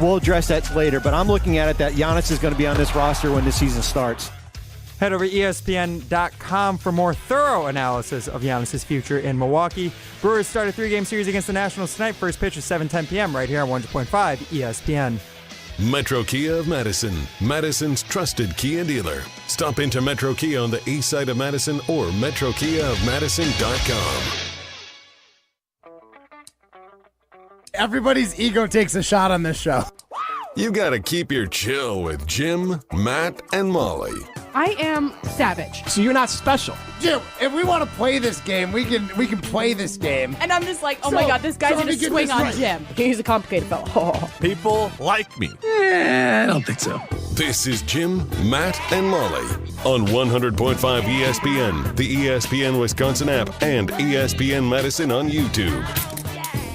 we'll address that later. But I'm looking at it that Giannis is going to be on this roster when the season starts. Head over to ESPN.com for more thorough analysis of Giannis' future in Milwaukee. Brewers start a 3-game series against the Nationals tonight. First pitch is 7:10 p.m. right here on 100.5 ESPN. Metro Kia of Madison, Madison's trusted Kia dealer. Stop into Metro Kia on the east side of Madison or metrokiaofmadison.com. Everybody's ego takes a shot on this show. You gotta keep your chill with Jim, Matt, and Molly. I am savage. So you're not special. Jim, if we want to play this game, we can play this game. And I'm just like, oh my God, this guy's going to swing on Jim. He's a complicated fellow. Oh. People like me. I don't think so. This is Jim, Matt, and Molly on 100.5 ESPN, the ESPN Wisconsin app, and ESPN Madison on YouTube.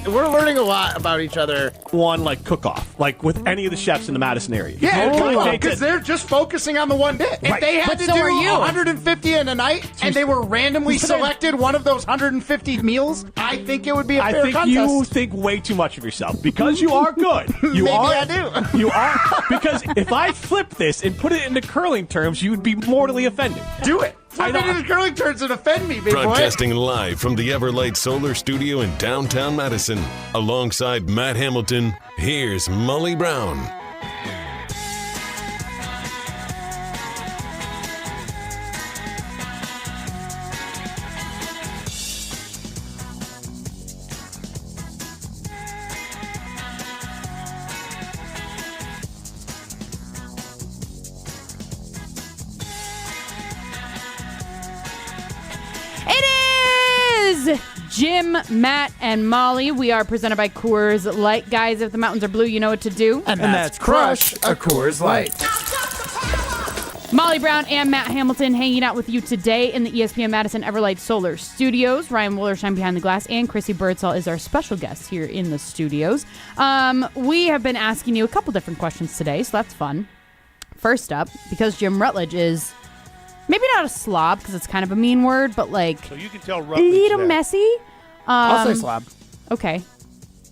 We're learning a lot about each other. One, like, cook-off. Like, with any of the chefs in the Madison area. Yeah, because they're just focusing on the one dish. If they had to do 150 in a night, and they were randomly selected one of those 150 meals, I think it would be a fair contest. You think way too much of yourself. Because you are good. Maybe I do. You are. Because if I flip this and put it into curling terms, you would be mortally offended. Do it. Flip it into curling terms and offend me, big boy. Broadcasting live from the Everlight Solar Studio in downtown Madison. Alongside Matt Hamilton, here's Molly Brown. Jim, Matt, and Molly. We are presented by Coors Light. Guys, if the mountains are blue, you know what to do. And that's crush a Coors Light. Molly Brown and Matt Hamilton hanging out with you today in the ESPN Madison Everlight Solar Studios. Ryan Wollersheim behind the glass, and Chrissy Birdsall is our special guest here in the studios. We have been asking you a couple different questions today, so that's fun. First up, because Jim Rutledge is maybe not a slob, because it's kind of a mean word, but like so you can tell a little messy. I'll say slob. Okay.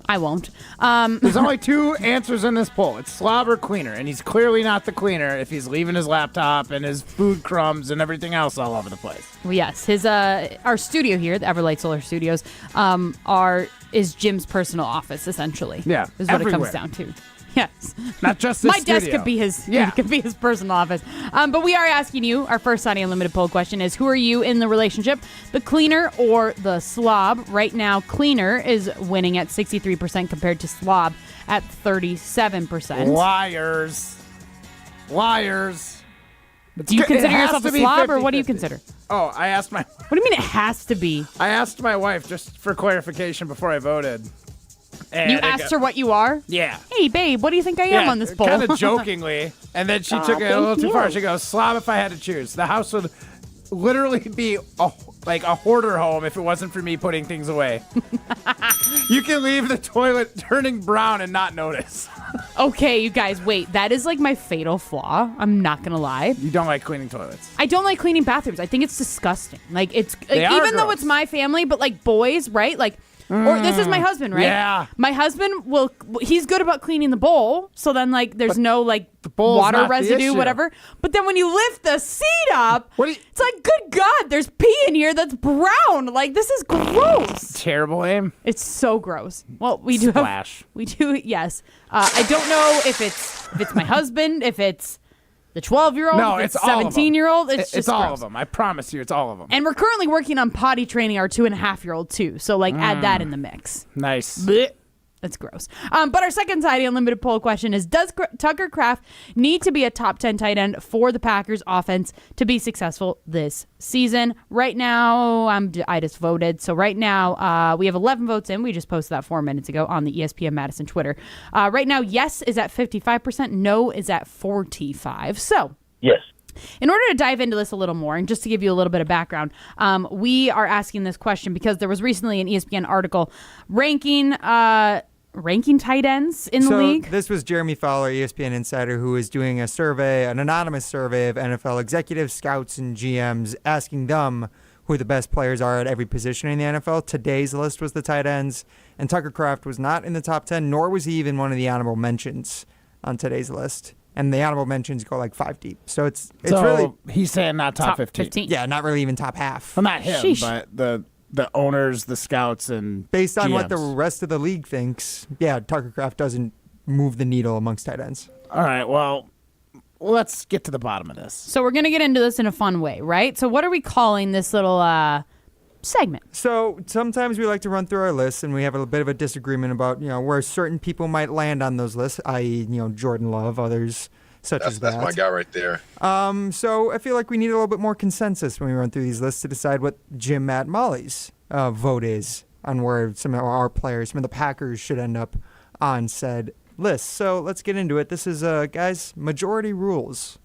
I won't. There's only two answers in this poll. It's slob or cleaner, and he's clearly not the cleaner if he's leaving his laptop and his food crumbs and everything else all over the place. Well, yes, his our studio here, the Everlight Solar Studios, is Jim's personal office essentially. Yeah, is what everywhere. it comes down to. Yes, not just this my studio. desk could be his. Yeah, it could be his personal office. But we are asking you. Our first Saudi Unlimited poll question is: who are you in the relationship, the cleaner or the slob? Right now, cleaner is winning at 63% compared to slob at 37%. Liars. Do you consider yourself a slob, or what do you consider? Oh, I asked my. What do you mean it has to be? I asked my wife just for clarification before I voted. And you asked her what you are? Yeah. Hey, babe, what do you think I am on this poll? Kind of jokingly. And then she took it a little too far. She goes, slob if I had to choose. The house would literally be a hoarder home if it wasn't for me putting things away. You can leave the toilet turning brown and not notice. Okay, you guys, wait. That is like my fatal flaw. I'm not going to lie. You don't like cleaning toilets? I don't like cleaning bathrooms. I think it's disgusting. Like, it's even though it's my family, but like boys, right? Like, Or this is my husband, right? Yeah. My husband he's good about cleaning the bowl, so then like there's no like bowl's water not the residue, issue. whatever. But then when you lift the seat up, it's like, good God, there's pee in here that's brown. Like, this is gross. Terrible aim. It's so gross. Well, we do Splash. Yes. I don't know if it's my husband, if it's the 12-year-old, No, if it's it's all of them. 17-year-old. It's just all gross. of them. I promise you, it's all of them. And we're currently working on potty training our 2.5-year-old too. So like add that in the mix. Nice. Blech. That's gross. But our second Tidy Unlimited poll question is, does Tucker Kraft need to be a top 10 tight end for the Packers offense to be successful this season? Right now, I just voted. So right now, we have 11 votes in. We just posted that 4 minutes ago on the ESPN Madison Twitter. Right now, yes is at 55%. No is at 45%. So Yes. in order to dive into this a little more, and just to give you a little bit of background, we are asking this question because there was recently an ESPN article ranking tight ends in the league. This was Jeremy Fowler, ESPN insider, who was doing a survey, an anonymous survey of NFL executives, scouts, and GMs, asking them who the best players are at every position in the NFL. Today's list was the tight ends, and Tucker Kraft was not in the top 10, nor was he even one of the honorable mentions on today's list. And the honorable mentions go like 5 deep. So it's really... He's saying not top 15. Yeah, not really even top half. Well, not him, Sheesh. but the owners, the scouts, and Based on what the GMs. rest of the league thinks, yeah, Tucker Kraft doesn't move the needle amongst tight ends. All right, well, let's get to the bottom of this. So we're going to get into this in a fun way, right? So what are we calling this little segment? So sometimes we like to run through our lists, and we have a bit of a disagreement about, where certain people might land on those lists, i.e., Jordan Love, others such as that. That's my guy right there. So I feel like we need a little bit more consensus when we run through these lists to decide what Jim, Matt, Molly's vote is on where some of our players, some of the Packers, should end up on said list. So let's get into it. This is, guys, majority rules.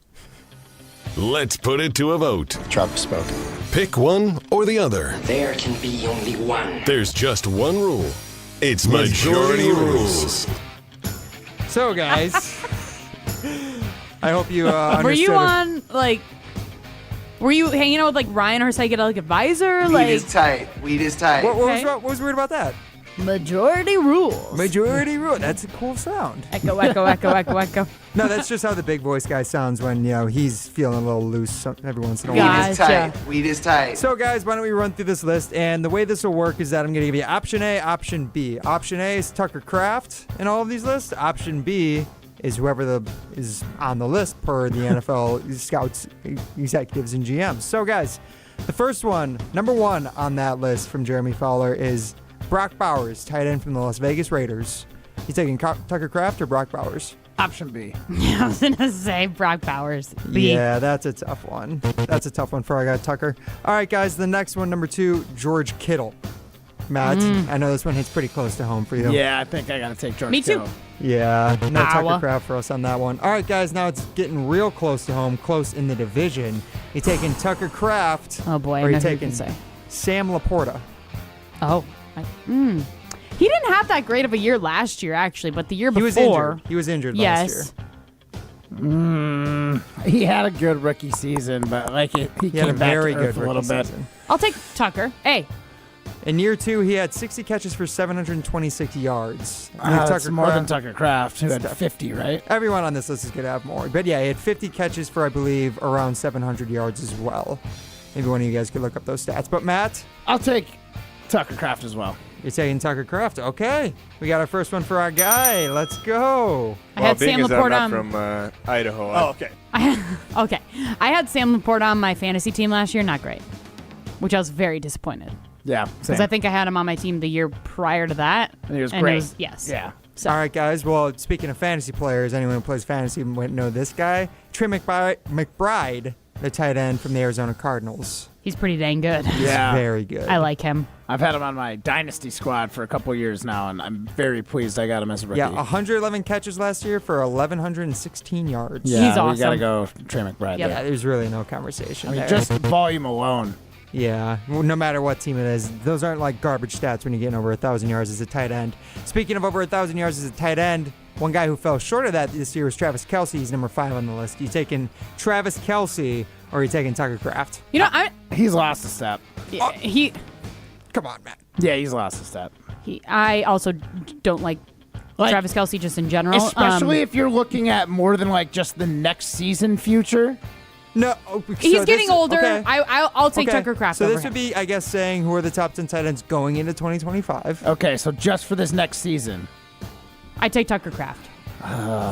Let's put it to a vote. Travis spoke. Pick one or the other. There can be only one. There's just one rule. It's majority rules. So, guys, I hope you understood. Were you on, were you hanging out with, Ryan, our psychedelic advisor? Weed is tight. Weed is tight. What was weird about that? Majority rules. Majority rule. That's a cool sound. Echo, echo, echo, echo, echo. No, that's just how the big voice guy sounds when, he's feeling a little loose every once in a Weed while. is tight. Weed is tight. So, guys, why don't we run through this list? And the way this will work is that I'm going to give you option A, option B. Option A is Tucker Kraft in all of these lists. Option B is whoever is on the list per the NFL scouts, executives, and GMs. So, guys, the first one, number one on that list from Jeremy Fowler is Brock Bowers, tight end from the Las Vegas Raiders. You taking Tucker Kraft or Brock Bowers? Option B. Yeah, I was going to say Brock Bowers. B. Yeah, that's a tough one. That's a tough one for our guy Tucker. All right, guys, the next one, number 2, George Kittle. Matt, I know this one hits pretty close to home for you. Yeah, I think I got to take George Me too. Kittle. Yeah, no Tucker Kraft for us on that one. All right, guys, now it's getting real close to home, close in the division. You taking Tucker Kraft? Oh, boy, or I know you who you taking can say. Sam Laporta? Oh, he didn't have that great of a year last year, actually, but the year before. He was injured last year. He had a good rookie season, but he He had a came back very to good earth a little rookie bit. season. I'll take Tucker. Hey. In year 2, he had 60 catches for 726 yards. That's more than Tucker Kraft, who had 50, right? Everyone on this list is going to have more. But yeah, he had 50 catches for, I believe, around 700 yards as well. Maybe one of you guys could look up those stats. But Matt? I'll take Tucker Kraft as well. You're taking Tucker Kraft. Okay. We got our first one for our guy. Let's go. I had Sam Laporte I'm not from Idaho. Oh, okay. Okay. I had Sam Laporte on my fantasy team last year. Not great. Which I was very disappointed. Yeah. Because I think I had him on my team the year prior to that. And he was great. Yes. Yeah. So. All right, guys. Well, speaking of fantasy players, anyone who plays fantasy might know this guy. Trey McBride, the tight end from the Arizona Cardinals. He's pretty dang good. Yeah. He's very good. I like him. I've had him on my dynasty squad for a couple years now, and I'm very pleased I got him as a rookie. Yeah, 111 catches last year for 1,116 yards. Yeah, he's awesome. We got to go Trey McBride Yeah, there. there's really no conversation I mean, there. just volume alone. Yeah, no matter what team it is, those aren't like garbage stats when you're getting over 1,000 yards as a tight end. Speaking of over 1,000 yards as a tight end, one guy who fell short of that this year was Travis Kelce. He's number 5 on the list. You taking Travis Kelce or are you taking Tucker Kraft? You know, He's lost a step. he. Come on, Matt. Yeah, he's lost a step. I also don't like Travis Kelce just in general. Especially if you're looking at more than like just the next season future. No, he's getting older. Okay. I'll take Tucker Kraft. So this would be, I guess, saying who are the top 10 tight ends going into 2025. Okay, so just for this next season, I take Tucker Kraft.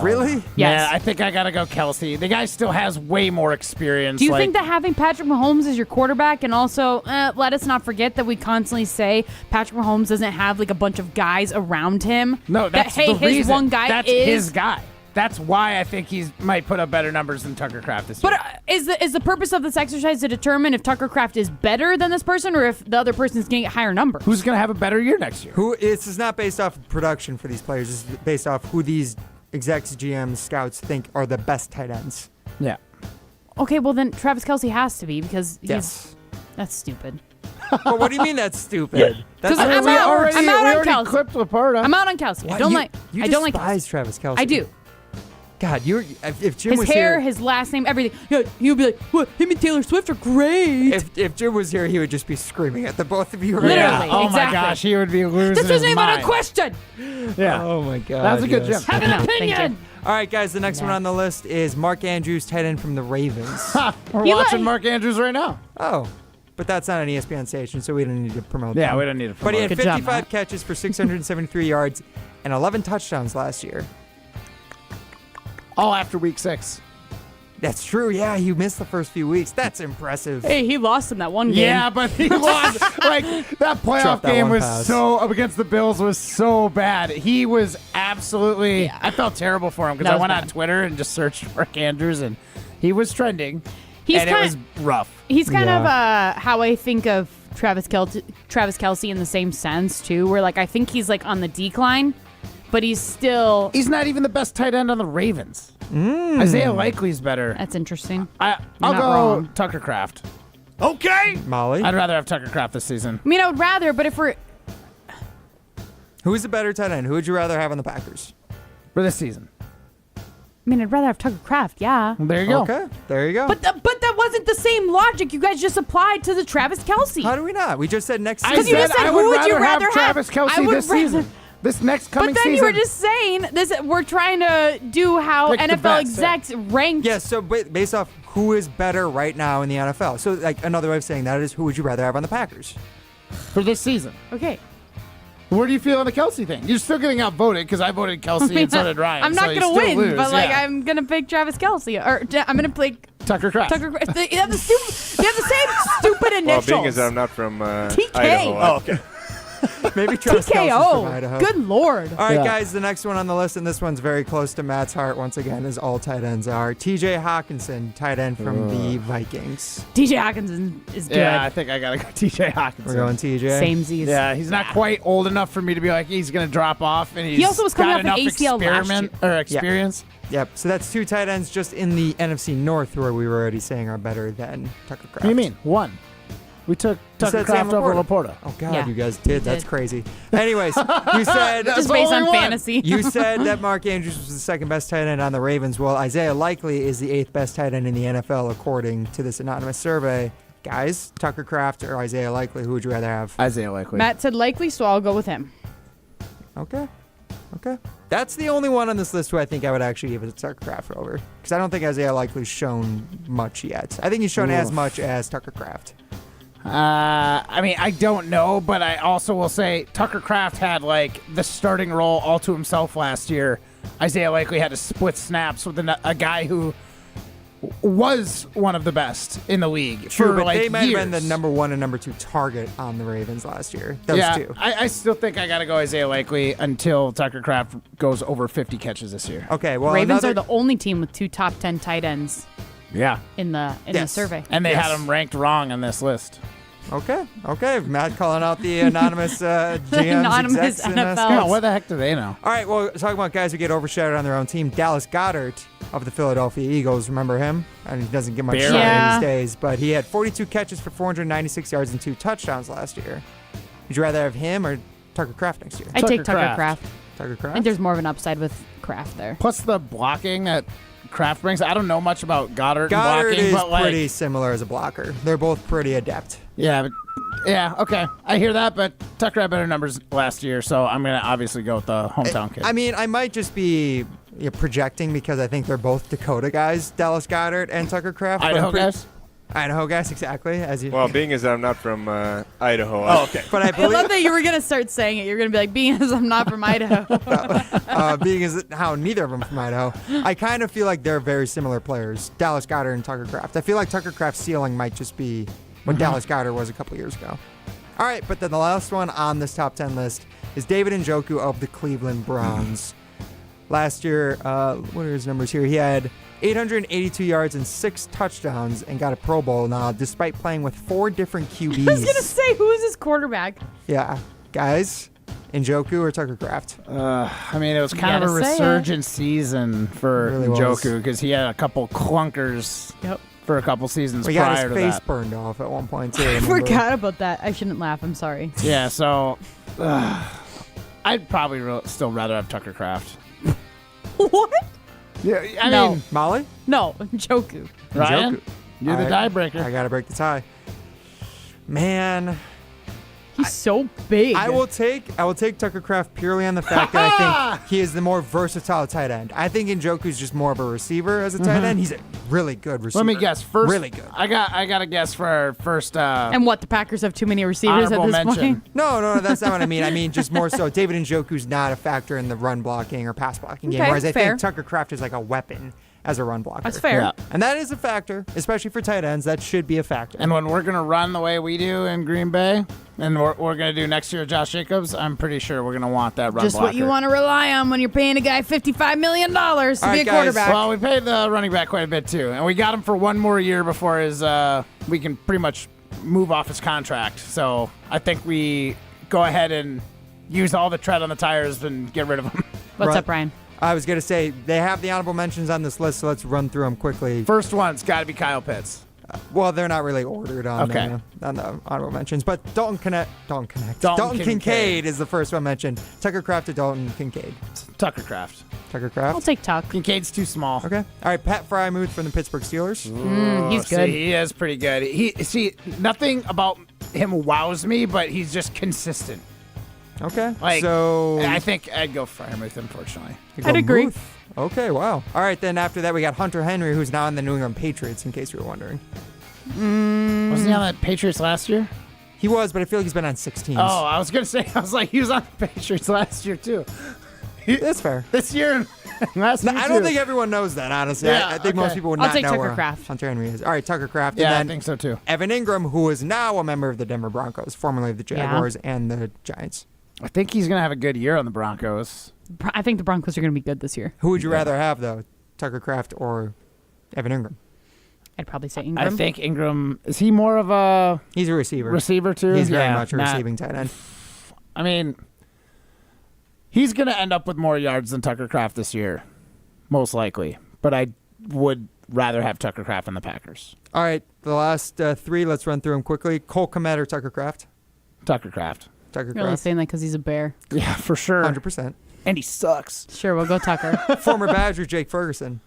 Really? Yes. Yeah, I think I gotta go Kelce. The guy still has way more experience. Do you think that having Patrick Mahomes as your quarterback, and also let us not forget that we constantly say Patrick Mahomes doesn't have like a bunch of guys around him? No, that's his reason. One guy that's is his guy. That's why I think he might put up better numbers than Tucker Kraft this year. But is the purpose of this exercise to determine if Tucker Kraft is better than this person, or if the other person is going to get higher numbers? Who's going to have a better year next year? This is not based off of production for these players. This is based off who these execs, GMs, scouts think are the best tight ends. Yeah. Okay, well then Travis Kelce has to be because that's stupid. But what do you mean that's stupid? Because I'm out on Kelce. Clipped Laporta. I'm out on Kelce. What? I don't like. You I don't like despise Travis Kelce. I do. God, if Jim his was hair, here, his last name, everything. Yeah, he would be like, "What? Him and Taylor Swift are great." If Jim was here, he would just be screaming at the both of you. Literally, yeah. Oh exactly. my gosh, he would be losing. This isn't his even mind. a question. Yeah. Oh my God. That was a good jump. Have an opinion. All right, guys. The next one on the list is Mark Andrews, tight end from the Ravens. We're watching Mark Andrews right now. Oh. But that's not an ESPN station, so we don't need to promote Yeah, them. we don't need to promote But he had Good 55 job, Matt. catches for 673 yards and 11 touchdowns last year. All after week 6. That's true. Yeah, he missed the first few weeks. That's impressive. Hey, he lost him that one game. Yeah, but he lost. Like, that playoff Dropped that game one was pass. so, up against the Bills was so bad. He was absolutely, I felt terrible for him because That I was went bad. on Twitter and just searched Mark Andrews and he was trending. He's and it was rough. He's kind of how I think of Travis Kelce in the same sense too, where like I think he's like on the decline, but he's not even the best tight end on the Ravens. Isaiah Likely's better. That's interesting. I'll not go wrong. Tucker Kraft. Okay. Molly? I'd rather have Tucker Kraft this season. I mean, I would rather, but if we're Who's the better tight end? Who would you rather have on the Packers? For this season. I mean, I'd rather have Tucker Kraft, yeah. There you go. Okay, there you go. But that wasn't the same logic you guys just applied to the Travis Kelce. How do we not? We just said next Because season. you just said, I who would would you rather have Travis have? Kelce this season. This next coming But then season. you were just saying this. We're trying to do how Pick the NFL best, execs ranked. Yeah, so based off who is better right now in the NFL. So like another way of saying that is who would you rather have on the Packers? for this season. Okay. Where do you feel on the Kelce thing? You're still getting outvoted because I voted Kelce and so did Ryan. I'm not so you going to still win, lose, but like yeah. I'm going to pick Travis Kelce, or I'm going to pick Tucker Kraft. Tucker Kraft. They have the same stupid initials. Well, being as I'm not from TK. Idaho. Oh, okay. Maybe Travis Kelce's from Idaho. TKO. Good Lord. All right, guys, the next one on the list, and this one's very close to Matt's heart once again, as all tight ends are. TJ Hawkinson, tight end from the Vikings. TJ Hawkinson is good. Yeah, I think I got to go TJ Hawkinson. We're going TJ. Same Z's. Yeah, he's not quite old enough for me to be like, he's going to drop off. And He also was coming got off an enough ACL last experience. Yep, so that's two tight ends just in the NFC North where we were already saying are better than Tucker Kraft. What do you mean? One. We took Tucker Kraft over Laporta. Oh, God, Yeah, you guys did. we That's did. crazy. Anyways, you said... Just based on fantasy. You said that Mark Andrews was the second best tight end on the Ravens. Well, Isaiah Likely is the eighth best tight end in the NFL according to this anonymous survey. Guys, Tucker Kraft or Isaiah Likely, who would you rather have? Isaiah Likely. Matt said likely, so I'll go with him. Okay. That's the only one on this list who I think I would actually give it to Tucker Kraft over. Because I don't think Isaiah Likely's shown much yet. I think he's shown as much as Tucker Kraft. I mean, I don't know, but I also will say Tucker Kraft had like the starting role all to himself last year. Isaiah Likely had to split snaps with a guy who was one of the best in the league. True, for but like they might years. have been the number one and number two target on the Ravens last year. Those two. I still think I got to go Isaiah Likely until Tucker Kraft goes over 50 catches this year. Okay, well, Ravens are the only team with 2 top 10 tight ends Yeah. in the survey. And they had them ranked wrong on this list. Okay. Matt calling out the anonymous GMs, Anonymous execs, and NFL. scouts. What the heck do they know? All right, well, talking about guys who get overshadowed on their own team, Dallas Goedert of the Philadelphia Eagles. Remember him? And he doesn't get much Barely. shine these days, but he had 42 catches for 496 yards and 2 touchdowns last year. Would you rather have him or Tucker Kraft next year? I take Tucker Kraft. Tucker I Kraft? think there's more of an upside with Kraft there. Plus the blocking that Kraft brings. I don't know much about Goddard and Goddard blocking, is but like, pretty similar as a blocker. They're both pretty adept. yeah, but Yeah, okay. I hear that, but Tucker had better numbers last year, so I'm going to obviously go with the hometown kid. I mean, I might just be projecting because I think they're both Dakota guys, Dallas Goedert and Tucker Kraft. Idaho guys? Idaho guys, exactly. Well, being as I'm not from Idaho. Oh, okay. But I love that you were going to start saying it. You're going to be like, being as I'm not from Idaho. being as how neither of them from Idaho, I kind of feel like they're very similar players, Dallas Goedert and Tucker Kraft. I feel like Tucker Kraft's ceiling might just be what Dallas Goedert was a couple years ago. All right, but then the last one on this top 10 list is David Njoku of the Cleveland Browns. Last year, what are his numbers here? He had 882 yards and 6 touchdowns and got a Pro Bowl now, despite playing with 4 different QBs. I was going to say, who is his quarterback? Yeah, guys, Njoku or Tucker Kraft? I mean, it was kind of a resurgent season for Really Njoku because he had a couple clunkers for a couple seasons We prior got his to face that. burned off at one point, too. I forgot about that. I shouldn't laugh. I'm sorry. Yeah, so I'd probably still rather have Tucker Kraft. What? Yeah, I No. mean, Molly? No, Njoku. Ryan, Njoku. you're the tiebreaker. I got to break the tie. Man, He's so big. I will take Tucker Kraft purely on the fact that I think he is the more versatile tight end. I think Njoku's just more of a receiver as a tight end. He's a really good receiver. Let me guess. First, really good. I got to guess for our first. And what, the Packers have too many receivers at honorable this mention. point? No, that's not what I mean. I mean just more so David Njoku's not a factor in the run blocking or pass blocking game, Okay, whereas I fair. think Tucker Kraft is like a weapon as a run blocker. That's fair. Yeah. And that is a factor, especially for tight ends. That should be a factor. And when we're going to run the way we do in Green Bay, and we're going to do next year with Josh Jacobs, I'm pretty sure we're going to want that run Just blocker. what you want to rely on when you're paying a guy $55 million to All be right, a guys. quarterback. Well, we paid the running back quite a bit, too. And we got him for one more year before his we can pretty much move off his contract. So I think we go ahead and use all the tread on the tires and get rid of him. What's up, Brian? I was going to say, they have the honorable mentions on this list, so let's run through them quickly. First one's got to be Kyle Pitts. Well, they're not really ordered on, Okay. On the honorable mentions, but Dalton Kincaid is the first one mentioned. Tucker Kraft or Dalton Kincaid? Tucker Kraft. Tucker Kraft? I'll take Tuck. Kincaid's too small. Okay. All right, Pat Frymuth from the Pittsburgh Steelers. He's good. See, he is pretty good. Nothing about him wows me, but he's just consistent. Okay. Like, so I think I'd go Frymuth, unfortunately. you I'd go agree. Muth. Okay, wow. All right, then after that, we got Hunter Henry, who's now in the New England Patriots, in case you were wondering. Wasn't he on the Patriots last year? He was, but I feel like he's been on 6 teams. Oh, I was going to say, he was on the Patriots last year, too. That's fair. This year and last year, I don't think everyone knows that, honestly. Yeah, I think most people would I'll not take know Tucker where Kraft. Hunter Henry is. All right, Tucker Kraft. Yeah, I and then think so, too. Evan Ingram, who is now a member of the Denver Broncos, formerly of the Jaguars and the Giants. I think he's going to have a good year on the Broncos. I think the Broncos are going to be good this year. Who would you rather have, though? Tucker Kraft or Evan Ingram? I'd probably say Ingram. I think Ingram, is he more of a He's a receiver. receiver, too? He's very Yeah, much a receiving tight end. I mean, he's going to end up with more yards than Tucker Kraft this year, most likely. But I would rather have Tucker Kraft on the Packers. All right, the last 3, let's run through them quickly. Cole Kmet or Tucker Kraft? Tucker Kraft. Tucker You're only Kraft. saying that because he's a bear. Yeah, for sure. 100%. And he sucks. Sure, we'll go Tucker. Former Badger Jake Ferguson.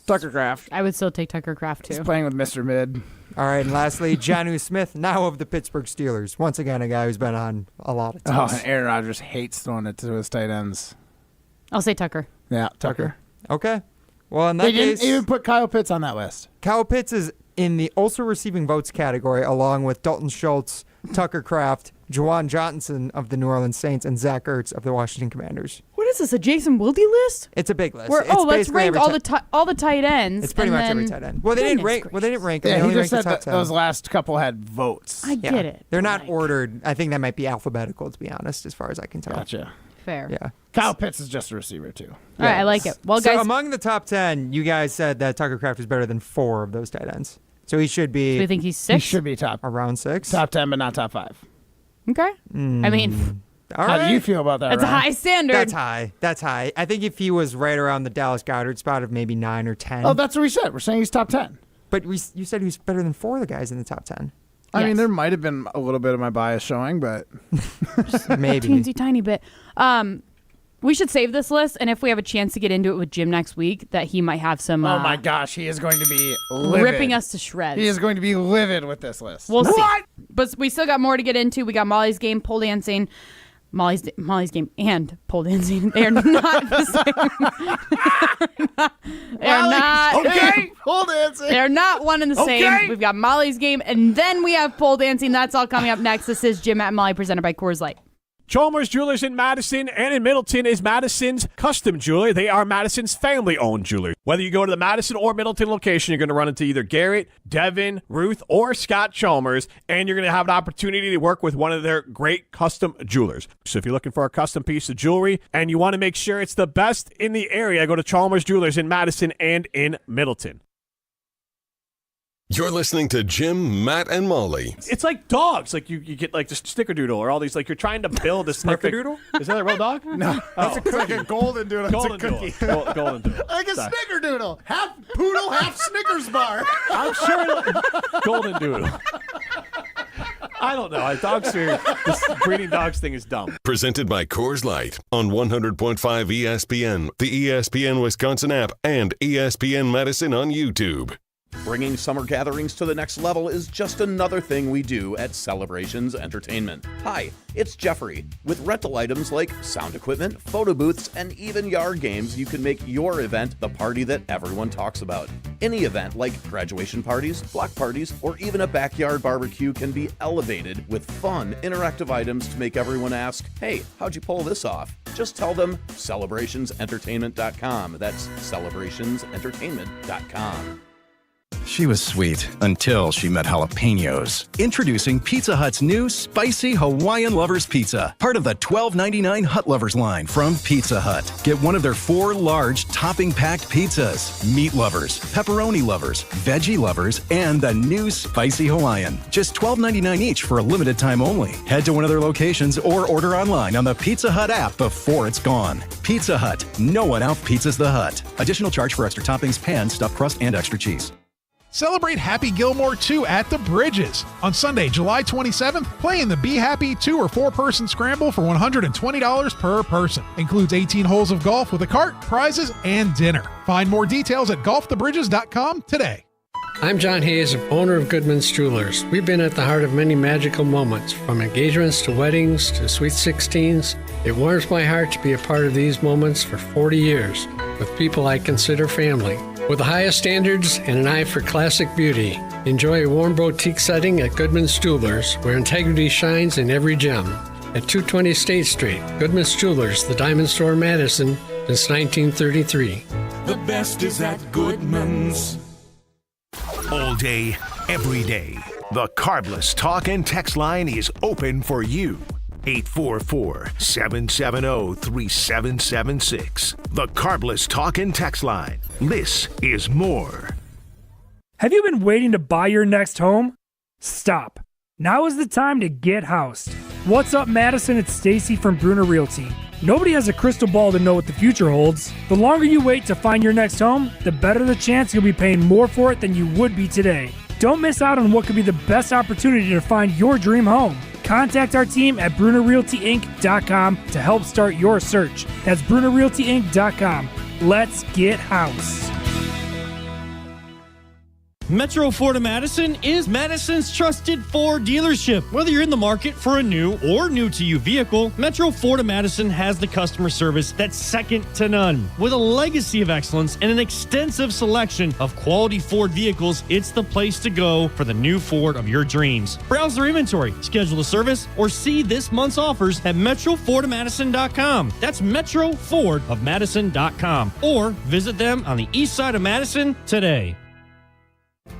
Tucker Kraft. I would still take Tucker Kraft, He's too. playing with Mr. Mid. All right, and lastly, Jonnu Smith, now of the Pittsburgh Steelers. Once again, a guy who's been on a lot of Oh, teams. and Aaron Rodgers hates throwing it to his tight ends. I'll say Tucker. Yeah, Tucker. Okay. Well, in that They case, didn't even put Kyle Pitts on that list. Kyle Pitts is in the also receiving votes category, along with Dalton Schultz, Tucker Kraft, Juwan Johnson of the New Orleans Saints, and Zach Ertz of the Washington Commanders. What is this, a Jason Wilde list? It's a big list. Where, It's let's basically rank every all the tight ends. It's pretty and much every then- tight end. Well, they didn't rank. Well, they didn't rank them. Yeah, They he only just ranked said the top that 10. those last couple had votes. I get it. They're not ordered. I think that might be alphabetical, to be honest, as far as I can tell. Gotcha. Fair. Yeah. Kyle Pitts is just a receiver, too. All right, I like it. Well, So guys, among the top 10, you guys said that Tucker Kraft is better than 4 of those tight ends. So he should be do you think he's He 6? should be top around 6. top 10, but not top 5. Okay. I mean, All How right. do you feel about that, that's a Ryan? high standard. That's high. That's high. I think if he was right around the Dallas Goedert spot of maybe 9 or 10. Oh, that's what we said. We're saying he's top 10. But you said he was better than 4 of the guys in the top 10. I Yes. mean, there might have been a little bit of my bias showing, but Maybe. Teensy tiny bit. We should save this list, and if we have a chance to get into it with Jim next week, that he might have some... oh my gosh, he is going to be livid. Ripping us to shreds. He is going to be livid with this list. We'll see. But we still got more to get into. We got Molly's game, pole dancing. Molly's game and pole dancing. They are not the same. They are not. Okay, pole dancing. They're not one and the same. We've got Molly's game, and then we have pole dancing. That's all coming up next. This is Jim, Matt, and Molly, presented by Coors Light. Chalmers Jewelers in Madison and in Middleton is Madison's custom jewelry. They are Madison's family-owned jewelry. Whether you go to the Madison or Middleton location, you're going to run into either Garrett, Devin, Ruth, or Scott Chalmers, and you're going to have an opportunity to work with one of their great custom jewelers. So if you're looking for a custom piece of jewelry and you want to make sure it's the best in the area, go to Chalmers Jewelers in Madison and in Middleton. You're listening to Jim, Matt, and Molly. It's like dogs. Like you get like the snickerdoodle or all these. Like you're trying to build this Snickerdoodle? Is that a real dog? No, it's like a golden doodle. Golden it's a cookie. doodle. Golden doodle. Like a Sorry. snickerdoodle. Half poodle, half Snickers bar. I'm sure. Golden doodle. I don't know. This breeding dogs thing is dumb. Presented by Coors Light on 100.5 ESPN, the ESPN Wisconsin app, and ESPN Madison on YouTube. Bringing summer gatherings to the next level is just another thing we do at Celebrations Entertainment. Hi, it's Jeffrey. With rental items like sound equipment, photo booths, and even yard games, you can make your event the party that everyone talks about. Any event like graduation parties, block parties, or even a backyard barbecue can be elevated with fun, interactive items to make everyone ask, hey, how'd you pull this off? Just tell them celebrationsentertainment.com. That's celebrationsentertainment.com. She was sweet until she met jalapenos. Introducing Pizza Hut's new Spicy Hawaiian Lovers Pizza, part of the $12.99 Hut Lovers line from Pizza Hut. Get one of their 4 large topping-packed pizzas. Meat lovers, pepperoni lovers, veggie lovers, and the new Spicy Hawaiian. Just $12.99 each for a limited time only. Head to one of their locations or order online on the Pizza Hut app before it's gone. Pizza Hut. No one out-pizzas the Hut. Additional charge for extra toppings, pan, stuffed crust, and extra cheese. Celebrate Happy Gilmore 2 at the Bridges. On Sunday, July 27th, play in the Be Happy 2 or 4-person scramble for $120 per person. Includes 18 holes of golf with a cart, prizes, and dinner. Find more details at golfthebridges.com today. I'm John Hayes, owner of Goodman's Jewelers. We've been at the heart of many magical moments, from engagements to weddings to sweet 16s. It warms my heart to be a part of these moments for 40 years with people I consider family. With the highest standards and an eye for classic beauty, enjoy a warm boutique setting at Goodman's Jewelers, where integrity shines in every gem. At 220 State Street, Goodman's Jewelers, the Diamond Store, Madison, since 1933. The best is at Goodman's. All day, every day, the Carbless Talk and Text line is open for you. 844-770-3776. The Carbless Talk and Text line. This is more. Have you been waiting to buy your next home? Stop. Now is the time to get housed. What's up, Madison? It's Stacy from Bruner Realty. Nobody has a crystal ball to know what the future holds. The longer you wait to find your next home, the better the chance you'll be paying more for it than you would be today. Don't miss out on what could be the best opportunity to find your dream home. Contact our team at BrunerRealtyInc.com to help start your search. That's BrunerRealtyInc.com. Let's get house. Metro Ford of Madison is Madison's trusted Ford dealership. Whether you're in the market for a new or new-to-you vehicle, Metro Ford of Madison has the customer service that's second to none. With a legacy of excellence and an extensive selection of quality Ford vehicles, it's the place to go for the new Ford of your dreams. Browse their inventory, schedule a service, or see this month's offers at MetroFordofMadison.com. That's MetroFordofMadison.com. Or visit them on the east side of Madison today.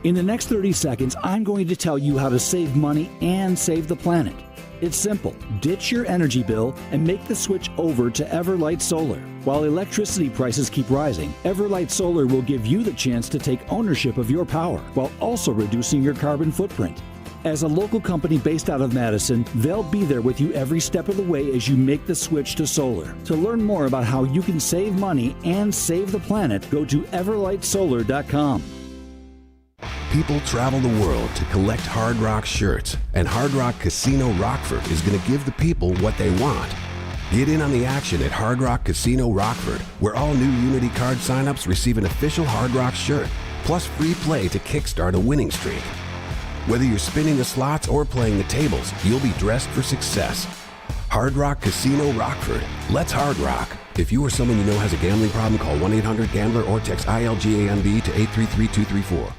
In the next 30 seconds, I'm going to tell you how to save money and save the planet. It's simple. Ditch your energy bill and make the switch over to Everlight Solar. While electricity prices keep rising, Everlight Solar will give you the chance to take ownership of your power while also reducing your carbon footprint. As a local company based out of Madison, they'll be there with you every step of the way as you make the switch to solar. To learn more about how you can save money and save the planet, go to everlightsolar.com. People travel the world to collect Hard Rock shirts, and Hard Rock Casino Rockford is going to give the people what they want. Get in on the action at Hard Rock Casino Rockford, where all new Unity card signups receive an official Hard Rock shirt, plus free play to kickstart a winning streak. Whether you're spinning the slots or playing the tables, you'll be dressed for success. Hard Rock Casino Rockford. Let's Hard Rock. If you or someone you know has a gambling problem, call 1-800-GAMBLER or text ILGAMB to 833-234.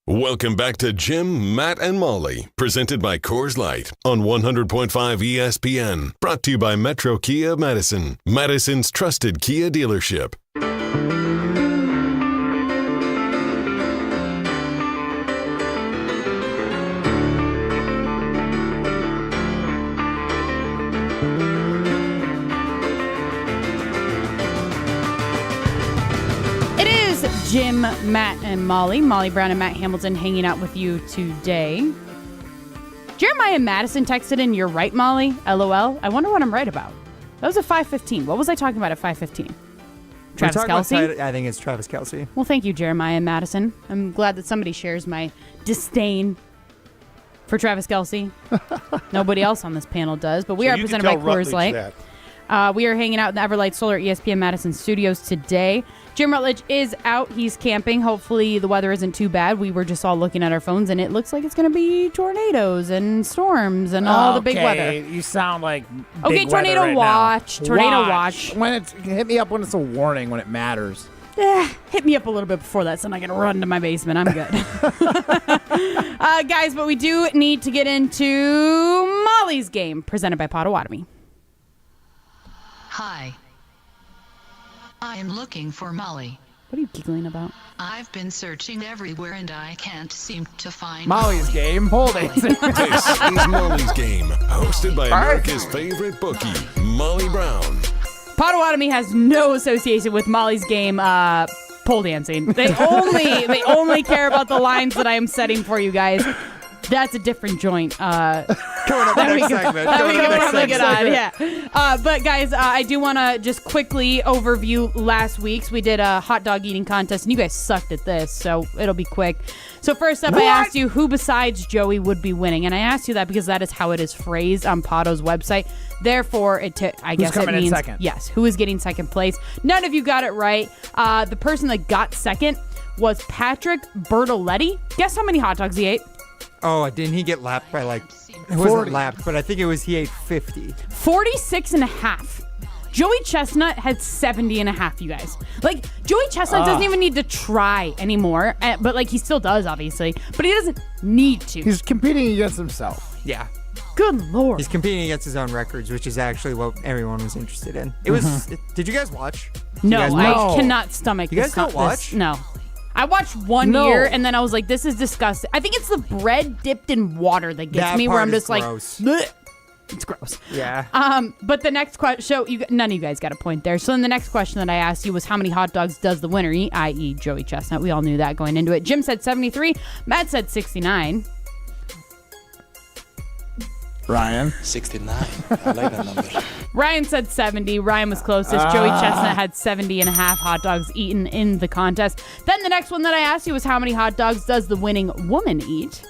Welcome back to Jim, Matt, and Molly, presented by Coors Light on 100.5 ESPN. Brought to you by Metro Kia Madison, Madison's trusted Kia dealership. Jim, Matt, and Molly. Molly Brown and Matt Hamilton hanging out with you today. Jeremiah Madison texted in, "You're right, Molly. LOL. I wonder what I'm right about." That was at 5:15. What was I talking about at 5:15? Travis Kelce? I think it's Travis Kelce. Well, thank you, Jeremiah Madison. I'm glad that somebody shares my disdain for Travis Kelce. Nobody else on this panel does, but we are presented by Coors Light. We are hanging out in the Everlight Solar ESPN Madison studios today. Jim Rutledge is out. He's camping. Hopefully the weather isn't too bad. We were just all looking at our phones, and it looks like it's going to be tornadoes and storms and all the big weather. You sound like big tornado weather watch. Now. Tornado watch. When it's hit me up when it's a warning, when it matters. Hit me up a little bit before that, so I can run to my basement. I'm good. Guys, but we do need to get into Molly's game, presented by Potawatomi. Hi. I am looking for Molly. What are you giggling about? I've been searching everywhere and I can't seem to find Molly's game. Hold it. This is Molly's Game, hosted by America's favorite bookie, Molly Brown. Potawatomi has no association with Molly's Game pole dancing. They only care about the lines that I am setting for you guys. That's a different joint. Going up the next segment. Yeah. But guys, I do want to just quickly overview last week's. We did a hot dog eating contest, and you guys sucked at this, so it'll be quick. So first up, I asked you who besides Joey would be winning, and I asked you that because that is how it is phrased on Potto's website. Therefore, I guess it means second? Yes, who is getting second place. None of you got it right. The person that got second was Patrick Bertoletti. Guess how many hot dogs he ate? Oh, didn't he get lapped by it wasn't lapped, but I think he ate 50. 46 and a half. Joey Chestnut had 70 and a half, you guys. Like, Joey Chestnut doesn't even need to try anymore, but he still does, obviously, but he doesn't need to. He's competing against himself. Yeah. Good Lord. He's competing against his own records, which is actually what everyone was interested in. It was. Did you guys watch? No, I cannot stomach this. You guys don't watch? No. I watched one year, and then I was like, this is disgusting. I think it's the bread dipped in water that gets me, where I'm just gross. Bleh. It's gross. Yeah. But the next question, none of you guys got a point there. So then the next question that I asked you was how many hot dogs does the winner eat, i.e. Joey Chestnut. We all knew that going into it. Jim said 73. Matt said 69. Ryan. 69. I like that number. Ryan said 70. Ryan was closest. Joey Chestnut had 70 and a half hot dogs eaten in the contest. Then the next one that I asked you was how many hot dogs does the winning woman eat?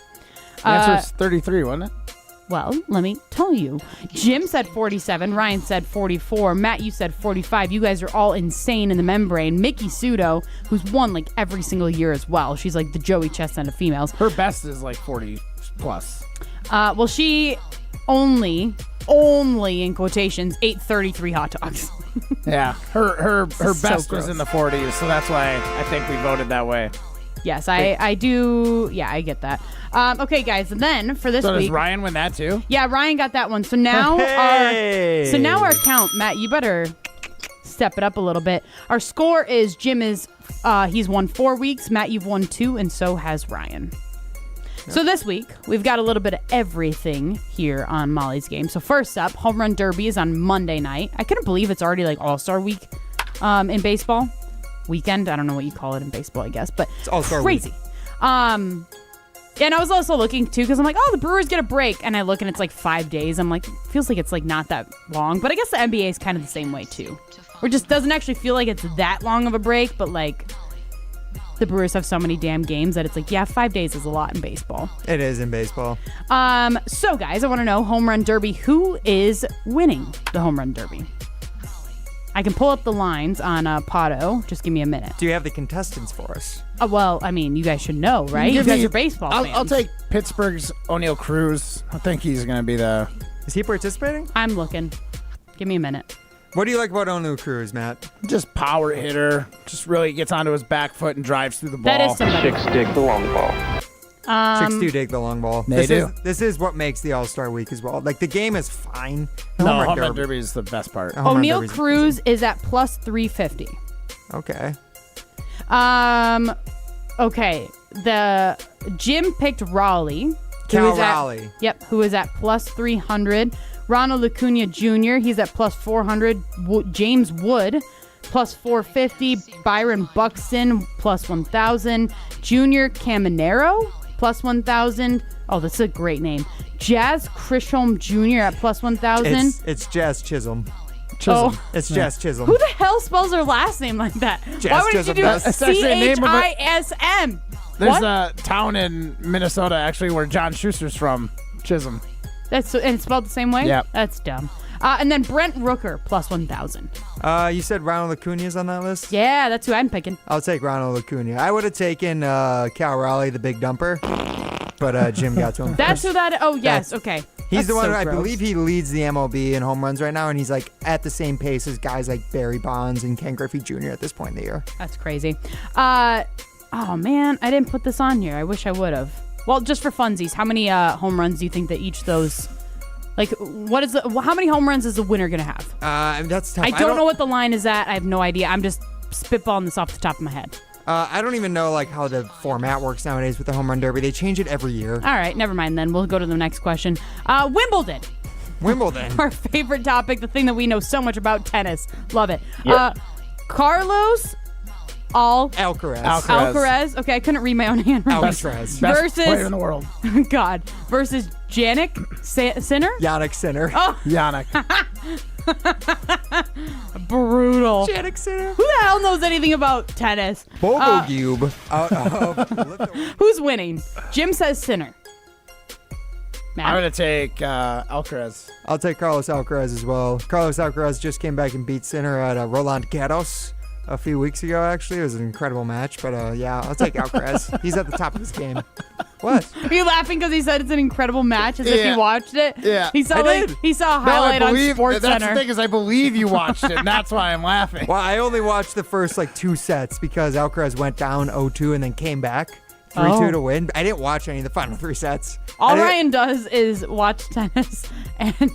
The answer was 33, wasn't it? Well, let me tell you. Jim said 47. Ryan said 44. Matt, you said 45. You guys are all insane in the membrane. Mickey Sudo, who's won every single year as well. She's like the Joey Chestnut of females. Her best is 40 plus. Well, she only in quotations ate 33 hot dogs. Yeah, her best gross. was in the 40s, so that's why I think we voted that way. Yes, I do. Yeah, I get that. Okay, guys, and then for this week, week, does Ryan win that too? Yeah, Ryan got that one. So now our count, Matt, you better step it up a little bit. Our score is Jim is he's won 4 weeks. Matt, you've won 2, and so has Ryan. So this week, we've got a little bit of everything here on Molly's Game. So first up, Home Run Derby is on Monday night. I couldn't believe it's already All-Star Week in baseball. Weekend, I don't know what you call it in baseball, I guess, but it's All-Star crazy. Week. And I was also looking too, because I'm like, the Brewers get a break, and I look and it's 5 days. I'm like, feels like it's not that long, but I guess the NBA is kind of the same way too. Or just doesn't actually feel like it's that long of a break, but the Brewers have so many damn games that it's 5 days is a lot in baseball. It is in baseball. So guys, I want to know, Home Run Derby, who is winning the Home Run Derby? I can pull up the lines on Pato. Just give me a minute. Do you have the contestants for us? Well, I mean, you guys should know, right? You guys are baseball fans. I'll take Pittsburgh's O'Neal Cruz. I think he's going to be the... Is he participating? I'm looking. Give me a minute. What do you like about O'Neal Cruz, Matt? Just power hitter. Just really gets onto his back foot and drives through the ball. That is somebody. Chicks dig the long ball. Chicks do dig the long ball. This is what makes the All-Star Week as well. Like, the game is fine. Home run derby is the best part. O'Neal Cruz is at plus 350. Okay. Okay. The Jim picked Raleigh. Cal Raleigh. Who is at plus 300. Ronald Acuna Jr., he's at plus 400. James Wood, plus 450. Byron Buxton, plus 1,000. Junior Caminero, plus 1,000. Oh, that's a great name. Jazz Chisholm Jr. at plus 1,000. It's Jazz Chisholm. It's Jazz Chisholm. Who the hell spells their last name like that? Why would you do CHISM? There's a town in Minnesota, actually, where John Schuster's from. Chisholm. And it's spelled the same way? Yep. That's dumb. And then Brent Rooker, plus 1,000. You said Ronald Acuna's on that list? Yeah, that's who I'm picking. I'll take Ronald Acuna. I would have taken Cal Raleigh, the big dumper, but Jim got to him. That's first. who that... Oh, yes, okay. He's the one so I gross. believe he leads the MLB in home runs right now, and he's like at the same pace as guys like Barry Bonds and Ken Griffey Jr. at this point in the year. That's crazy. Oh, man, I didn't put this on here. I wish I would have. Well, just for funsies, how many home runs do you think that each of those... Like, how many home runs is the winner going to have? That's tough. I don't know what the line is at. I have no idea. I'm just spitballing this off the top of my head. I don't even know like how the format works nowadays with the home run derby. They change it every year. All right, never mind then. We'll go to the next question. Wimbledon. Our favorite topic, the thing that we know so much about, tennis. Love it. Yep. Carlos Alcaraz. Okay, I couldn't read my own handwriting. Alcaraz. Best player in the world. God. Versus Jannik Sinner? Yannick Sinner. Oh. Yannick. Brutal. Jannik Sinner. Who the hell knows anything about tennis? Bobo Cube. Who's winning? Jim says Sinner. Matt? I'm going to take Alcaraz. I'll take Carlos Alcaraz as well. Carlos Alcaraz just came back and beat Sinner at Roland Garros a few weeks ago, actually. It was an incredible match, but yeah, I'll take Alcaraz. He's at the top of his game. What? Are you laughing because he said it's an incredible match as if you watched it? Yeah. He saw a highlight on SportsCenter. That's the thing is I believe you watched it, and that's why I'm laughing. Well, I only watched the first like 2 sets because Alcaraz went down 0-2 and then came back 3-2 to win. I didn't watch any of the final 3 sets. All Ryan does is watch tennis and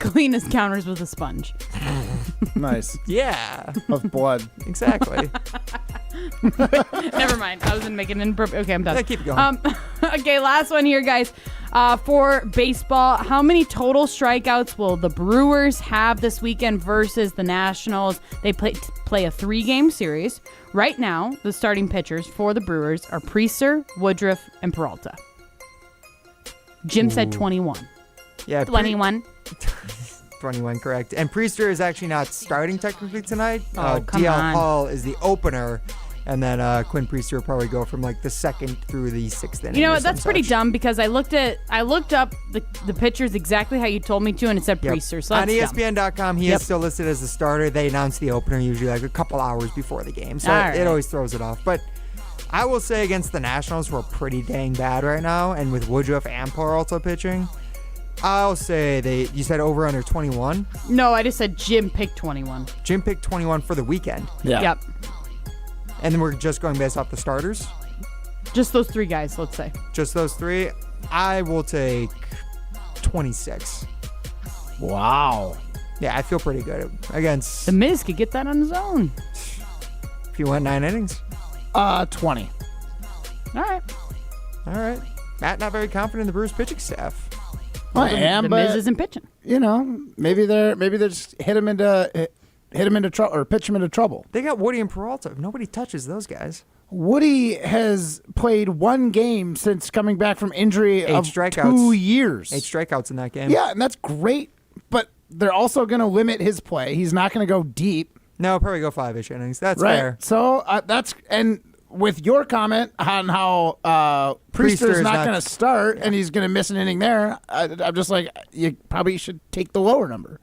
clean his counters with a sponge. Nice. Yeah. Of blood. Exactly. Never mind. I wasn't making an imperfect. Okay, I'm done. Yeah, keep going. Okay, last one here, guys. For baseball, how many total strikeouts will the Brewers have this weekend versus the Nationals? They play a 3-game series. Right now, the starting pitchers for the Brewers are Priester, Woodruff, and Peralta. Jim said 21. Yeah, 21. 21, correct. And Priester is actually not starting technically tonight. Oh, come DL on. Hall is the opener. And then Quinn Priester will probably go from like the 2nd through the 6th inning. You know what? That's pretty dumb because I looked up the pitchers exactly how you told me to, and it said Priester. So on that's ESPN.com, he is still listed as the starter. They announce the opener usually like a couple hours before the game, so All right. it always throws it off. But I will say against the Nationals, who are pretty dang bad right now, and with Woodruff and Peralta pitching, I'll say you said over under 21. No, I just said Jim picked 21. Jim picked 21 for the weekend. Yeah. Yep. And then we're just going based off the starters. Just those 3 guys, let's say. Just those 3. I will take 26. Wow. Yeah, I feel pretty good against. The Miz could get that on his own. If you went 9 innings. 20. All right. Matt, not very confident in the Brewers pitching staff. Well, I am, the but Miz isn't pitching. You know, maybe they're just hit him into trouble or pitch him into trouble. They got Woody and Peralta. Nobody touches those guys. Woody has played 1 game since coming back from injury 8 of strikeouts. 2 years. 8 strikeouts in that game. Yeah, and that's great, but they're also going to limit his play. He's not going to go deep. No, probably go 5-ish innings. That's right. fair. So and with your comment on how Priester's not going to start and he's going to miss an inning there, I'm just like, you probably should take the lower number.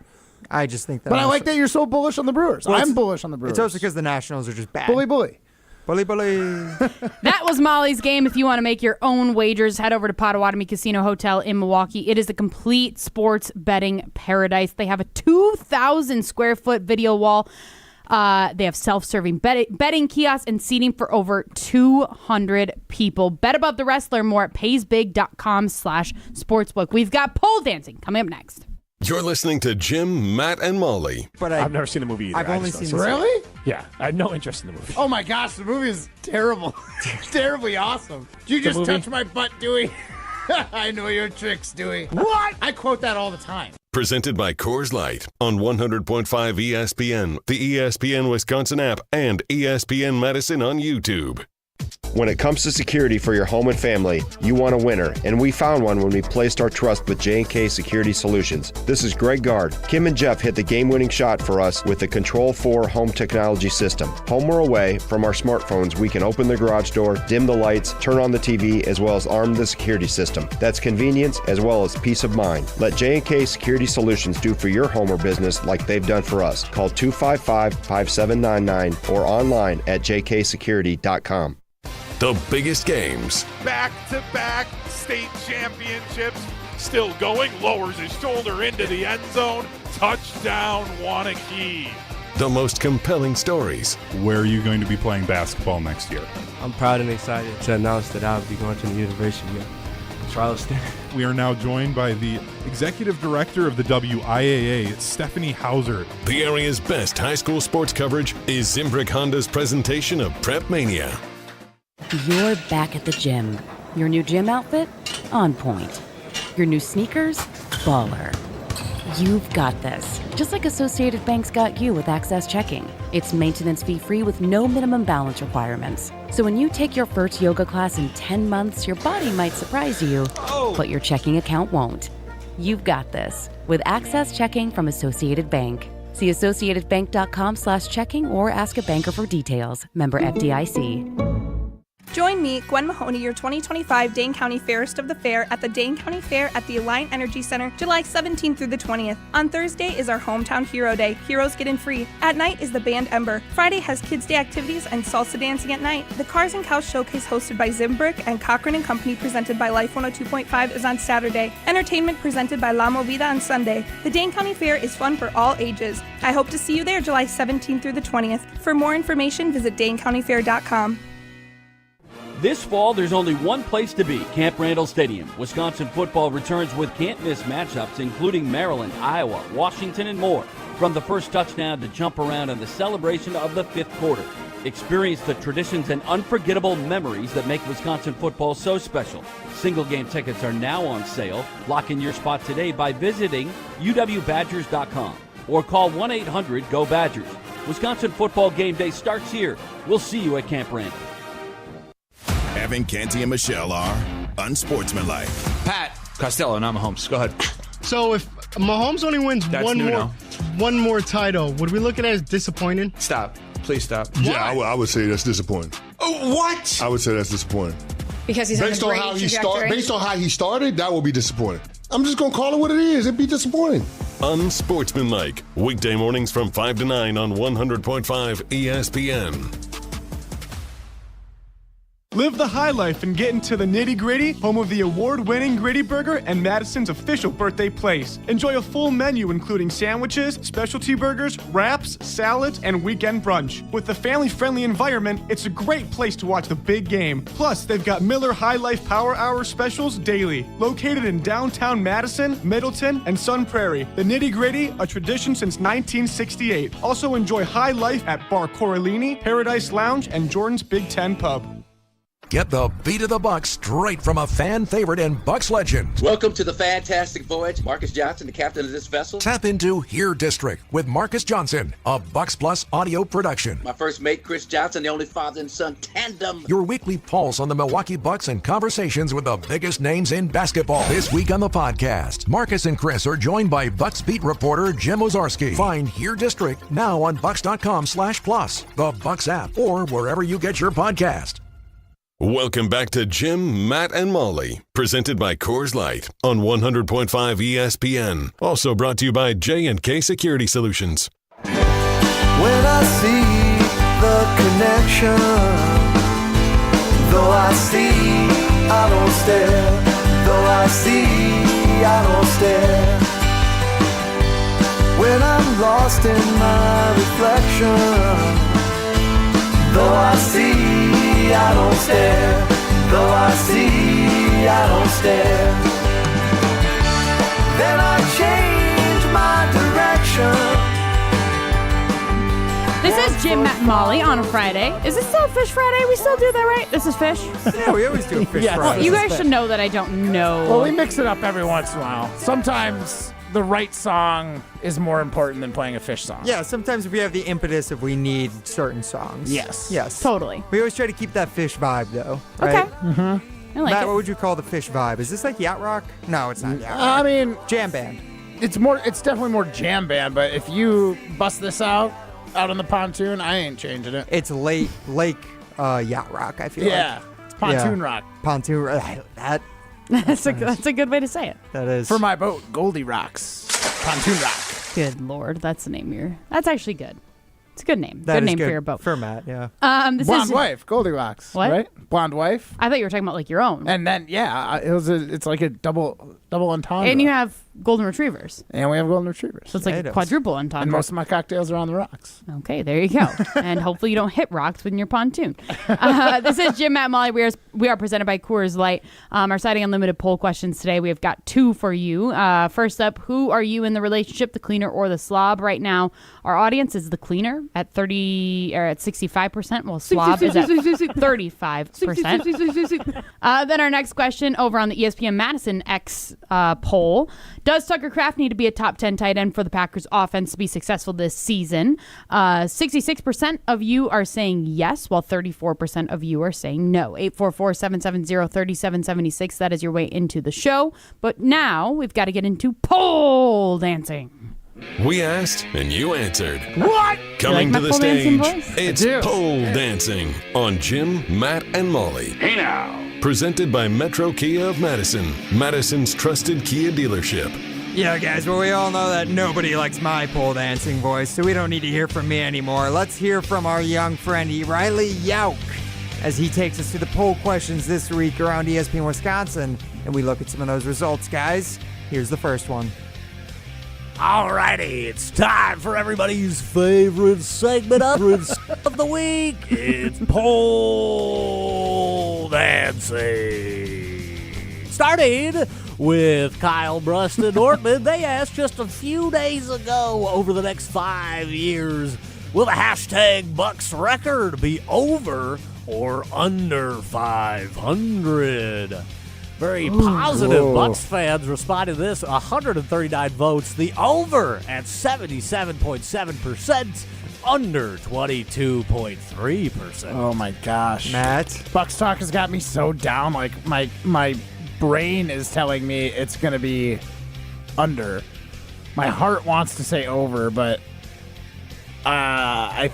I just think that. But I like that you're so bullish on the Brewers. Well, I'm bullish on the Brewers. It's also because the Nationals are just bad. Bully, bully. Bully, bully. That was Molly's game. If you want to make your own wagers, head over to Potawatomi Casino Hotel in Milwaukee. It is a complete sports betting paradise. They have a 2,000 square foot video wall. They have self-serving betting kiosks and seating for over 200 people. Bet above the rest. Learn more at paysbig.com/sportsbook. We've got pole dancing coming up next. You're listening to Jim, Matt, and Molly. But I've never seen the movie either. I've only seen the Really? Yeah, I have no interest in the movie. Oh my gosh, the movie is terrible. Terribly awesome. Did you just touch my butt, Dewey? I know your tricks, Dewey. What? I quote that all the time. Presented by Coors Light on 100.5 ESPN, the ESPN Wisconsin app, and ESPN Madison on YouTube. When it comes to security for your home and family, you want a winner, and we found one when we placed our trust with J&K Security Solutions. This is Greg Gard. Kim and Jeff hit the game-winning shot for us with the Control 4 home technology system. Home or away, from our smartphones, we can open the garage door, dim the lights, turn on the TV, as well as arm the security system. That's convenience as well as peace of mind. Let J&K Security Solutions do for your home or business like they've done for us. Call 255-5799 or online at jksecurity.com. The biggest games. Back-to-back state championships. Still going. Lowers his shoulder into the end zone. Touchdown, Wanakee. The most compelling stories. Where are you going to be playing basketball next year? I'm proud and excited to announce that I'll be going to the University of Charleston. We are now joined by the Executive Director of the WIAA, Stephanie Hauser. The area's best high school sports coverage is Zimbrick Honda's presentation of Prep Mania. You're back at the gym. Your new gym outfit? On point. Your new sneakers? Baller. You've got this. Just like Associated Bank's got you with Access Checking. It's maintenance fee-free with no minimum balance requirements. So when you take your first yoga class in 10 months, your body might surprise you, but your checking account won't. You've got this with Access Checking from Associated Bank. See associatedbank.com/checking or ask a banker for details. Member FDIC. Join me, Gwen Mahoney, your 2025 Dane County Fairest of the Fair at the Dane County Fair at the Alliant Energy Center, July 17th through the 20th. On Thursday is our Hometown Hero Day. Heroes get in free. At night is the band Ember. Friday has Kids Day activities and salsa dancing at night. The Cars and Cows Showcase hosted by Zimbrick and Cochran & Company presented by Life 102.5 is on Saturday. Entertainment presented by La Movida on Sunday. The Dane County Fair is fun for all ages. I hope to see you there July 17th through the 20th. For more information, visit DaneCountyFair.com. This fall, there's only one place to be, Camp Randall Stadium. Wisconsin football returns with can't-miss matchups, including Maryland, Iowa, Washington, and more. From the first touchdown to jump around and the celebration of the fifth quarter. Experience the traditions and unforgettable memories that make Wisconsin football so special. Single-game tickets are now on sale. Lock in your spot today by visiting uwbadgers.com or call 1-800-GO-BADGERS. Wisconsin football game day starts here. We'll see you at Camp Randall. Evan, Canty, and Michelle are unsportsmanlike. Pat Costello, not Mahomes. Go ahead. So if Mahomes only wins one more title, would we look at it as disappointing? Stop. Please stop. Yeah, I would say that's disappointing. Oh, what? I would say that's disappointing. Because he's based on how he started, that would be disappointing. I'm just going to call it what it is. It'd be disappointing. Unsportsmanlike. Weekday mornings from 5 to 9 on 100.5 ESPN. Live the high life and get into the nitty-gritty, home of the award-winning Gritty Burger and Madison's official birthday place. Enjoy a full menu including sandwiches, specialty burgers, wraps, salads, and weekend brunch. With the family-friendly environment, it's a great place to watch the big game. Plus, they've got Miller High Life Power Hour specials daily. Located in downtown Madison, Middleton, and Sun Prairie. The nitty-gritty, a tradition since 1968. Also enjoy high life at Bar Coralini, Paradise Lounge, and Jordan's Big Ten Pub. Get the beat of the Bucks straight from a fan favorite and Bucks legend. Welcome to the fantastic voyage. Marcus Johnson, the captain of this vessel. Tap into Here District with Marcus Johnson, a Bucks Plus audio production. My first mate, Chris Johnson, the only father and son tandem. Your weekly pulse on the Milwaukee Bucks and conversations with the biggest names in basketball. This week on the podcast, Marcus and Chris are joined by Bucks beat reporter Jim Ozarski. Find Here District now on Bucks.com/plus, the Bucks app, or wherever you get your podcast. Welcome back to Jim, Matt, and Molly, presented by Coors Light on 100.5 ESPN. Also brought to you by J&K Security Solutions. When I see the connection, though I see, I don't stare. Though I see, I don't stare. When I'm lost in my reflection, though I see, I don't stare. Though I see, I don't stare. Then I change my direction. This is Jim, Matt, and Molly on a Friday. Is this still Phish Friday? We still do that, right? This is Phish? Yeah, we always do Phish Friday. Well, you guys should know that I don't know. Well, we mix it up every once in a while. Sometimes the right song is more important than playing a Phish song. Yeah, sometimes we have the impetus if we need certain songs. Yes. Yes. Totally. We always try to keep that Phish vibe, though. Right? Okay. Mm-hmm. I like Matt, it. what would you call the Phish vibe? Is this like yacht rock? No, it's not yacht rock. I mean, jam band. It's definitely more jam band, but if you bust this out on the pontoon, I ain't changing it. It's lake yacht rock, I feel like. Yeah. It's pontoon rock. Pontoon rock. That's a good way to say it. That is. For my boat, Goldie Rocks. Pontoon rock. Good Lord. That's the name that's actually good. It's a good name. That good is name good for your boat. For Matt, yeah. This Blonde is wife, Goldie Rocks. What? Right? Blonde wife. I thought you were talking about like your own. And then it's like a double entendre. And you have golden retrievers. And we have golden retrievers. So it's like a quadruple entendre. And most of my cocktails are on the rocks. Okay, there you go. And hopefully you don't hit rocks with your pontoon. This is Jim, Matt, Molly. We are presented by Coors Light. Our Siding Unlimited poll questions today. We have got two for you. First up, who are you in the relationship, the cleaner or the slob? Right now, our audience is the cleaner at 65%. Well, slob is at 35%. Then our next question over on the ESPN Madison X poll. Does Tucker Kraft need to be a top 10 tight end for the Packers offense to be successful this season? 66% of you are saying yes, while 34% of you are saying no. 844-770-3776. That is your way into the show. But now we've got to get into pole dancing. We asked and you answered. What? Coming to the stage, it's I do. pole dancing on Jim, Matt, and Molly. Hey now. Presented by Metro Kia of Madison, Madison's trusted Kia dealership. Yeah, guys, well, we all know that nobody likes my pole dancing voice, so we don't need to hear from me anymore. Let's hear from our young friend, Riley Yauk, as he takes us through the poll questions this week around ESPN Wisconsin, and we look at some of those results, guys. Here's the first one. Alrighty, it's time for everybody's favorite segment of the week. It's pole dancing. Starting with Kyle Bruston Ortman. They asked just a few days ago, over the next 5 years, will the hashtag Bucks record be over or under 500? Very positive Bucks fans responded to this. 139 votes. The over at 77.7%. Under 22.3%. Oh my gosh. Matt? Bucks talk has got me so down. Like my brain is telling me it's gonna be under. My heart wants to say over, but I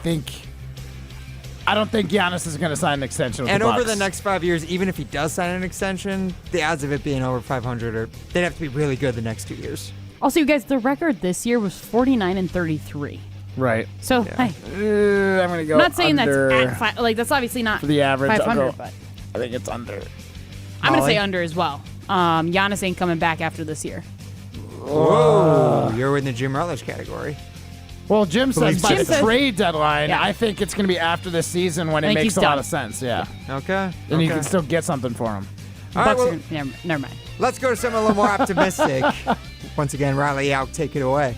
don't think Giannis is going to sign an extension with and the Bucks. over the next 5 years, even if he does sign an extension, the odds of it being over 500 they'd have to be really good the next 2 years. Also, you guys, the record this year was 49-33. Right. So, hey, I'm going to go not saying under that's that's obviously not for the average. 500, but I think it's under. I'm going to say under as well. Giannis ain't coming back after this year. Whoa. You're in the Jim Rutledge category. Well, Jim says by the says- trade deadline. Yeah. I think it's going to be after this season when I it think makes he's a lot done. of sense. Yeah. Okay. And you can still get something for him. All right, Bucks well, are, never mind. let's go to something a little more optimistic. Once again, Riley Yauk, take it away.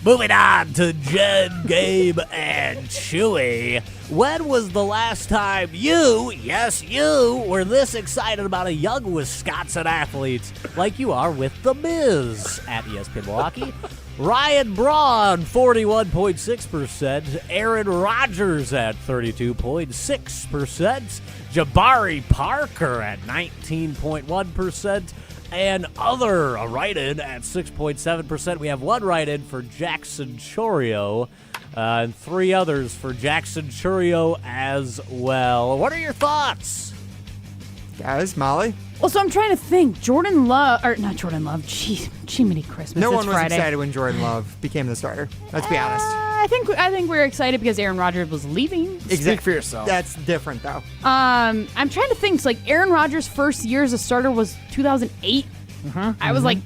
Moving on to Jen, Gabe, and Chewy. When was the last time you, yes you, were this excited about a young Wisconsin athlete like you are with The Miz at ESPN Milwaukee? Ryan Braun, 41.6%. Aaron Rodgers at 32.6%. Jabari Parker at 19.1%. And a write-in at 6.7%. We have one write-in for Jackson Chorio and 3 others for Jackson Chourio as well. What are your thoughts? Guys, Molly? Well, so I'm trying to think. Not Jordan Love. Jiminy Christmas. No It's one was Friday. excited when Jordan Love became the starter. Let's be honest. I think we were excited because Aaron Rodgers was leaving. Speak for yourself. That's different, though. I'm trying to think. So, like, Aaron Rodgers' first year as a starter was 2008. I was like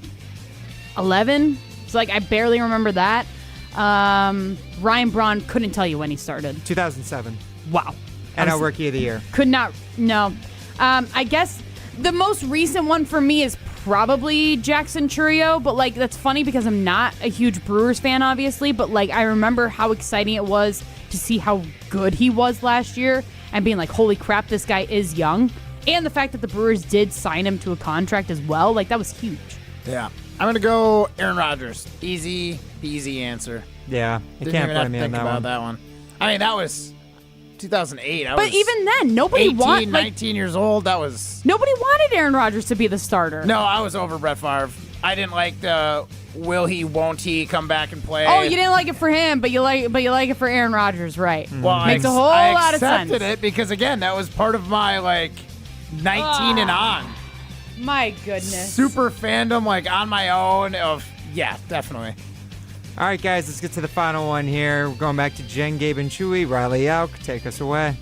11. So, like, I barely remember that. Ryan Braun couldn't tell you when he started. 2007. Wow. NL Rookie of the Year. Could not. No. I guess the most recent one for me is probably Jackson Chourio, but like that's funny because I'm not a huge Brewers fan, obviously, but like I remember how exciting it was to see how good he was last year and being like, holy crap, this guy is young. And the fact that the Brewers did sign him to a contract as well, like that was huge. Yeah. I'm going to go Aaron Rodgers. Easy answer. Yeah. I Didn't can't even have blame to you on think about that one. I mean, that was 2008. But even then, nobody 18, wanted 19 years old. That was... Nobody wanted Aaron Rodgers to be the starter. No, I was over Brett Favre. I didn't like the will he, won't he come back and play. Oh, you didn't like it for him, but you like it for Aaron Rodgers, right? Well, Makes a whole lot of sense. I accepted it because, again, that was part of my, 19 and on. My goodness. Super fandom, on my own of, yeah, definitely. All right, guys, let's get to the final one here. We're going back to Jen, Gabe, and Chewy. Riley Yauk, take us away.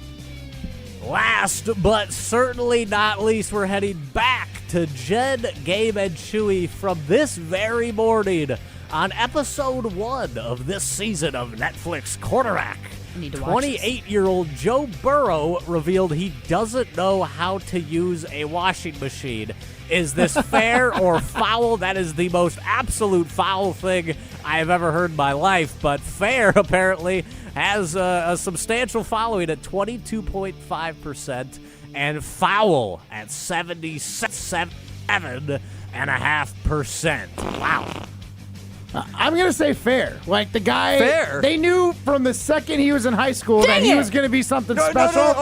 Last but certainly not least, we're heading back to Jen, Gabe, and Chewy from this very morning on episode 1 of this season of Netflix Quarterback. 28-year-old Joe Burrow revealed he doesn't know how to use a washing machine. Is this fair or foul? That is the most absolute foul thing I have ever heard in my life. But fair, apparently, has a substantial following at 22.5% and foul at 77.5%. Wow. I'm going to say fair. The guy, fair. They knew from the second he was in high school that he was going to be something special. No,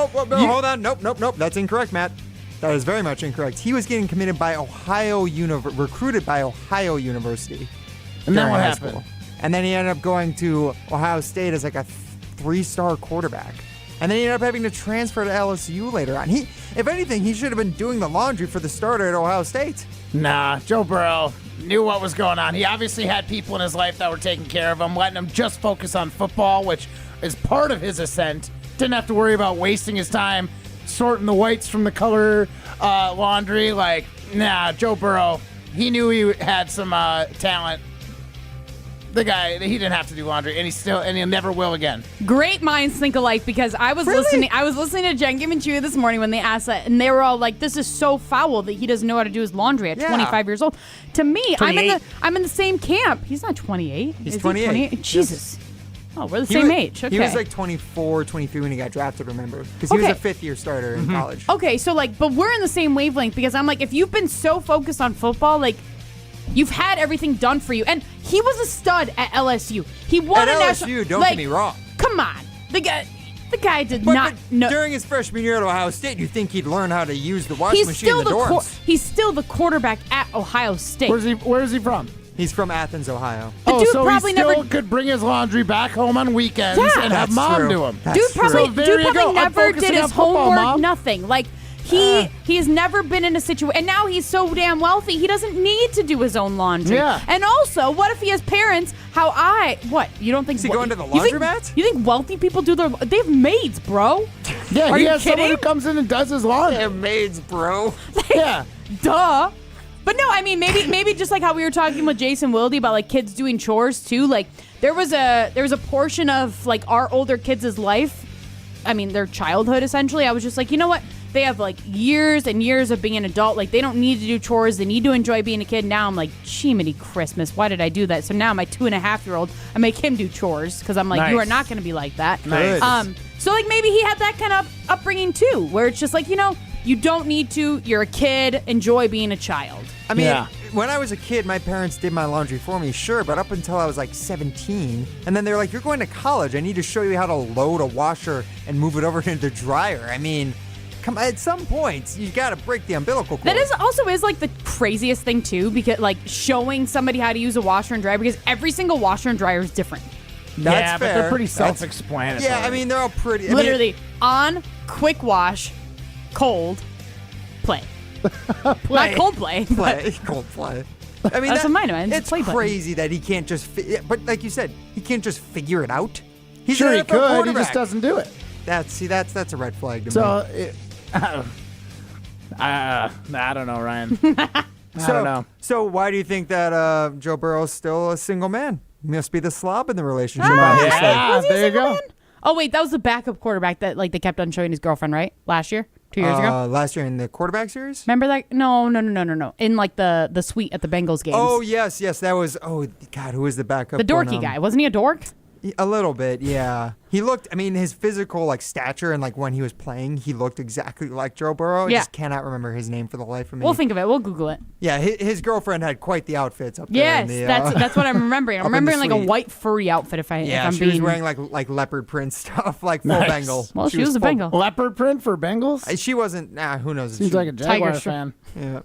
hold on. Nope. That's incorrect, Matt. That is very much incorrect. He was getting committed by recruited by Ohio University. And then what high happened? School. And then he ended up going to Ohio State as a 3-star quarterback. And then he ended up having to transfer to LSU later on. If anything, he should have been doing the laundry for the starter at Ohio State. Nah, Joe Burrow knew what was going on. He obviously had people in his life that were taking care of him, letting him just focus on football, which is part of his ascent. Didn't have to worry about wasting his time sorting the whites from the color laundry. Nah, Joe Burrow, he knew he had some talent. The guy, he didn't have to do laundry, and he never will again. Great minds think alike, because I was listening to Jen, Gabe, and Chewy this morning when they asked that, and they were all like, "This is so foul that he doesn't know how to do his laundry at 25 years old." To me, 28. I'm in the same camp. He's not 28. He's 28. Jesus. Oh, we're the same age. Okay. He was 24, 23 when he got drafted, remember? Because he was a fifth-year starter in college. Okay, so but we're in the same wavelength, because I'm like, if you've been so focused on football, you've had everything done for you. And he was a stud at LSU. He won at a national... LSU, don't get me wrong. Come on. The guy did not know. During his freshman year at Ohio State, you think he'd learn how to use the washing machine in the dorms. He's still the quarterback at Ohio State. Where is he from? He's from Athens, Ohio. So he still could bring his laundry back home on weekends and have mom do him. Dude probably never did his homework, nothing. He has never been in a situation, and now he's so damn wealthy, he doesn't need to do his own laundry. Yeah. And also, what if he has parents? You don't think... Is he going to the laundromat? You think wealthy people do they have maids, bro? Yeah, Are he you has kidding? someone who comes in and does his laundry. They have maids, bro. Yeah. Duh. But no, I mean, maybe just like how we were talking with Jason Wilde about kids doing chores too. There was a portion of our older kids' life, I mean their childhood essentially. I was just like, you know what? They have years and years of being an adult. They don't need to do chores. They need to enjoy being a kid. Now I'm like, Jiminy Christmas, why did I do that? So now my 2.5-year-old, I make him do chores because I'm like, nice. You are not going to be like that. Nice. So maybe he had that kind of upbringing too, where it's just you don't need to. You're a kid. Enjoy being a child. I mean, when I was a kid, my parents did my laundry for me, sure, but up until I was 17, and then they're like, you're going to college. I need to show you how to load a washer and move it over into the dryer. I mean, come at some points, you got to break the umbilical cord. That is the craziest thing too, because showing somebody how to use a washer and dryer, because every single washer and dryer is different. That's but fair. they're pretty self-explanatory. Yeah, I mean, they're all pretty. Literally on, quick wash, cold, play. Not cold play. Cold play. I mean, That's what mine meant. It's Play button. crazy that he can't just. But like you said, he can't just figure it out. He's Sure, an he NFL could. He quarterback. just doesn't do it. That's a red flag to me. So, I don't know, Ryan. I don't know. So why do you think that Joe Burrow's still a single man? He must be the slob in the relationship. Yeah, Was he a there you single go. man? Oh wait, that was the backup quarterback that like they kept on showing his girlfriend, right? Last year, 2 years ago. Last year in the quarterback series. Remember that? No. In like the suite at the Bengals games. Oh yes, that was. Oh God, who was the backup? the dorky guy, wasn't he a dork? A little bit, yeah. He looked. I mean, his physical like stature and like when he was playing, he looked exactly like Joe Burrow. I Yeah. just cannot remember his name for the life of me. We'll think of it. We'll Google it. Yeah, his girlfriend had quite the outfits up there. Yes, in the, that's what I'm remembering. I'm up in the remembering like a suite. white furry outfit. If I'm she being was wearing like leopard print stuff, like full Nice. Bengal. Well, she was a Bengal. Leopard print for Bengals? She wasn't. Nah, who knows? Seems like a Jaguar Tiger fan. Yeah.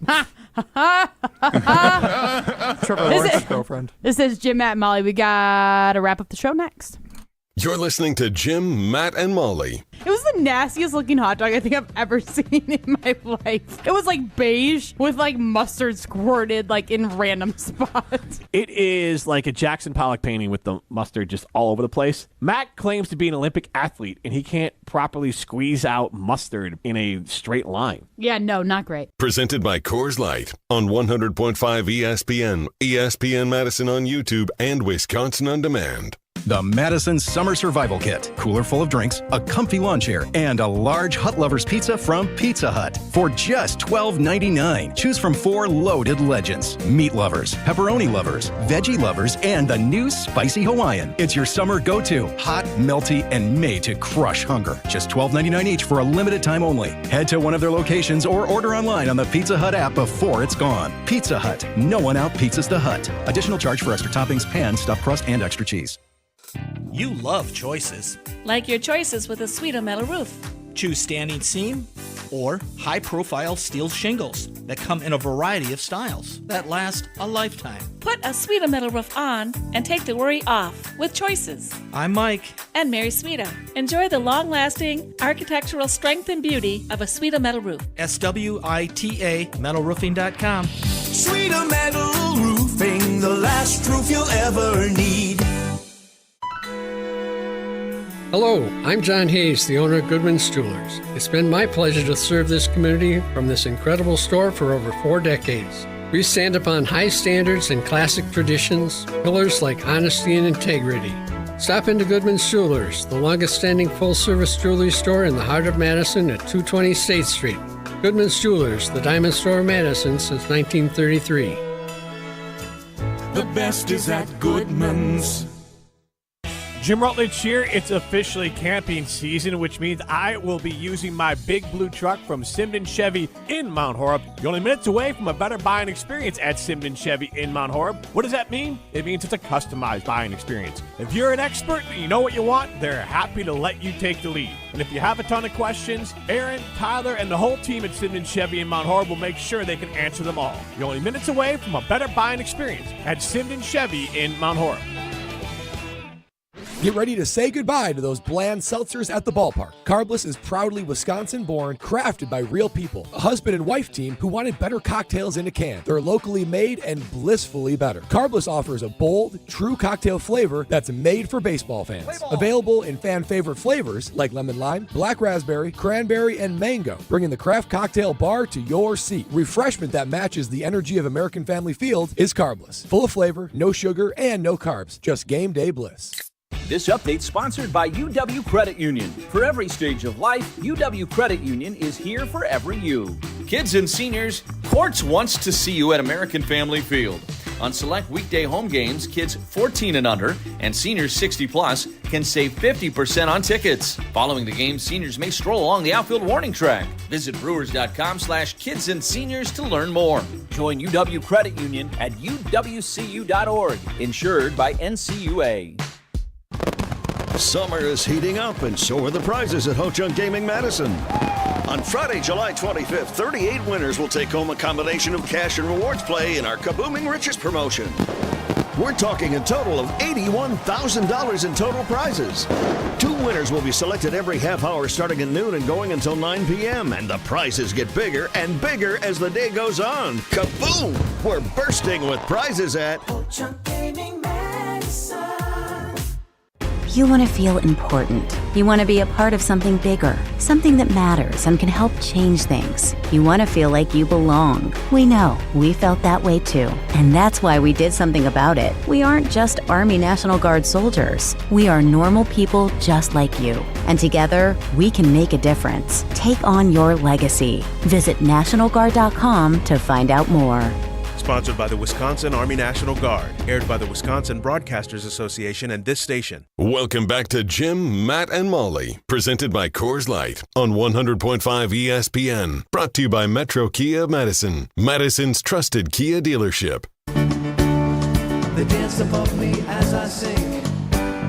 Trevor Lawrence's girlfriend. This is Jim, Matt, and Molly. We gotta wrap up the show next. You're listening to Jim, Matt, and Molly. It was the nastiest looking hot dog I think I've ever seen in my life. It was like beige with like mustard squirted like in random spots. It is like a Jackson Pollock painting with the mustard just all over the place. Matt claims to be an Olympic athlete, and he can't properly squeeze out mustard in a straight line. Yeah, no, not great. Presented by Coors Light on 100.5 ESPN, ESPN Madison on YouTube, and Wisconsin On Demand. The Madison Summer Survival Kit. Cooler full of drinks, a comfy lawn chair, and a large Hut Lovers pizza from Pizza Hut for just $12.99. Choose from 4 loaded legends. Meat lovers, pepperoni lovers, veggie lovers, and the new Spicy Hawaiian. It's your summer go-to. Hot, melty, and made to crush hunger. Just $12.99 each for a limited time only. Head to one of their locations or order online on the Pizza Hut app before it's gone. Pizza Hut. No one out-pizzas the Hut. Additional charge for extra toppings, pan, stuffed crust, and extra cheese. You love choices. Like your choices with a Sweeto metal roof. Choose standing seam or high-profile steel shingles that come in a variety of styles that last a lifetime. Put a Sweeto metal roof on and take the worry off with choices. I'm Mike. And Mary Sweeto. Enjoy the long-lasting architectural strength and beauty of a Sweeto metal roof. SWITA metalroofing.com. Sweeto Metal Roofing, the last roof you'll ever need. Hello, I'm John Hayes, the owner of Goodman's Jewelers. It's been my pleasure to serve this community from this incredible store for over 4 decades. We stand upon high standards and classic traditions, pillars like honesty and integrity. Stop into Goodman's Jewelers, the longest-standing full-service jewelry store in the heart of Madison at 220 State Street. Goodman's Jewelers, the diamond store of Madison since 1933. The best is at Goodman's. Jim Rutledge here. It's officially camping season, which means I will be using my big blue truck from Simden Chevy in Mount Horeb. You're only minutes away from a better buying experience at Simden Chevy in Mount Horeb. What does that mean? It means it's a customized buying experience. If you're an expert and you know what you want, they're happy to let you take the lead. And if you have a ton of questions, Aaron, Tyler, and the whole team at Simden Chevy in Mount Horeb will make sure they can answer them all. You're only minutes away from a better buying experience at Simden Chevy in Mount Horeb. Get ready to say goodbye to those bland seltzers at the ballpark. Carbless is proudly Wisconsin-born, crafted by real people. A husband and wife team who wanted better cocktails in a can. They're locally made and blissfully better. Carbless offers a bold, true cocktail flavor that's made for baseball fans. Available in fan-favorite flavors like lemon lime, black raspberry, cranberry, and mango, bringing the craft cocktail bar to your seat. Refreshment that matches the energy of American Family Field is Carbless. Full of flavor, no sugar, and no carbs. Just game day bliss. This update sponsored by UW Credit Union. For every stage of life, UW Credit Union is here for every you. Kids and seniors, Quartz wants to see you at American Family Field. On select weekday home games, kids 14 and under and seniors 60 plus can save 50% on tickets. Following the game, seniors may stroll along the outfield warning track. Visit brewers.com/kids and seniors to learn more. Join UW Credit Union at uwcu.org. Insured by NCUA. Summer is heating up, and so are the prizes at Ho Chunk Gaming Madison. On Friday, July 25th, 38 winners will take home a combination of cash and rewards play in our Kabooming Riches promotion. we're talking a total of $81,000 in total prizes. 2 winners will be selected every half hour starting at noon and going until 9 p.m. And the prizes get bigger and bigger as the day goes on. Kaboom! We're bursting with prizes at You want to feel important. You want to be a part of something bigger, something that matters and can help change things. You want to feel like you belong. We know. We felt that way too. And that's why we did something about it. We aren't just Army National Guard soldiers. We are normal people just like you. And together, we can make a difference. Take on your legacy. Visit NationalGuard.com to find out more. Sponsored by the Wisconsin Army National Guard. Aired by the Wisconsin Broadcasters Association and this station. Welcome back to Jim, Matt, and Molly. Presented by Coors Light on 100.5 ESPN. Brought to you by Metro Kia Madison. Madison's trusted Kia dealership. They dance above me as I sing.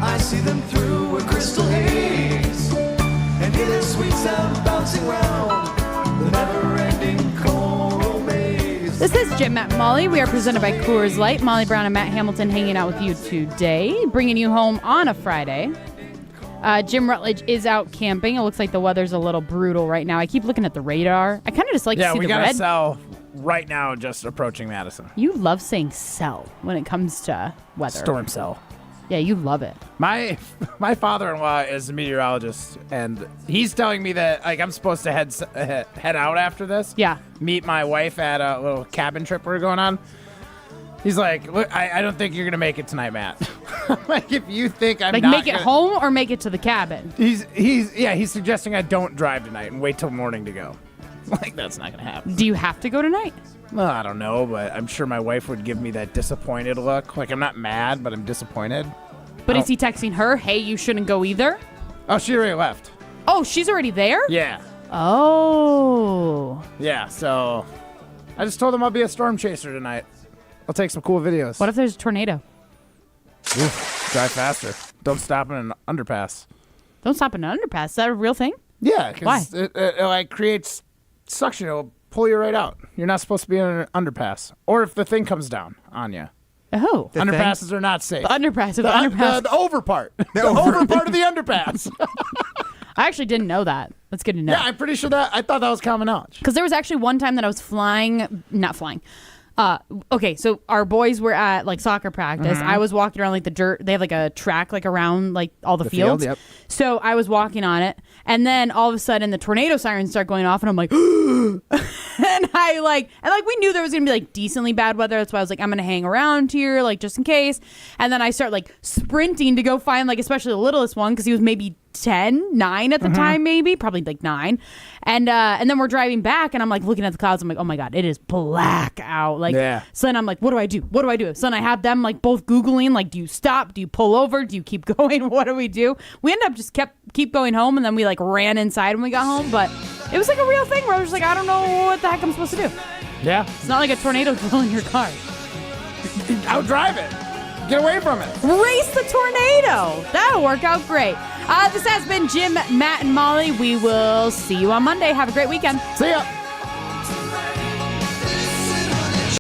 I see them through a crystal haze. And hear their sweet sound bouncing round the never-ending choral maze. This is Jim, Matt, and Molly. We are presented by Coors Light. Molly Brown and Matt Hamilton hanging out with you today, bringing you home on a Friday. Jim Rutledge is out camping. It looks like the weather's a little brutal right now. I keep looking at the radar. I kind of just like to see the red. Yeah, we got a cell right now just approaching Madison. You love saying cell when it comes to weather. Storm cell. Yeah, you love it. My father-in-law is a meteorologist, and he's telling me that I'm supposed to head out after this. Yeah. Meet my wife at a little cabin trip we're going on. He's like, look, I don't think you're gonna make it tonight, Matt. Like, if you think I'm not make it home or make it to the cabin. He's suggesting I don't drive tonight and wait till morning to go. Like, that's not gonna happen. Do you have to go tonight? Well, I don't know, but I'm sure my wife would give me that disappointed look. Like, I'm not mad, but I'm disappointed. But is he texting her, hey, you shouldn't go either? Oh, she already left. Oh, she's already there? Yeah. Oh. Yeah, so I just told him I'll be a storm chaser tonight. I'll take some cool videos. What if there's a tornado? Oof, drive faster. Don't stop in an underpass. Don't stop in an underpass. Is that a real thing? Yeah, why? It like creates suction. It'll pull you right out. You're not supposed to be in an underpass. Or if the thing comes down on you. Oh. Underpasses are not safe. The underpass. The underpass. The over part. The over part of the underpass. I actually didn't know that. That's good to know. Yeah, I'm pretty sure I thought that was common knowledge. Because there was actually one time that I was not flying. Okay, so our boys were at like soccer practice. Mhm. I was walking around like the dirt. They have like a track like around like all the fields. Field, yep. So I was walking on it, and then all of a sudden the tornado sirens start going off, and I'm like, and we knew there was gonna be like decently bad weather. That's why I was like, I'm gonna hang around here like just in case. And then I start like sprinting to go find like especially the littlest one because he was maybe 9 at the time, maybe probably like 9. And then we're driving back, and I'm like looking at the clouds. I'm like, oh my god, it is black out. Like, yeah. So then I'm like, what do I do? What do I do? So then I have them like both Googling, like, do you stop? Do you pull over? Do you keep going? What do we do? We ended up just keep going home, and then we like ran inside when we got home. But it was like a real thing where I was just like, I don't know what the heck I'm supposed to do. Yeah. It's not like a tornado drilling your car. Outdrive it. Get away from it. Race the tornado. That'll work out great. This has been Jim, Matt, and Molly. We will see you on Monday. Have a great weekend. See ya.